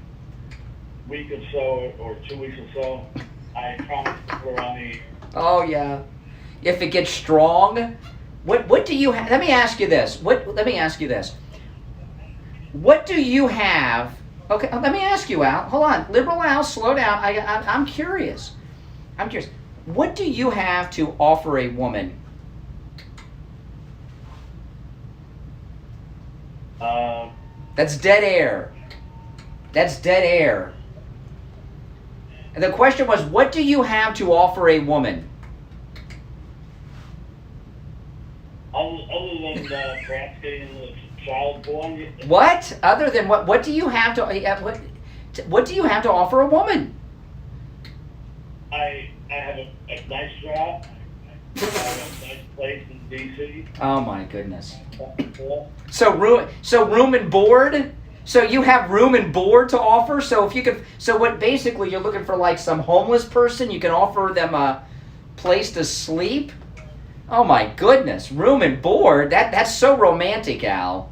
week or so, or 2 weeks or so, I promise to put her on the... Oh, yeah. If it gets strong... What do you have? Let me ask you this. Let me ask you this. What do you have? Okay, let me ask you, Al. Hold on. Liberal Al, slow down. I'm curious. I'm curious. What do you have to offer a woman? That's dead air. That's dead air. And the question was, what do you have to offer a woman? Other than perhaps getting the child born. What? Other than what? What do you have to? What do you have to offer a woman? I have a nice job. I have a nice place in D.C. Oh my goodness. So room and board. So you have room and board to offer. So if you could. So what? Basically, you're looking for like some homeless person. You can offer them a place to sleep. Oh my goodness, room and board. That's so romantic, Al.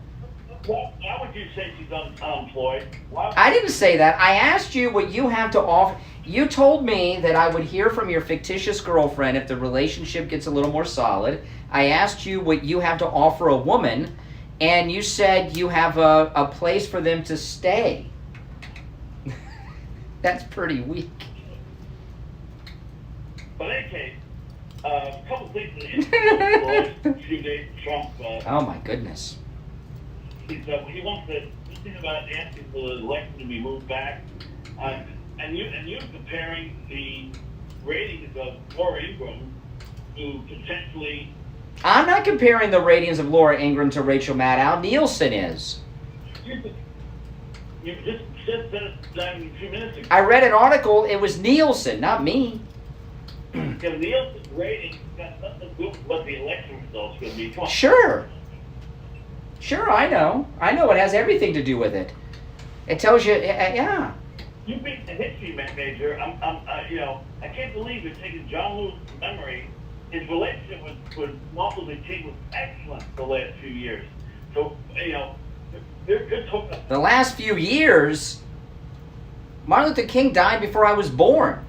Why would you say she's unemployed? I didn't say that. I asked you what you have to offer. You told me that I would hear from your fictitious girlfriend if the relationship gets a little more solid. I asked you what you have to offer a woman, and you said you have a place for them to stay. That's pretty weak. But in any case, a couple things in the last few days, Trump. Oh my goodness. He wants to think about asking for the election to be moved back, and you're comparing the ratings of Laura Ingraham to potentially. I'm not comparing the ratings of Laura Ingraham to Rachel Maddow. Nielsen is. You just said that a few minutes ago. I read an article. It was Nielsen, not me. Because Nielsen's ratings got nothing to do with what the election results are going to be. Sure, I know. It has everything to do with it. It tells you, yeah. You being a history major, I can't believe you're taking John Lewis's memory. His relationship with Martin Luther King was excellent the last few years. So, they're talking. The last few years, Martin Luther King died before I was born.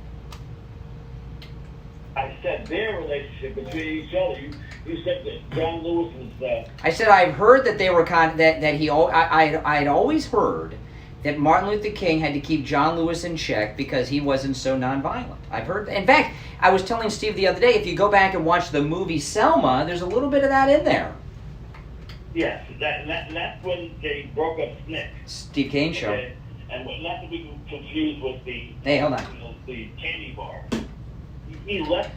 I said their relationship between each other. You said that John Lewis was. I said I've heard that they were that he. I had always heard that Martin Luther King had to keep John Lewis in check because he wasn't so nonviolent. I've heard. In fact, I was telling Steve the other day, if you go back and watch the movie Selma, there's a little bit of that in there. Yes, that's when they broke up SNCC. Steve Kane Show. Okay? And not to be confused with the Hey, hold on. The candy bar. He left.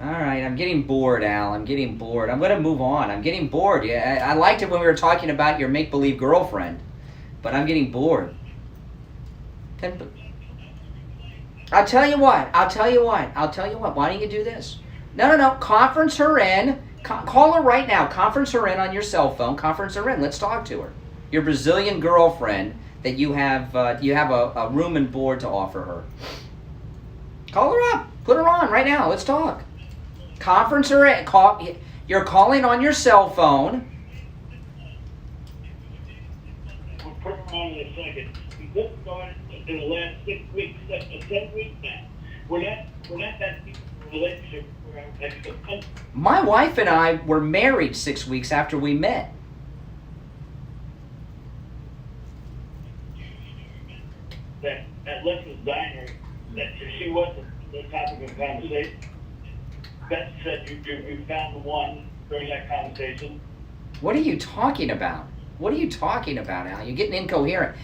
All right, I'm getting bored, Al. I'm getting bored. I'm going to move on. I'm getting bored. Yeah, I liked it when we were talking about your make-believe girlfriend, but I'm getting bored. I'll tell you what. Why don't you do this? No. Conference her in. Call her right now. Conference her in on your cell phone. Conference her in. Let's talk to her. Your Brazilian girlfriend that you have a room and board to offer her. Call her up. Put her on right now. Let's talk. Conference her in. You're calling on your cell phone. We'll put her on in a second. We just started in the last 6 weeks, 10 weeks now. We're not that deep in a relationship. My wife and I were married 6 weeks after we met. At Lex's Diner, that she wasn't the topic of conversation. Beth said you found the one during that conversation. What are you talking about? What are you talking about, Al? You're getting incoherent.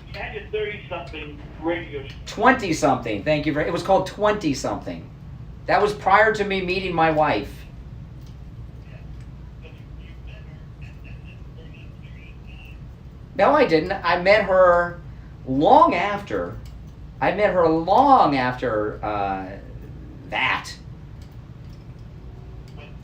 You had your 30-something radio show. 20-something. Thank you very. It was called 20-something. That was prior to me meeting my wife. No, I didn't. I met her long after. That.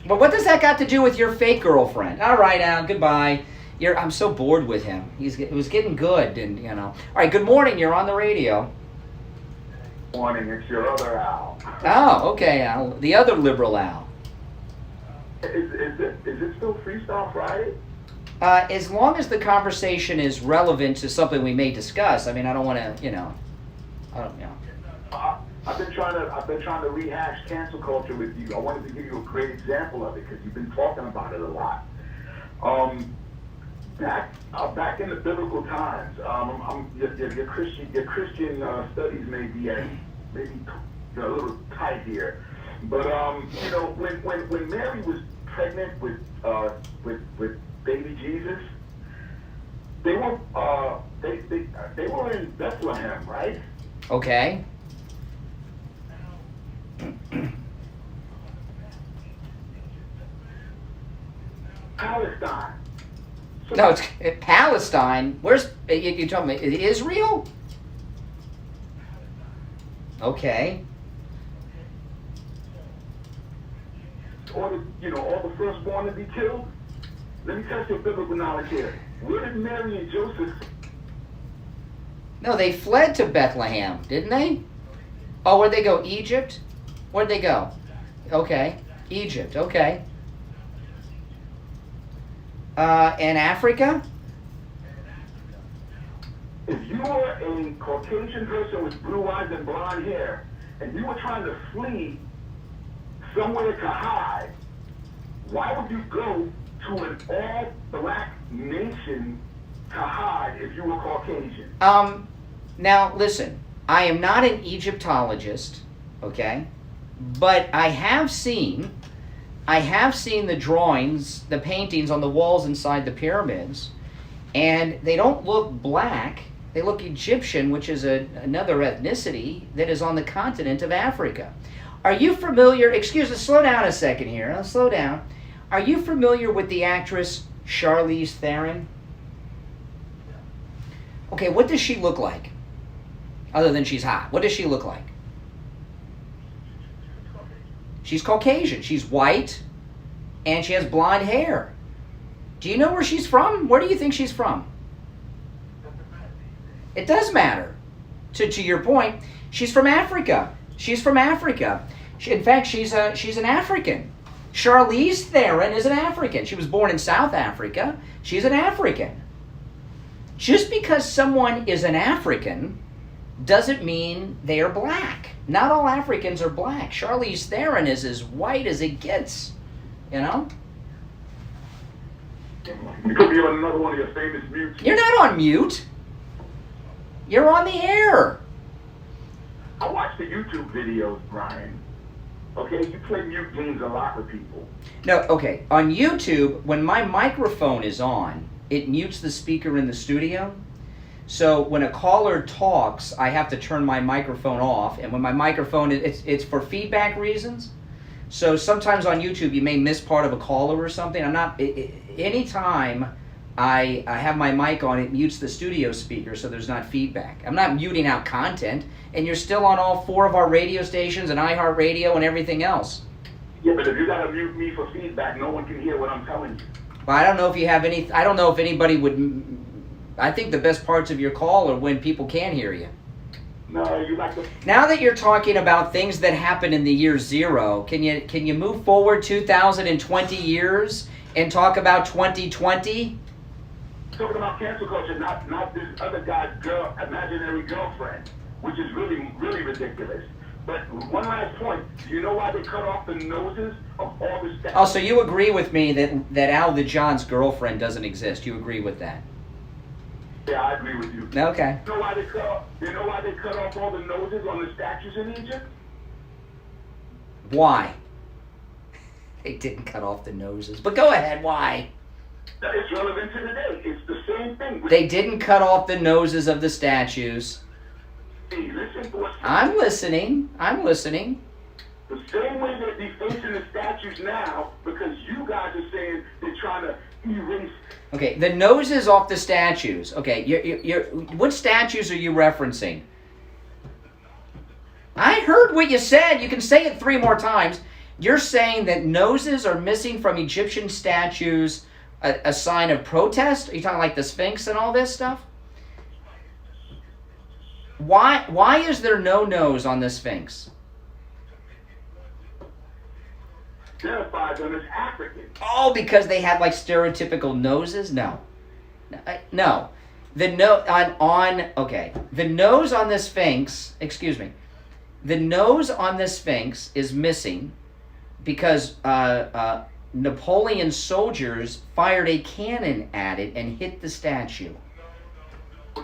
But what does that got to do with your fake girlfriend? All right, Al, goodbye. I'm so bored with him. It was getting good, and you know. All right, good morning. You're on the radio. Morning, it's your other Al. Oh, okay, Al. The other liberal Al. Is it still Freestyle Friday? As long as the conversation is relevant to something we may discuss. I mean, I don't want to, I've been trying to rehash cancel culture with you. I wanted to give you a great example of it because you've been talking about it a lot. Back in the biblical times, your Christian studies may be a little tight here, but when Mary was pregnant with baby Jesus, they were in Bethlehem, right? Okay. Palestine. No, it's Palestine. Where's you talking about Israel? Okay. All the firstborn to be killed. Let me test your biblical knowledge here. Where did Mary and Joseph? No, they fled to Bethlehem, didn't they? Oh, where'd they go? Egypt? Where'd they go? Okay, Egypt. Okay. And Africa? If you were a Caucasian person with blue eyes and blonde hair, and you were trying to flee somewhere to hide, why would you go to an all-black nation to hide if you were Caucasian? Now listen, I am not an Egyptologist, okay? But I have seen the drawings, the paintings on the walls inside the pyramids, and they don't look black. They look Egyptian, which is another ethnicity that is on the continent of Africa. Are you familiar, excuse me, slow down a second here. I'll slow down. Are you familiar with the actress Charlize Theron? Okay, what does she look like? Other than she's hot. What does she look like? She's Caucasian. She's white, and she has blonde hair. Do you know where she's from? Where do you think she's from? It does matter. To your point, she's from Africa. She's from Africa. In fact, she's an African. Charlize Theron is an African. She was born in South Africa. She's an African. Just because someone is an African doesn't mean they are black. Not all Africans are black. Charlize Theron is as white as it gets, you know? You could be on another one of your famous mutes. You're not on mute. You're on the air. I watch the YouTube videos, Brian. Okay, you play mute games a lot with people. No, okay. On YouTube, when my microphone is on, it mutes the speaker in the studio. So when a caller talks, I have to turn my microphone off. And when my microphone, it's for feedback reasons. So sometimes on YouTube, you may miss part of a caller or something. I'm not, anytime I have my mic on, it mutes the studio speaker so there's not feedback. I'm not muting out content. And you're still on all 4 of our radio stations and iHeartRadio and everything else. Yeah, but if you gotta mute me for feedback, no one can hear what I'm telling you. Well, I don't know if you have any, I don't know if anybody would, I think the best parts of your call are when people can hear you. No, you like to... Now that you're talking about things that happened in the year 0, can you move forward 2020 years and talk about 2020? Talking about cancel culture, not this other guy's imaginary girlfriend, which is really, really ridiculous. But one last point, do you know why they cut off the noses of all the statues? Oh, so you agree with me that Al the John's girlfriend doesn't exist. You agree with that? Yeah, I agree with you. Okay. You know why they cut off all the noses on the statues in Egypt? Why? They didn't cut off the noses. But go ahead, why? It's relevant to today. It's the same thing. They didn't cut off the noses of the statues. Hey, listen to what's I'm listening. the same way that they're facing the statues now, because you guys are saying they're trying to erase. Okay, the noses off the statues. Okay, you're what statues are you referencing? I heard what you said. You can say it 3 more times. You're saying that noses are missing from Egyptian statues, a sign of protest? Are you talking like the Sphinx and all this stuff? Why is there no nose on the Sphinx? Identify them as African. Oh, because they had like stereotypical noses? No. The nose on the Sphinx, excuse me. The nose on the Sphinx is missing because Napoleon's soldiers fired a cannon at it and hit the statue.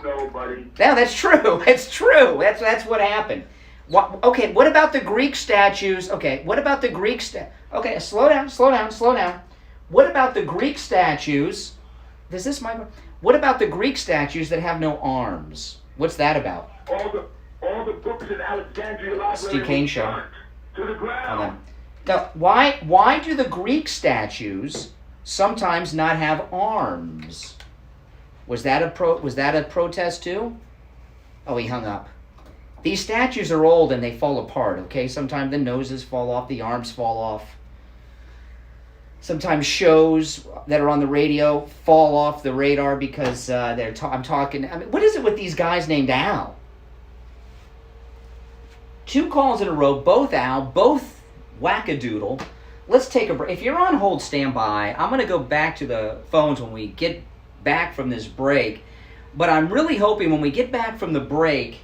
No, buddy. No, that's true. It's true. That's what happened. Okay, what about the Greek statues? Okay, what about the Greek Okay, slow down. What about the Greek statues? What about the Greek statues that have no arms? What's that about? All the books in Alexandria Library. Steve Kane Show. To the ground. Now, why do the Greek statues sometimes not have arms? Was that a protest too? Oh, he hung up. These statues are old and they fall apart, okay? Sometimes the noses fall off, the arms fall off. Sometimes shows that are on the radio fall off the radar because I'm talking... I mean, what is it with these guys named Al? 2 calls in a row, both Al, both wackadoodle. Let's take a break. If you're on hold, stand by. I'm going to go back to the phones when we get back from this break. But I'm really hoping when we get back from the break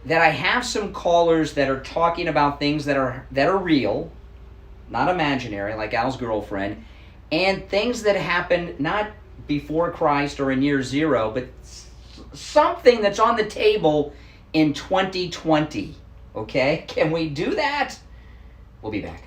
that I have some callers that are talking about things that are real, not imaginary, like Al's girlfriend, and things that happened not before Christ or in year 0, but something that's on the table in 2020. Okay? Can we do that? We'll be back.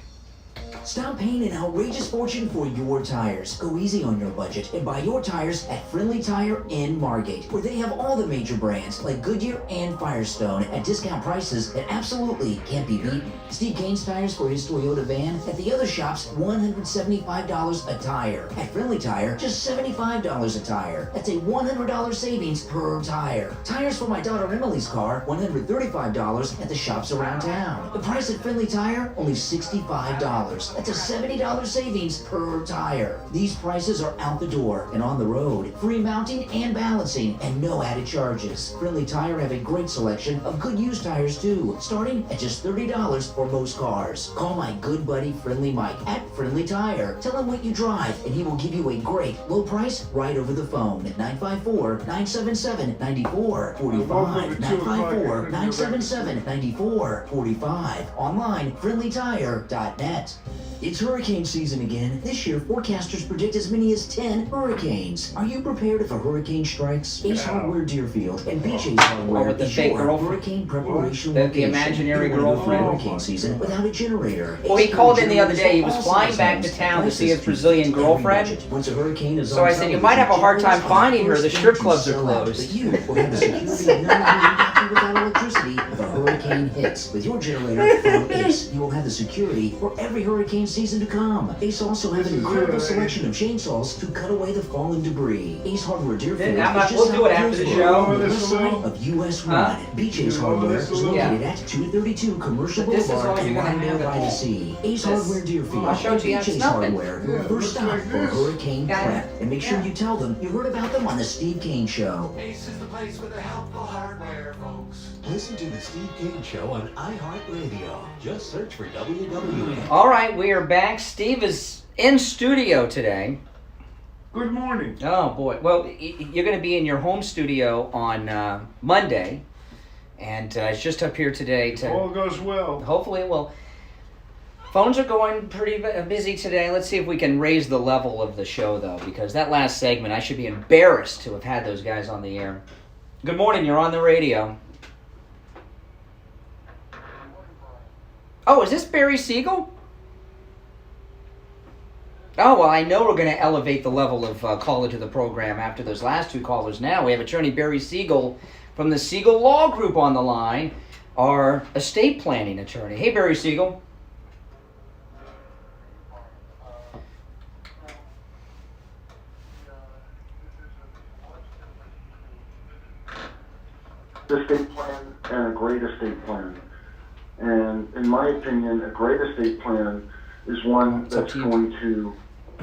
Stop paying an outrageous fortune for your tires. Go easy on your budget and buy your tires at Friendly Tire in Margate, where they have all the major brands like Goodyear and Firestone at discount prices that absolutely can't be beaten. Steve Kane's tires for his Toyota van at the other shops, $175 a tire. At Friendly Tire, just $75 a tire. That's a $100 savings per tire. Tires for my daughter Emily's car, $135 at the shops around town. The price at Friendly Tire, only $65. That's a $70 savings per tire. These prices are out the door and on the road. Free mounting and balancing and no added charges. Friendly Tire have a great selection of good used tires too, starting at just $30 for most cars. Call my good buddy Friendly Mike at Friendly Tire. Tell him what you drive and he will give you a great low price right over the phone at 954-977-9445. 954-977-9445. Online, friendlytire.net. It's hurricane season again. This year, forecasters predict as many as 10 hurricanes. Are you prepared if a hurricane strikes? Ace Hardware Deerfield and BJ's Hardware with the is fake your girlfriend. hurricane preparation The location. imaginary You won't go through girlfriend. hurricane season without a generator. Well, he Ace called in the Hardware other day. He was generators for flying all back to sizes. town to see his Prices Brazilian every girlfriend. budget. Once a hurricane is So on I said, you television, might have a hard time generators are finding her. The first strip thing to clubs are sell out. closed. But you will have the security of knowing you won't be without electricity if a hurricane hits. With your generator from Ace, you will have the security for every hurricane season to come. Ace also have an incredible selection of chainsaws to cut away the fallen debris. Ace Hardware Deerfield We'll do it after the show. the west side of US 1. BJ's Hardware is located at 232 Commercial This is Boulevard all in you're gonna Lindale have by the at Sea. Ace This. Hardware Deerfield I'll show and it to you. It's BJ's nothing. Hardware, your first stop for hurricane prep. And make sure you tell them you heard about them on the Steve Kane Show. Ace is the place with the helpful hardware, folks. Listen to the Steve Kane Show on iHeartRadio. Just search for WWN. All right, we are back. Steve is in studio today. Good morning. Oh, boy. Well, you're going to be in your home studio on Monday. And it's just up here today to... All goes well. Hopefully it will. Phones are going pretty busy today. Let's see if we can raise the level of the show, though, because that last segment, I should be embarrassed to have had those guys on the air. Good morning. You're on the radio. Oh, is this Barry Siegel? Oh, well, I know we're going to elevate the level of caller to the program after those last two callers. Now we have attorney Barry Siegel from the Siegel Law Group on the line, our estate planning attorney. Hey, Barry Siegel. Estate plan and a great estate plan. And in my opinion, a great estate plan is one that's going to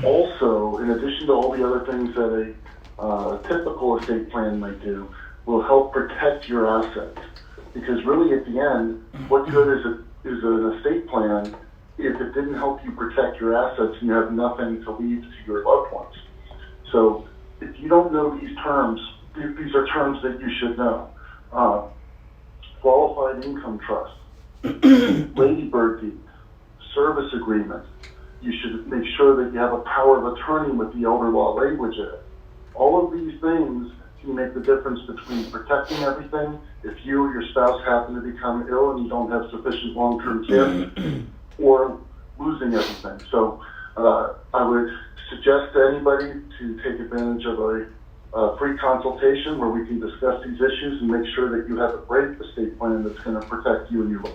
also, in addition to all the other things that a typical estate plan might do, will help protect your assets. Because really at the end, what good is an estate plan if it didn't help you protect your assets and you have nothing to leave to your loved ones? So if you don't know these terms, these are terms that you should know. Qualified income trust, ladybird deed, service agreement. You should make sure that you have a power of attorney with the elder law language in it. All of these things can make the difference between protecting everything if you or your spouse happen to become ill and you don't have sufficient long-term care, or losing everything. So I would suggest to anybody to take advantage of a free consultation where we can discuss these issues and make sure that you have a great estate plan that's going to protect you and your life.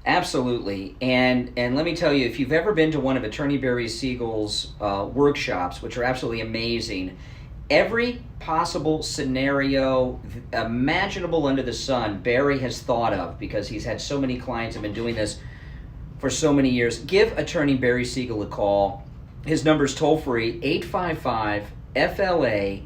Absolutely. And let me tell you, if you've ever been to one of Attorney Barry Siegel's workshops, which are absolutely amazing, every possible scenario imaginable under the sun, Barry has thought of, because he's had so many clients and been doing this for so many years. Give Attorney Barry Siegel a call. His number's toll-free, 855-FLA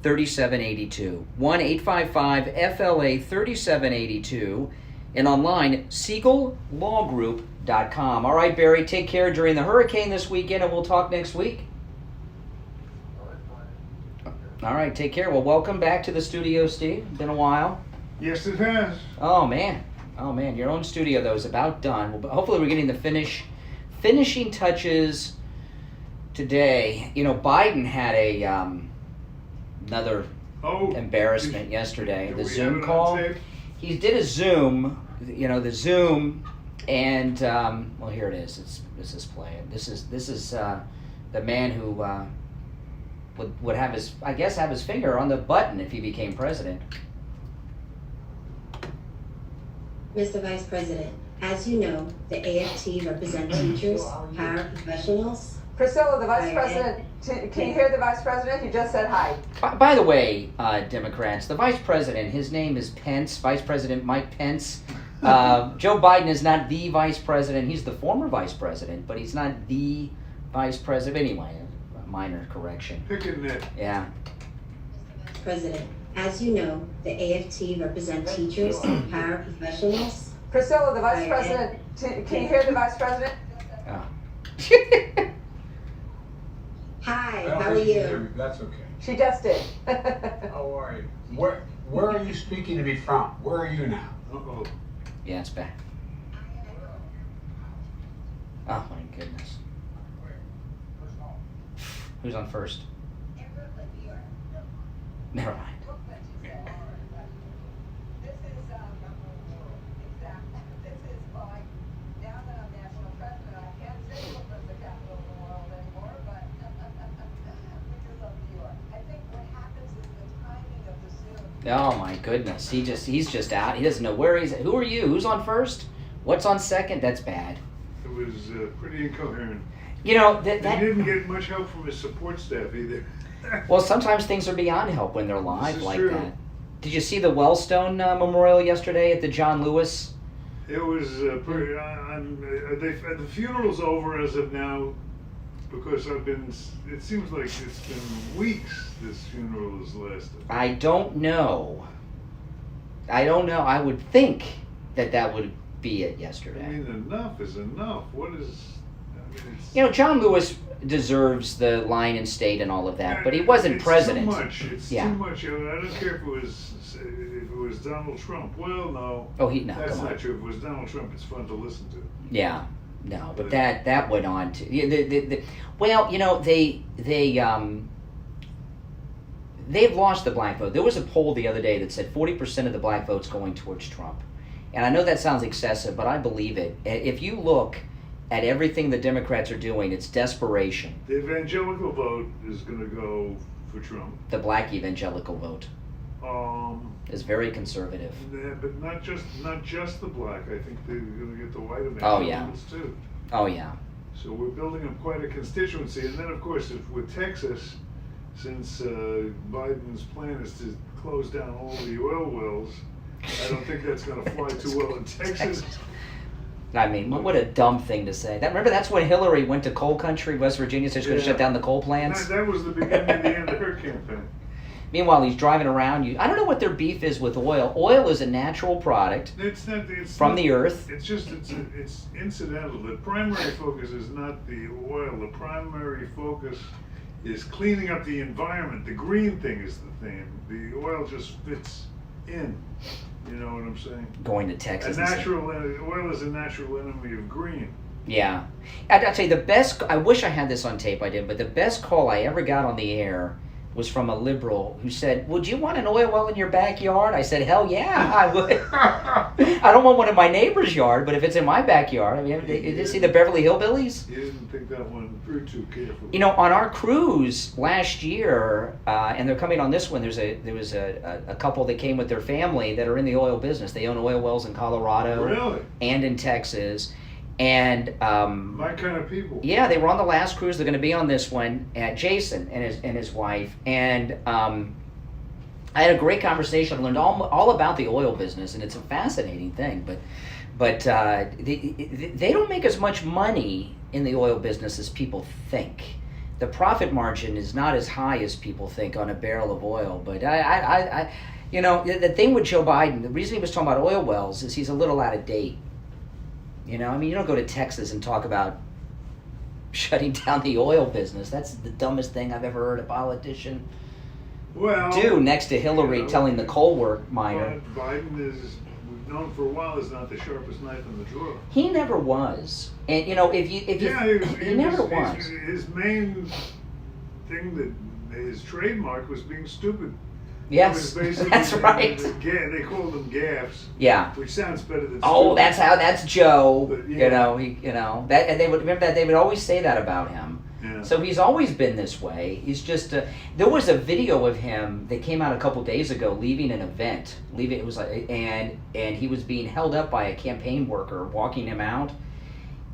3782, 1-855-FLA 3782, and online, SiegelLawGroup.com. All right, Barry, take care during the hurricane this weekend, and we'll talk next week. All right, take care. Well, welcome back to the studio, Steve. Been a while. Yes, it has. Oh, man. Your own studio, though, is about done. Well, hopefully we're getting the finishing touches today. You know, Biden had another embarrassment yesterday. The Zoom call. He did a Zoom, the Zoom, and well, here it is. This is playing. This is the man who would have his finger on the button if he became president. Mr. Vice President, as you know, the AFT represent teachers, paraprofessionals. Priscilla, the Vice President, can you hear the Vice President? He just said hi. By the way, Democrats, the Vice President, his name is Pence, Vice President Mike Pence. Joe Biden is not the Vice President. He's the former Vice President, but he's not the Vice President. Anyway, a minor correction. Picking it. Yeah. Mr. President, as you know, the AFT represent teachers, paraprofessionals. Priscilla, the Vice President, can you hear the Vice President? Oh. Hi, how are you? That's okay. She just did. How are you? Where are you speaking to me from? Where are you now? Uh-oh. Yeah, it's back. Oh, my goodness. Who's on first? Never mind. Oh my goodness, he's just out. He doesn't know where he's at. Who are you? Who's on first? What's on second? That's bad. It was pretty incoherent. You know, He didn't get much help from his support staff either. Well, sometimes things are beyond help when they're live This is like true. that. Did you see the Wellstone Memorial yesterday at the John Lewis? It was pretty. The funeral's over as of now, because it seems like it's been weeks. This funeral has lasted. I don't know. I would think that would be it yesterday. I mean, enough is enough. What is? I mean, it's, You know, John Lewis deserves the line and state and all of that, but he wasn't it's president. Too much. It's too much. I don't care if it was Donald Trump. Well, no. Oh, no, that's come on. not true. If it was Donald Trump, it's fun to listen to. Yeah, no, but that went on to. Well, you know, they've lost the black vote. There was a poll the other day that said 40% of the black vote's going towards Trump, and I know that sounds excessive, but I believe it. If you look at everything the Democrats are doing, it's desperation. The evangelical vote is going to go for Trump. The black evangelical vote is very conservative. Yeah, but not just the black. I think they're going to get the white Oh, yeah. evangelicals too. Oh yeah. So we're building up quite a constituency, and then of course with Texas, since Biden's plan is to close down all the oil wells, I don't think that's going to fly too well in Texas. I mean, what a dumb thing to say. Remember, that's when Hillary went to coal country, West Virginia, so she's going to shut down the coal plants? That was the beginning and the end of her campaign. Meanwhile, he's driving around. I don't know what their beef is with oil. Oil is a natural product from the earth. It's incidental. The primary focus is not the oil. The primary focus is cleaning up the environment. The green thing is the thing. The oil just fits in. You know what I'm saying? Going to Texas. Oil is a natural enemy of green. Yeah. I'll tell you, the best, I wish I had this on tape, I did, but the best call I ever got on the air was from a liberal who said, "Would you want an oil well in your backyard?" I said, "Hell yeah, I would." I don't want one in my neighbor's yard, but if it's in my backyard, I mean, did you see the Beverly Hillbillies? You didn't think that one through too carefully. You know, on our cruise last year, and they're coming on this one, there was a couple that came with their family that are in the oil business. They own oil wells in Colorado Really? and in Texas. And my kind of people. Yeah, they were on the last cruise. They're going to be on this one. Jason and his wife. And I had a great conversation. I learned all about the oil business, and it's a fascinating thing. But they don't make as much money in the oil business as people think. The profit margin is not as high as people think on a barrel of oil. But I you know, the thing with Joe Biden, the reason he was talking about oil wells is he's a little out of date. You know, I mean, you don't go to Texas and talk about shutting down the oil business. That's the dumbest thing I've ever heard a politician do next to Hillary telling the coal miner. Biden is, we've known for a while, is not the sharpest knife in the drawer. He never was. And, you know, if you he never was. His main thing his trademark was being stupid. Yes, that's right. They call them gaffes. Yeah. Which sounds better than. Oh, stupid. that's Joe. But, yeah. You know that, and they would remember that they would always say that about him. Yeah. So he's always been this way. He's just. There was a video of him that came out a couple days ago leaving an event. It was like, and he was being held up by a campaign worker walking him out.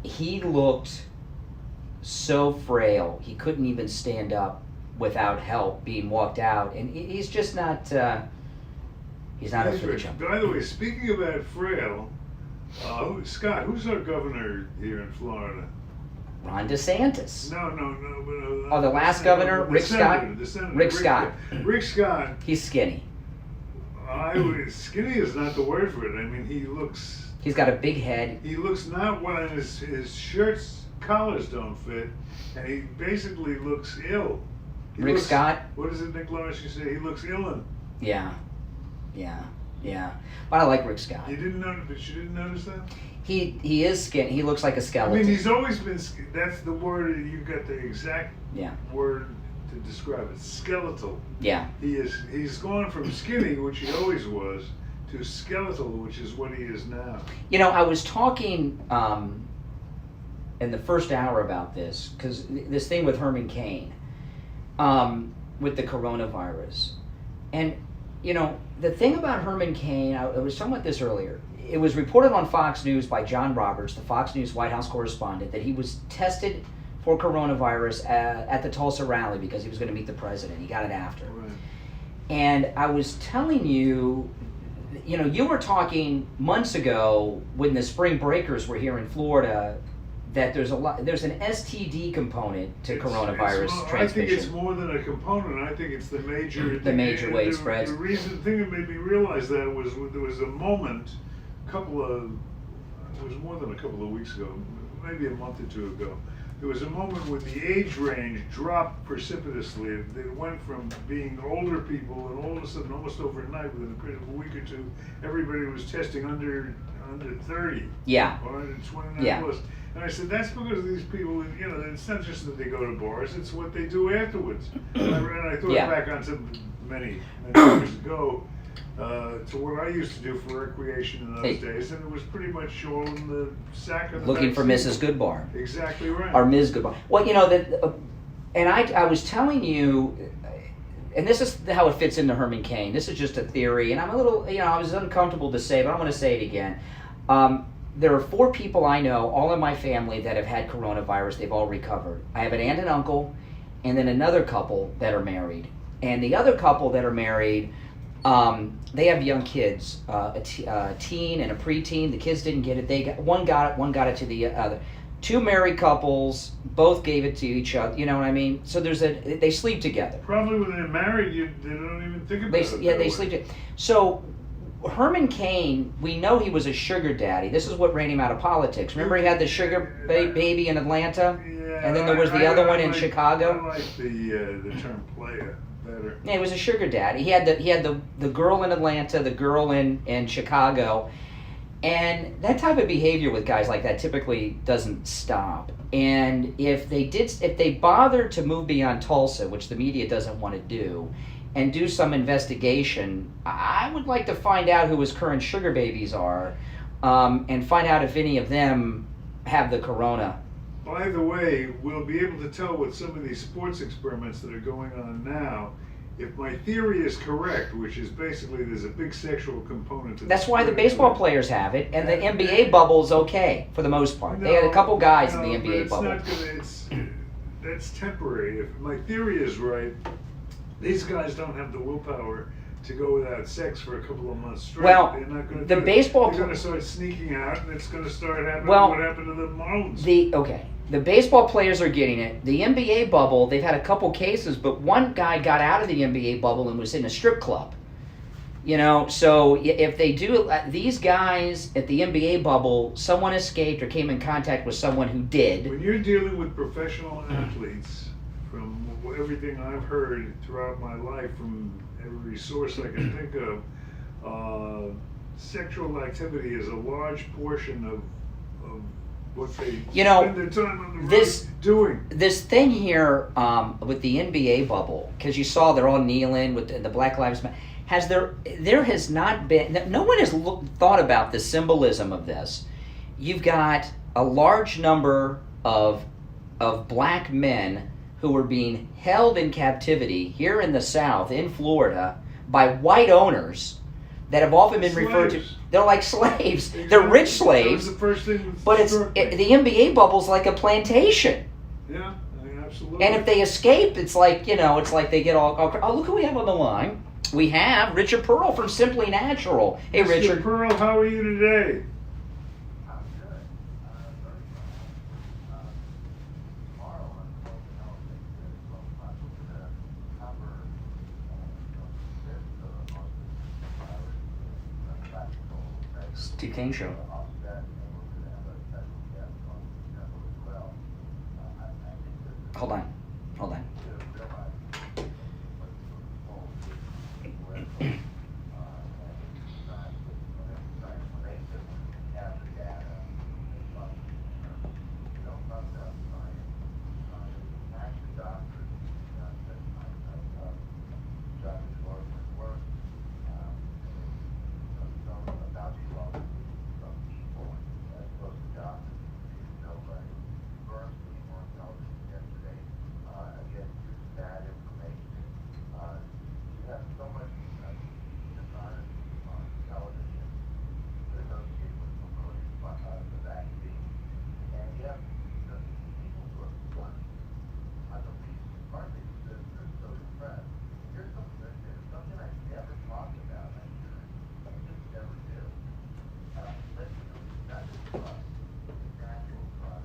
He looked so frail. He couldn't even stand up without help, being walked out, and he's just not. He's not a fit jump. By the way, speaking about frail, Scott, who's our governor here in Florida? Ron DeSantis. No. The last governor, Rick Scott. Rick Scott. Rick Scott. He's skinny. Skinny is not the word for it. I mean, he looks. He's got a big head. He looks not well. His shirts collars don't fit, and he basically looks ill. Rick Scott? What does it, Nick Lawrence, you say? He looks ill. Yeah. But I like Rick Scott. You didn't notice that? He is skin. He looks like a I skeleton. mean, he's always been. That's the word. You've got the exact word to describe it. Skeletal. Yeah. He's gone from skinny, which he always was, to skeletal, which is what he is now. You know, I was talking in the first hour about this, because this thing with Herman Cain, with the coronavirus. And, you know, the thing about Herman Cain, I was talking about this earlier. It was reported on Fox News by John Roberts, the Fox News White House correspondent, that he was tested for coronavirus at the Tulsa rally because he was going to meet the president. He got it after. Right. And I was telling you, you know, you were talking months ago when the spring breakers were here in Florida that there's an STD component to coronavirus transmission. I think it's more than a component. I think it's the major way it spreads. The thing that made me realize that was there was a moment, it was more than a couple of weeks ago, maybe a month or two ago. There was a moment when the age range dropped precipitously. It went from being older people, and all of a sudden, almost overnight, within a period of a week or two, everybody was testing under 30. Yeah. Or under 29 plus. And I said, that's because of these people, you know, it's not just that they go to bars, it's what they do afterwards. And I thought back on some many years ago, to what I used to do for recreation in those days, and it was pretty much all in the sack of the looking for Mrs. Goodbar. Exactly right. Or Ms. Goodbar. Well, you know, and I was telling you, and this is how it fits into Herman Cain. This is just a theory, and I'm a little, you know, I was uncomfortable to say, but I'm going to say it again. There are 4 people I know, all in my family, that have had coronavirus. They've all recovered. I have an aunt and uncle, and then another couple that are married. And the other couple that are married, they have young kids, a teen and a preteen. The kids didn't get it. One got it to the other. 2 married couples, both gave it to each other. You know what I mean? So they sleep together. Probably when they're married, they don't even think about it. Yeah, they sleep together. So Herman Cain, we know he was a sugar daddy. This is what ran him out of politics. Remember, he had the sugar baby in Atlanta, and then there was the other one in Chicago. I like the term player better. Yeah, he was a sugar daddy. He had the girl in Atlanta, the girl in Chicago, and that type of behavior with guys like that typically doesn't stop. And if they bothered to move beyond Tulsa, which the media doesn't want to do, and do some investigation, I would like to find out who his current sugar babies are, and find out if any of them have the corona. By the way, we'll be able to tell with some of these sports experiments that are going on now, if my theory is correct, which is basically there's a big sexual component to That's why the baseball players have it, and the NBA bubble's okay, for the most part. They had a couple guys in the NBA bubble. That's temporary. If my theory is right, these guys don't have the willpower to go without sex for a couple of months straight. Well, they're not going to the baseball they're going to start sneaking out, and it's going to start happening. What happened to the Marlins? The baseball players are getting it. The NBA bubble, they've had a couple cases, but one guy got out of the NBA bubble and was in a strip club. You know, so if they do, these guys at the NBA bubble, someone escaped or came in contact with someone who did. When you're dealing with professional athletes, from everything I've heard throughout my life, from every source I can think of, sexual activity is a large portion of what they spend their time on the road doing. This thing here with the NBA bubble, because you saw they're all kneeling with the Black Lives Matter. There has not been, no one has thought about the symbolism of this. You've got a large number of black men who are being held in captivity here in the South, in Florida, by white owners that have often been referred to. They're like slaves. Exactly. They're rich slaves. That was the first thing but the NBA bubble's like a plantation. Yeah, absolutely. And if they escape, it's like, you know, it's like they get all oh, look who we have on the line. We have Richard Pearl from Simply Natural. Hey, Mr. Richard. Pearl, how are you today? Steve Kane Show. Hold on.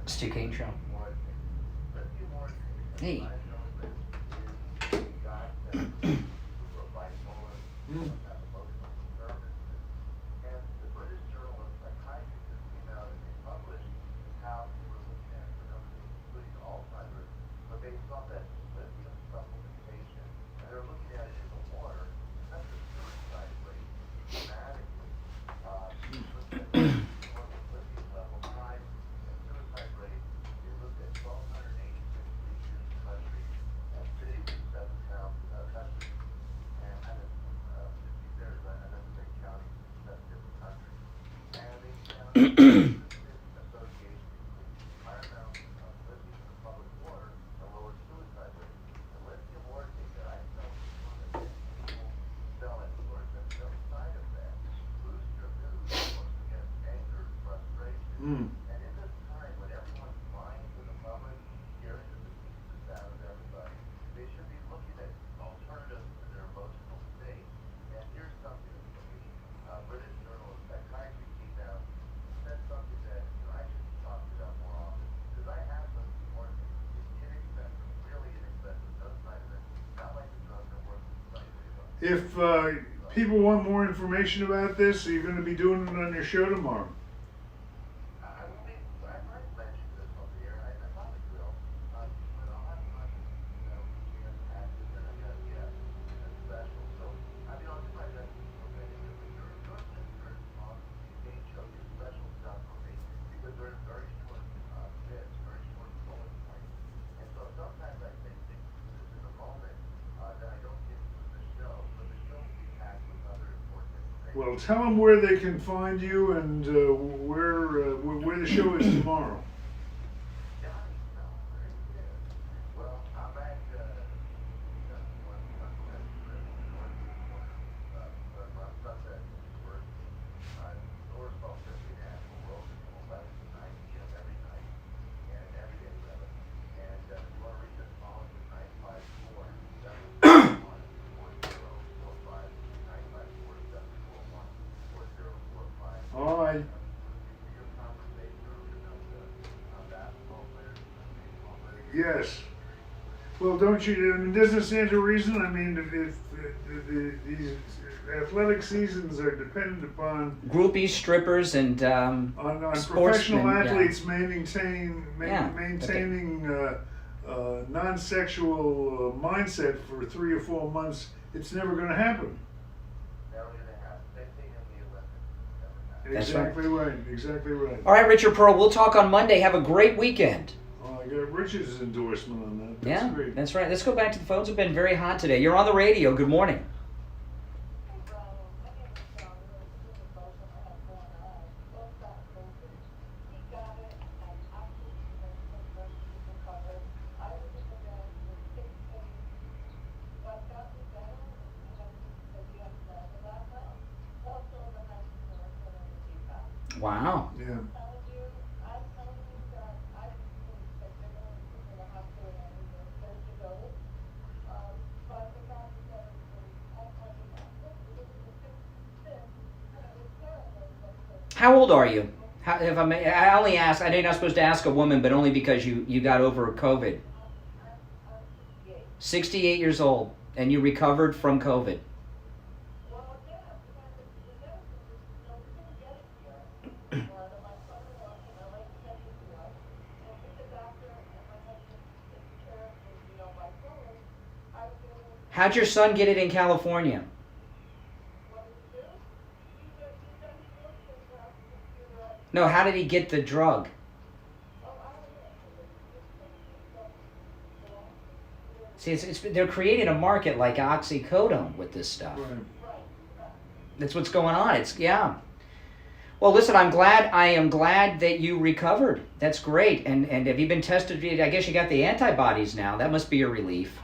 Steve Kane Show. Hey. If people want more information about this, are you going to be doing it on your show tomorrow? Well, tell them where they can find you and where the show is tomorrow. Yes. Well, don't you? I mean, doesn't it stand to reason? I mean, if these athletic seasons are dependent upon groupies, strippers, and on professional athletes maintaining non-sexual mindset for 3 or 4 months, it's never going to happen. Exactly right. Exactly right. All right, Richard Pearl. We'll talk on Monday. Have a great weekend. I got Richard's endorsement on that. That's great. That's right. Let's go back to the phones. Have been very hot today. You're on the radio. Good morning. Wow. Yeah. How old are you? If I only ask, I know you're not supposed to ask a woman, but only because you got over COVID. 68 years old, and you recovered from COVID. How'd your son get it in California? No, how did he get the drug? See, they're creating a market like oxycodone with this stuff. Right. That's what's going on. Yeah. Well, listen, I am glad that you recovered. That's great. And have you been tested? I guess you got the antibodies now. That must be a relief.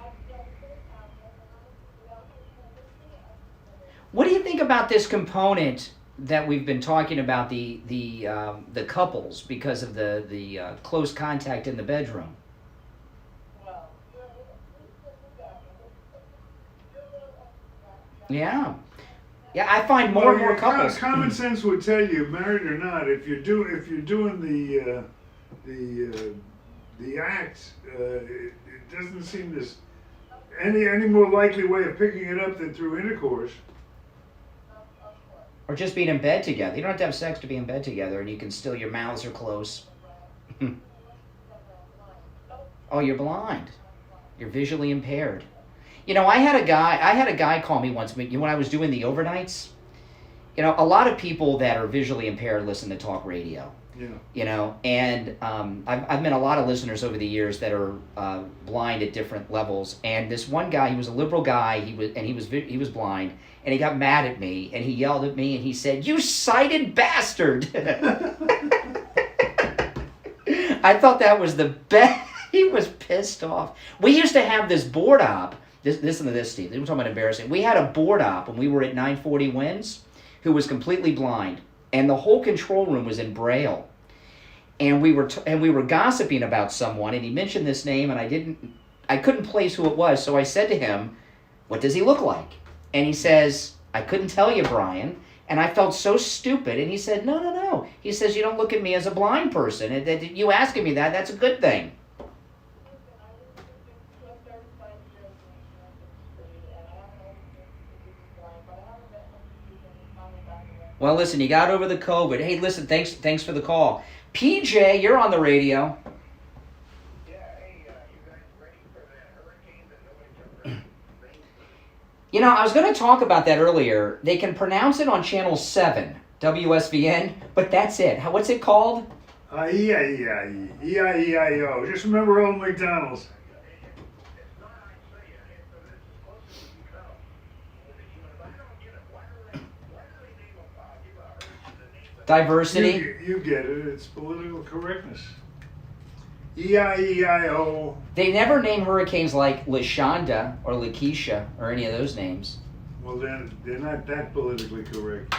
What do you think about this component that we've been talking about, the couples, because of the close contact in the bedroom? Yeah. Yeah, I find more and more couples. Common sense would tell you, married or not, if you're doing the act, it doesn't seem this any more likely way of picking it up than through intercourse. Or just being in bed together. You don't have to have sex to be in bed together, and you can still, your mouths are close. Oh, you're blind. You're visually impaired. You know, I had a guy call me once when I was doing the overnights. You know, a lot of people that are visually impaired listen to talk radio. Yeah. You know, and I've met a lot of listeners over the years that are blind at different levels. And this one guy, he was a liberal guy. He was blind, and he got mad at me, and he yelled at me, and he said, "You sighted bastard!" I thought that was the best. He was pissed off. We used to have this board op. Listen to this, Steve. We're talking about embarrassing. We had a board op when we were at 940 Winds, who was completely blind, and the whole control room was in Braille. And we were gossiping about someone, and he mentioned this name, and I couldn't place who it was. So I said to him, "What does he look like?" And he says, "I couldn't tell you, Brian." And I felt so stupid. And he said, "No. He says, "You don't look at me as a blind person. You asking me that's a good thing." Well, listen, you got over the COVID. Hey, listen, thanks for the call. PJ, you're on the radio. You know, I was going to talk about that earlier. They can pronounce it on Channel 7, WSVN, but that's it. What's it called? E-I-E-I-O. Just remember old McDonald's. Diversity. You get it. It's political correctness. E-I-E-I-O. They never name hurricanes like LaShonda or Lakeisha or any of those names. Well, then they're not that politically correct.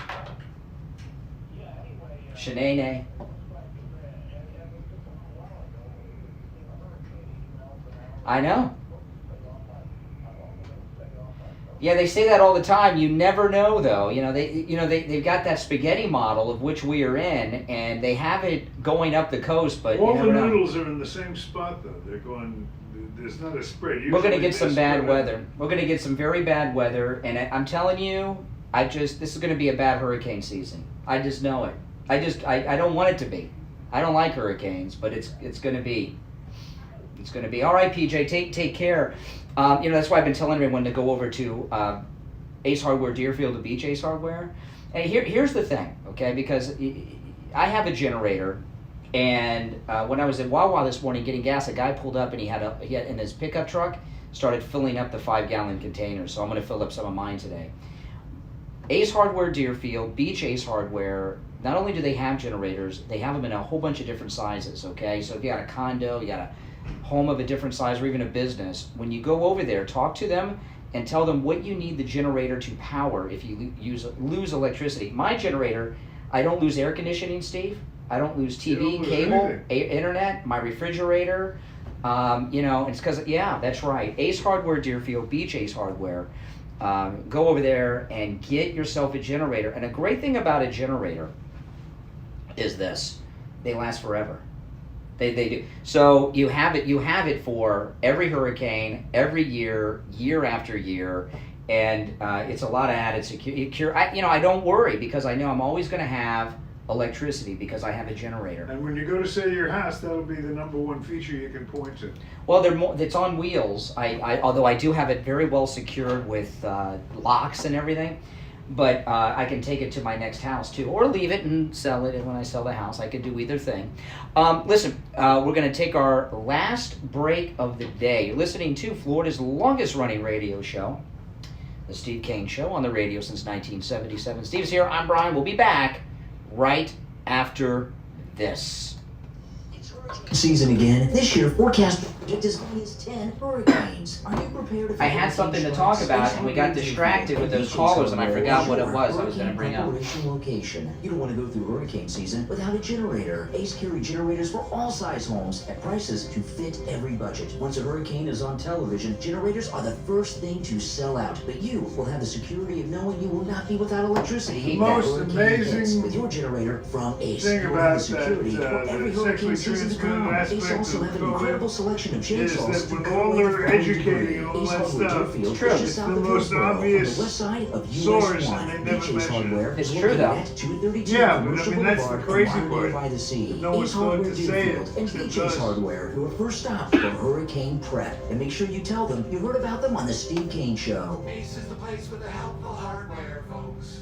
Shanae. I know. Yeah, they say that all the time. You never know, though. They've got that spaghetti model of which we are in, and they have it going up the coast, but all you the never noodles are in the same spot, though. They're going. There's not a spread. We're going to get some bad spread. weather. We're going to get some very bad weather, and I'm telling you, this is going to be a bad hurricane season. I just know it. I don't want it to be. I don't like hurricanes, but it's going to be. It's going to be. All right, PJ, take care. That's why I've been telling everyone to go over to Ace Hardware Deerfield to Beach Ace Hardware. And here's the thing, okay? Because I have a generator, and when I was at Wawa this morning getting gas, a guy pulled up and he had in his pickup truck started filling up the 5-gallon containers. So I'm going to fill up some of mine today. Ace Hardware Deerfield, Beach Ace Hardware. Not only do they have generators, they have them in a whole bunch of different sizes. Okay, so if you got a condo, you got a home of a different size, or even a business, when you go over there, talk to them and tell them what you need the generator to power if you lose electricity. My generator, I don't lose air conditioning, Steve. I don't lose TV, cable, internet, my refrigerator. It's because, that's right. Ace Hardware Deerfield, Beach Ace Hardware. Go over there and get yourself a generator. And a great thing about a generator is this: they last forever. They do. So you have it for every hurricane, every year after year, and it's a lot of added security. I don't worry because I know I'm always going to have electricity because I have a generator. And when you go to sell your house, that'll be the number one feature you can point to. Well, it's on wheels. Although I do have it very well secured with locks and everything. But I can take it to my next house too, or leave it and sell it. And when I sell the house, I could do either thing. Listen, we're going to take our last break of the day. You're listening to Florida's longest running radio show, The Steve Kane Show, on the radio since 1977. Steve's here. I'm Brian. We'll be back right after this. Season again. This year, forecast predict as many as 10 hurricanes. Are you prepared? I had something to talk about, and we got distracted with those callers, and I forgot what it was I was going to bring up. Location. You don't want to go through hurricane season without a generator. Ace carry generators for all size homes at prices to fit every budget. Once a hurricane is on television, generators are the first thing to sell out. But you will have the security of knowing you will not be without electricity. The most amazing with your generator from Ace. thing about that sexually transmitted good come. Ace aspect also of have an COVID incredible selection of is chainsaws that to with cut all away their the fallen educating debris. and all Ace that Hardware stuff, Deerfield, it's true. just It's south the of most Hillsborough, obvious on the west side of US source, 1. and they Beach never Ace mention Hardware it. is It's true, located though. at 232 Yeah, but I Commercial mean, that's the Boulevard crazy in Waterloo part. by the Sea. No one's Ace going Hardware to say it, Deerfield and except Beach Ace us. Hardware, your first stop for hurricane prep. And make sure you tell them you heard about them on the Steve Kane Show. Ace is the place with the helpful hardware, folks.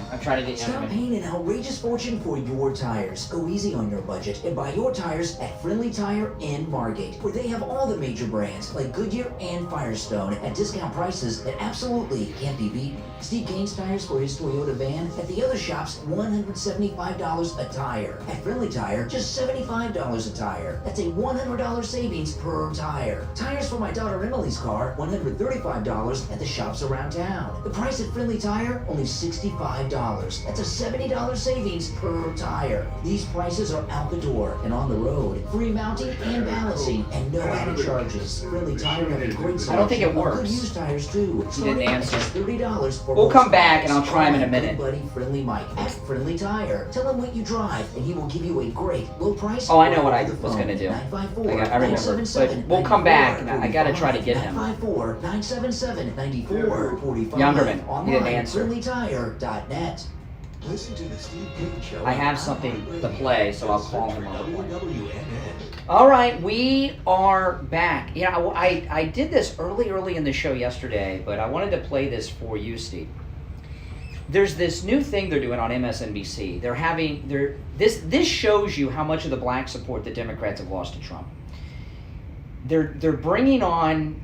I'm trying to get you Stop paying an outrageous fortune for your tires. Go easy on your budget and buy your tires at Friendly Tire in Margate, where they have all the major brands like Goodyear and Firestone at discount prices that absolutely can't be beaten. Steve Kane's tires for his Toyota van at the other shops, $175 a tire. At Friendly Tire, just $75 a tire. That's a $100 savings per tire. Tires for my daughter Emily's car, $135 at the shops around town. The price at Friendly Tire, only $65. That's a $70 savings per tire. These prices are out the door and on the road. Free mounting and balancing and no added charges. Friendly Tire have a great selection I don't think it of works. good used tires too. He didn't answer. $30 for We'll most come back tires. and I'll try him in a Call minute. my good buddy Friendly Mike at Friendly Tire. Tell him what you drive and he will give you a great low price. Oh, I know what I over the was phone. going to do. 954 I remember. But we'll come back and I got to try to get him. 954-977-9445. Youngerman, he didn't answer. FriendlyTire.net. Listen to the Steve Kane Show. I have something to play, so I'll call him on the play. WWNN. All right, we are back. Yeah, I did this early in the show yesterday, but I wanted to play this for you, Steve. There's this new thing they're doing on MSNBC. This shows you how much of the black support the Democrats have lost to Trump. They're bringing on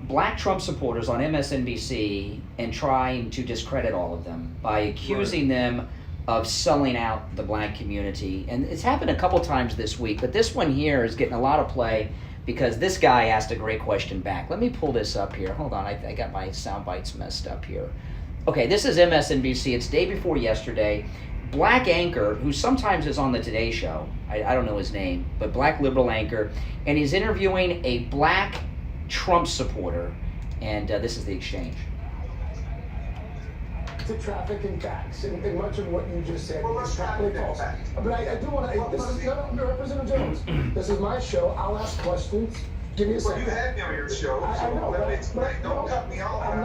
black Trump supporters on MSNBC and trying to discredit all of them by accusing them of selling out the black community. And it's happened a couple times this week, but this one here is getting a lot of play because this guy asked a great question back. Let me pull this up here. Hold on, I got my sound bites messed up here. Okay, this is MSNBC. It's day before yesterday. Black anchor, who sometimes is on the Today Show, I don't know his name, but black liberal anchor, and he's interviewing a black Trump supporter, and this is the exchange. To traffic and facts, and much of what you just said is factually false. But I do want to, this is, no, Representative Jones, this is my show, I'll ask questions. Give me a second. Well, you had me on your show, I so know, let me explain. but Don't cut me off. I'm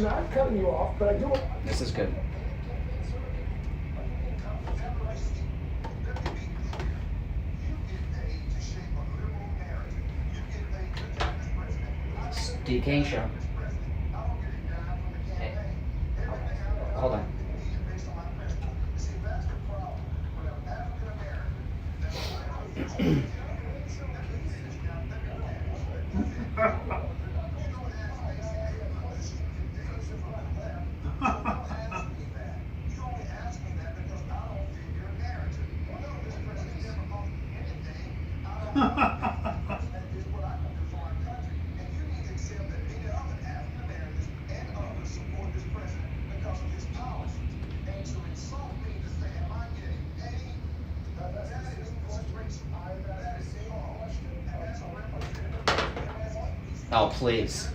not cutting you off, but I do want... This is good. Steve Kane Show. Hey. Hold on. Oh, please.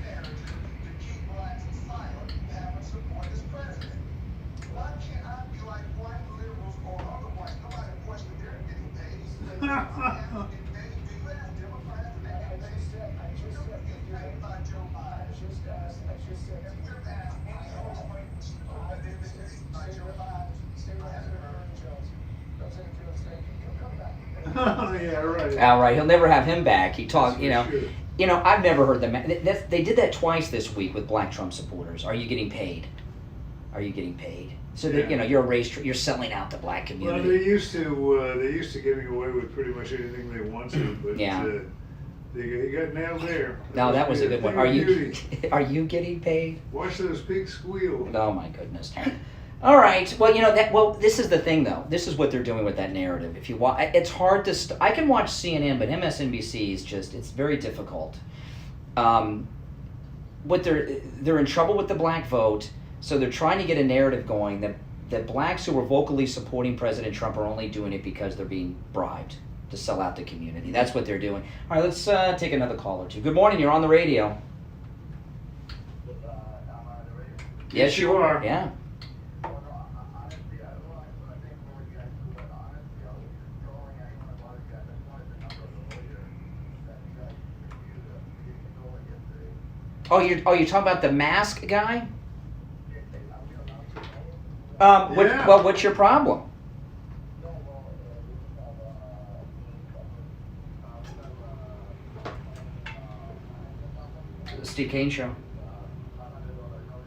Yeah, right. All right, he'll never have him back. He talked, you know, I've never heard them. They did that twice this week with black Trump supporters. Are you getting paid? Are you getting paid? So that you're a race, you're selling out the black community. Well, they used to getting away with pretty much anything they wanted, but they got nailed there. No, that was a good one. Are you getting paid? Watch those pigs squeal. Oh my goodness. All right. Well, this is the thing, though. This is what they're doing with that narrative. If you watch, it's hard to. I can watch CNN, but MSNBC is it's very difficult. What they're in trouble with the black vote, so they're trying to get a narrative going that blacks who are vocally supporting President Trump are only doing it because they're being bribed to sell out the community. That's what they're doing. All right, let's take another call or two. Good morning. You're on the radio. Yes, you are. Yeah. you're talking about the mask guy? What's your problem? The Steve Kane Show.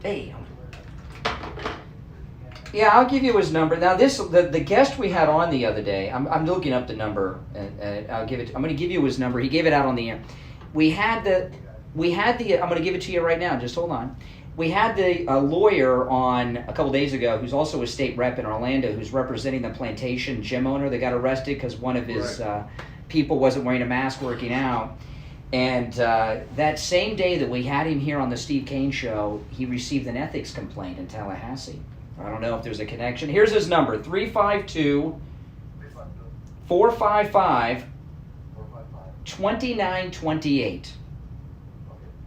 Hey. Yeah, I'll give you his number. Now, the guest we had on the other day. I'm looking up the number, and I'm going to give you his number. He gave it out on the air. We had the. I'm going to give it to you right now. Just hold on. We had the lawyer on a couple days ago, who's also a state rep in Orlando, who's representing the plantation gym owner that got arrested because one of his people wasn't wearing a mask working out. And that same day that we had him here on the Steve Kane Show, he received an ethics complaint in Tallahassee. I don't know if there's a connection. Here's his number, 352-455-2928.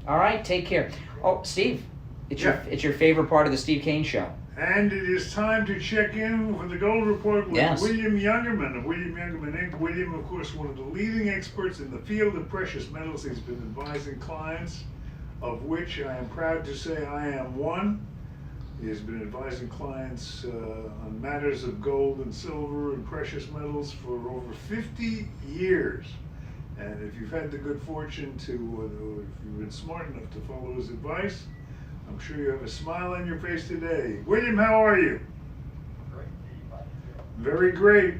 All right, take care. Oh, Steve, it's your favorite part of the Steve Kane Show. And it is time to check in for the Gold Report with William Youngerman of William Youngerman Inc. William, of course, one of the leading experts in the field of precious metals. He's been advising clients, of which I am proud to say I am one. He has been advising clients on matters of gold and silver and precious metals for over 50 years. And if you've had the good fortune to, if you've been smart enough to follow his advice, I'm sure you have a smile on your face today. William, how are you? Great. Very great.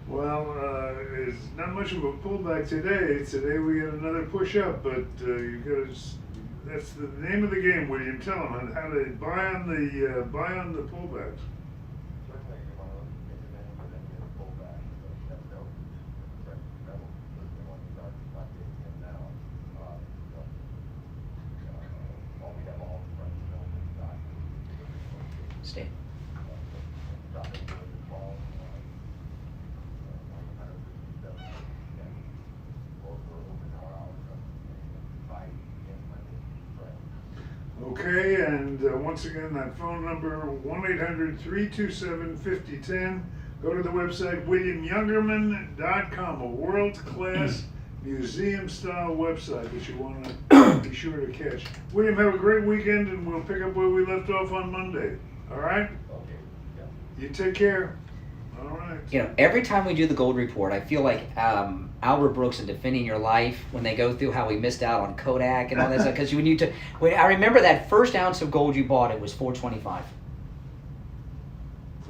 Well, it's not much of a pullback today. Today we got another push up, but you got to. That's the name of the game, William. Tell them how to buy on the pullbacks. Stay. Okay, and once again, that phone number, 1-800-327-5010. Go to the website, williamyoungerman.com, a world-class museum-style website that you want to be sure to catch. William, have a great weekend, and we'll pick up where we left off on Monday. All right? Okay. Yeah. You take care. All right. You know, every time we do the Gold Report, I feel like Albert Brooks in Defending Your Life, when they go through how we missed out on Kodak and all that stuff. Because I remember that first ounce of gold you bought, it was $425.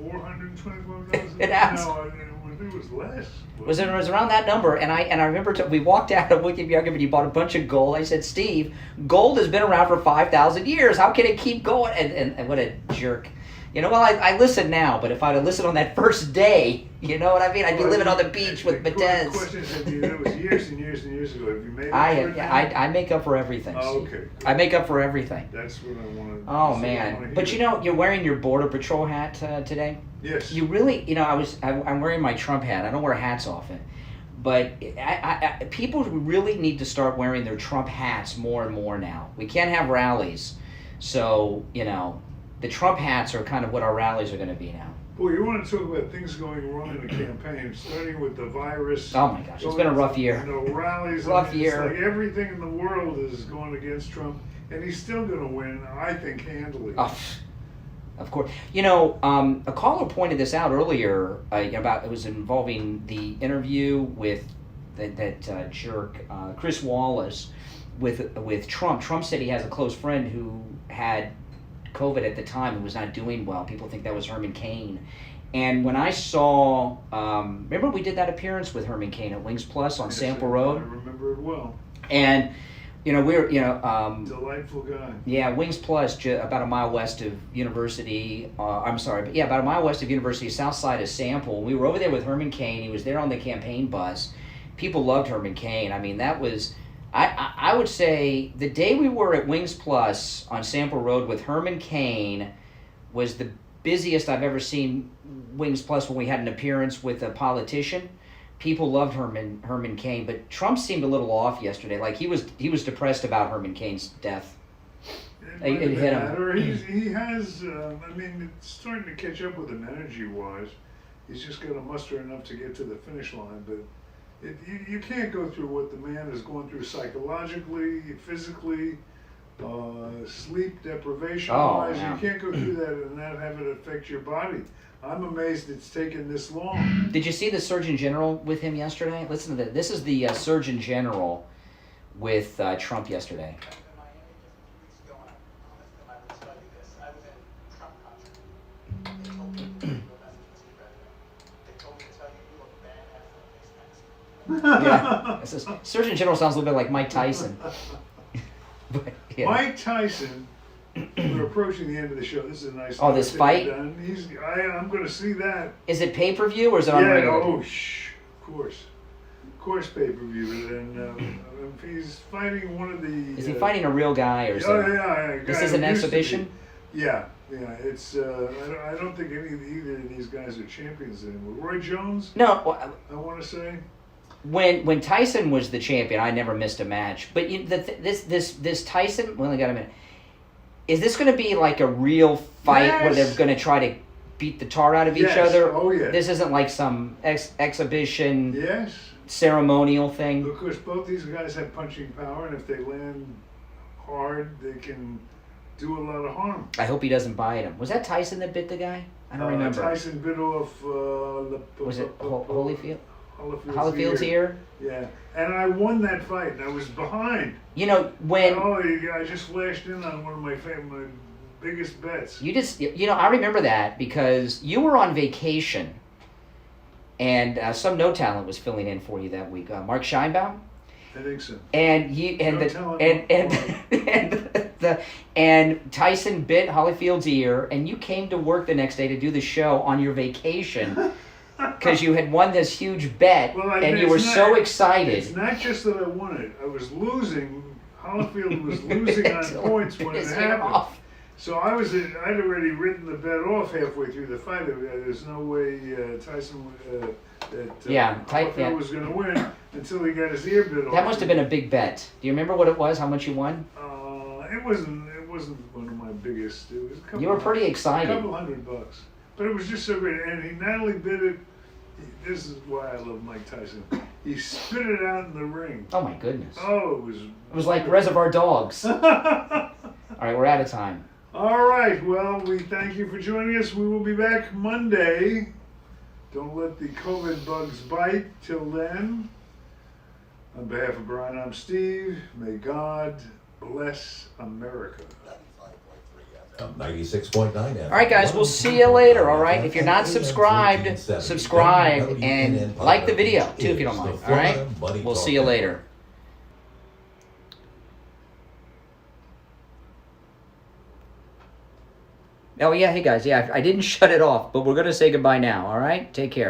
$425? An ounce. No, I think it was less. It was around that number, and I remember we walked out of William Youngerman. You bought a bunch of gold. I said, Steve, gold has been around for 5,000 years. How can it keep going? And what a jerk. You know, well, I listen now, but if I'd have listened on that first day, you know what I mean? I'd be living on the beach with Matez. The question is, that was years and years and years ago. Have you made up for it? I make up for everything, Oh, Steve. okay. I make up for everything. That's what I want to. Oh, man. But you know, you're wearing your Border Patrol hat today? Yes. You really, you know, I'm wearing my Trump hat. I don't wear hats often. But people really need to start wearing their Trump hats more and more now. We can't have rallies. So, the Trump hats are kind of what our rallies are going to be now. Boy, you want to talk about things going wrong in the campaign, starting with the virus. Oh my gosh, it's been a rough year. Rallies. Rough year. It's like everything in the world is going against Trump, and he's still going to win, I think, handily. Oh, of course. A caller pointed this out earlier about it was involving the interview with that jerk Chris Wallace with Trump. Trump said he has a close friend who had COVID at the time and was not doing well. People think that was Herman Cain. And when I saw, remember we did that appearance with Herman Cain at Wings Plus on Sample Road? I remember it well. And, we're, delightful guy. Yeah, Wings Plus, about a mile west of University, about a mile west of University, south side of Sample. We were over there with Herman Cain. He was there on the campaign bus. People loved Herman Cain. I mean, that was... I would say the day we were at Wings Plus on Sample Road with Herman Cain was the busiest I've ever seen Wings Plus when we had an appearance with a politician. People loved Herman Cain, but Trump seemed a little off yesterday. Like he was depressed about Herman Cain's death. It hit him. He has, it's starting to catch up with him energy-wise. He's just got to muster enough to get to the finish line, but... You can't go through what the man is going through psychologically, physically, sleep deprivation-wise. You can't go through that and not have it affect your body. I'm amazed it's taken this long. Did you see the Surgeon General with him yesterday? Listen to this. This is the Surgeon General with Trump yesterday. Yeah, Surgeon General sounds a little bit like Mike Tyson. But, yeah. Mike Tyson, we're approaching the end of the show. This is a nice. Oh, this fight? I'm going to see that. Is it pay-per-view or is it on regular? Of course, pay-per-view. And he's fighting one of the. Is he fighting a real guy or something? Yeah. This is an exhibition. Yeah. It's. I don't think either of these guys are champions anymore. Roy Jones. No, I want to say. When Tyson was the champion, I never missed a match. But this Tyson, we only got a minute. Is this going to be like a real fight where they're going to try to beat the tar out of each other? Oh yeah. This isn't like some exhibition. Ceremonial thing. Because both these guys have punching power, and if they land hard, they can do a lot of harm. I hope he doesn't bite him. Was that Tyson that bit the guy? I don't remember. Tyson bit off. Was it Holyfield? Holyfield's ear. Yeah, and I won that fight, and I was behind. When... I just flashed in on one of my biggest bets. I remember that because you were on vacation, and some No Talent was filling in for you that week. Mark Scheinbaum. I think so. And and Tyson bit Holyfield's ear, and you came to work the next day to do the show on your vacation. Because you had won this huge bet, and you were so excited. It's not just that I won it. I was losing. Holyfield was losing on points when it happened. So I'd already written the bet off halfway through the fight. There's no way Tyson Holyfield was going to win until he got his ear bit off. That must have been a big bet. Do you remember what it was? How much you won? It wasn't one of my biggest. It was a couple. You were pretty excited. A couple $100. But it was just so great. And he not only bit it, this is why I love Mike Tyson. He spit it out in the ring. Oh my goodness. Oh, it was like Reservoir Dogs. All right, we're out of time. All right, well, we thank you for joining us. We will be back Monday. Don't let the COVID bugs bite. Till then, on behalf of Brian, I'm Steve. May God bless America. 96.9 FM. All right, guys, we'll see you later, all right? If you're not subscribed, subscribe and like the video, too, if you don't mind, all right? We'll see you later. Oh, yeah, hey, guys, I didn't shut it off, but we're going to say goodbye now, all right? Take care.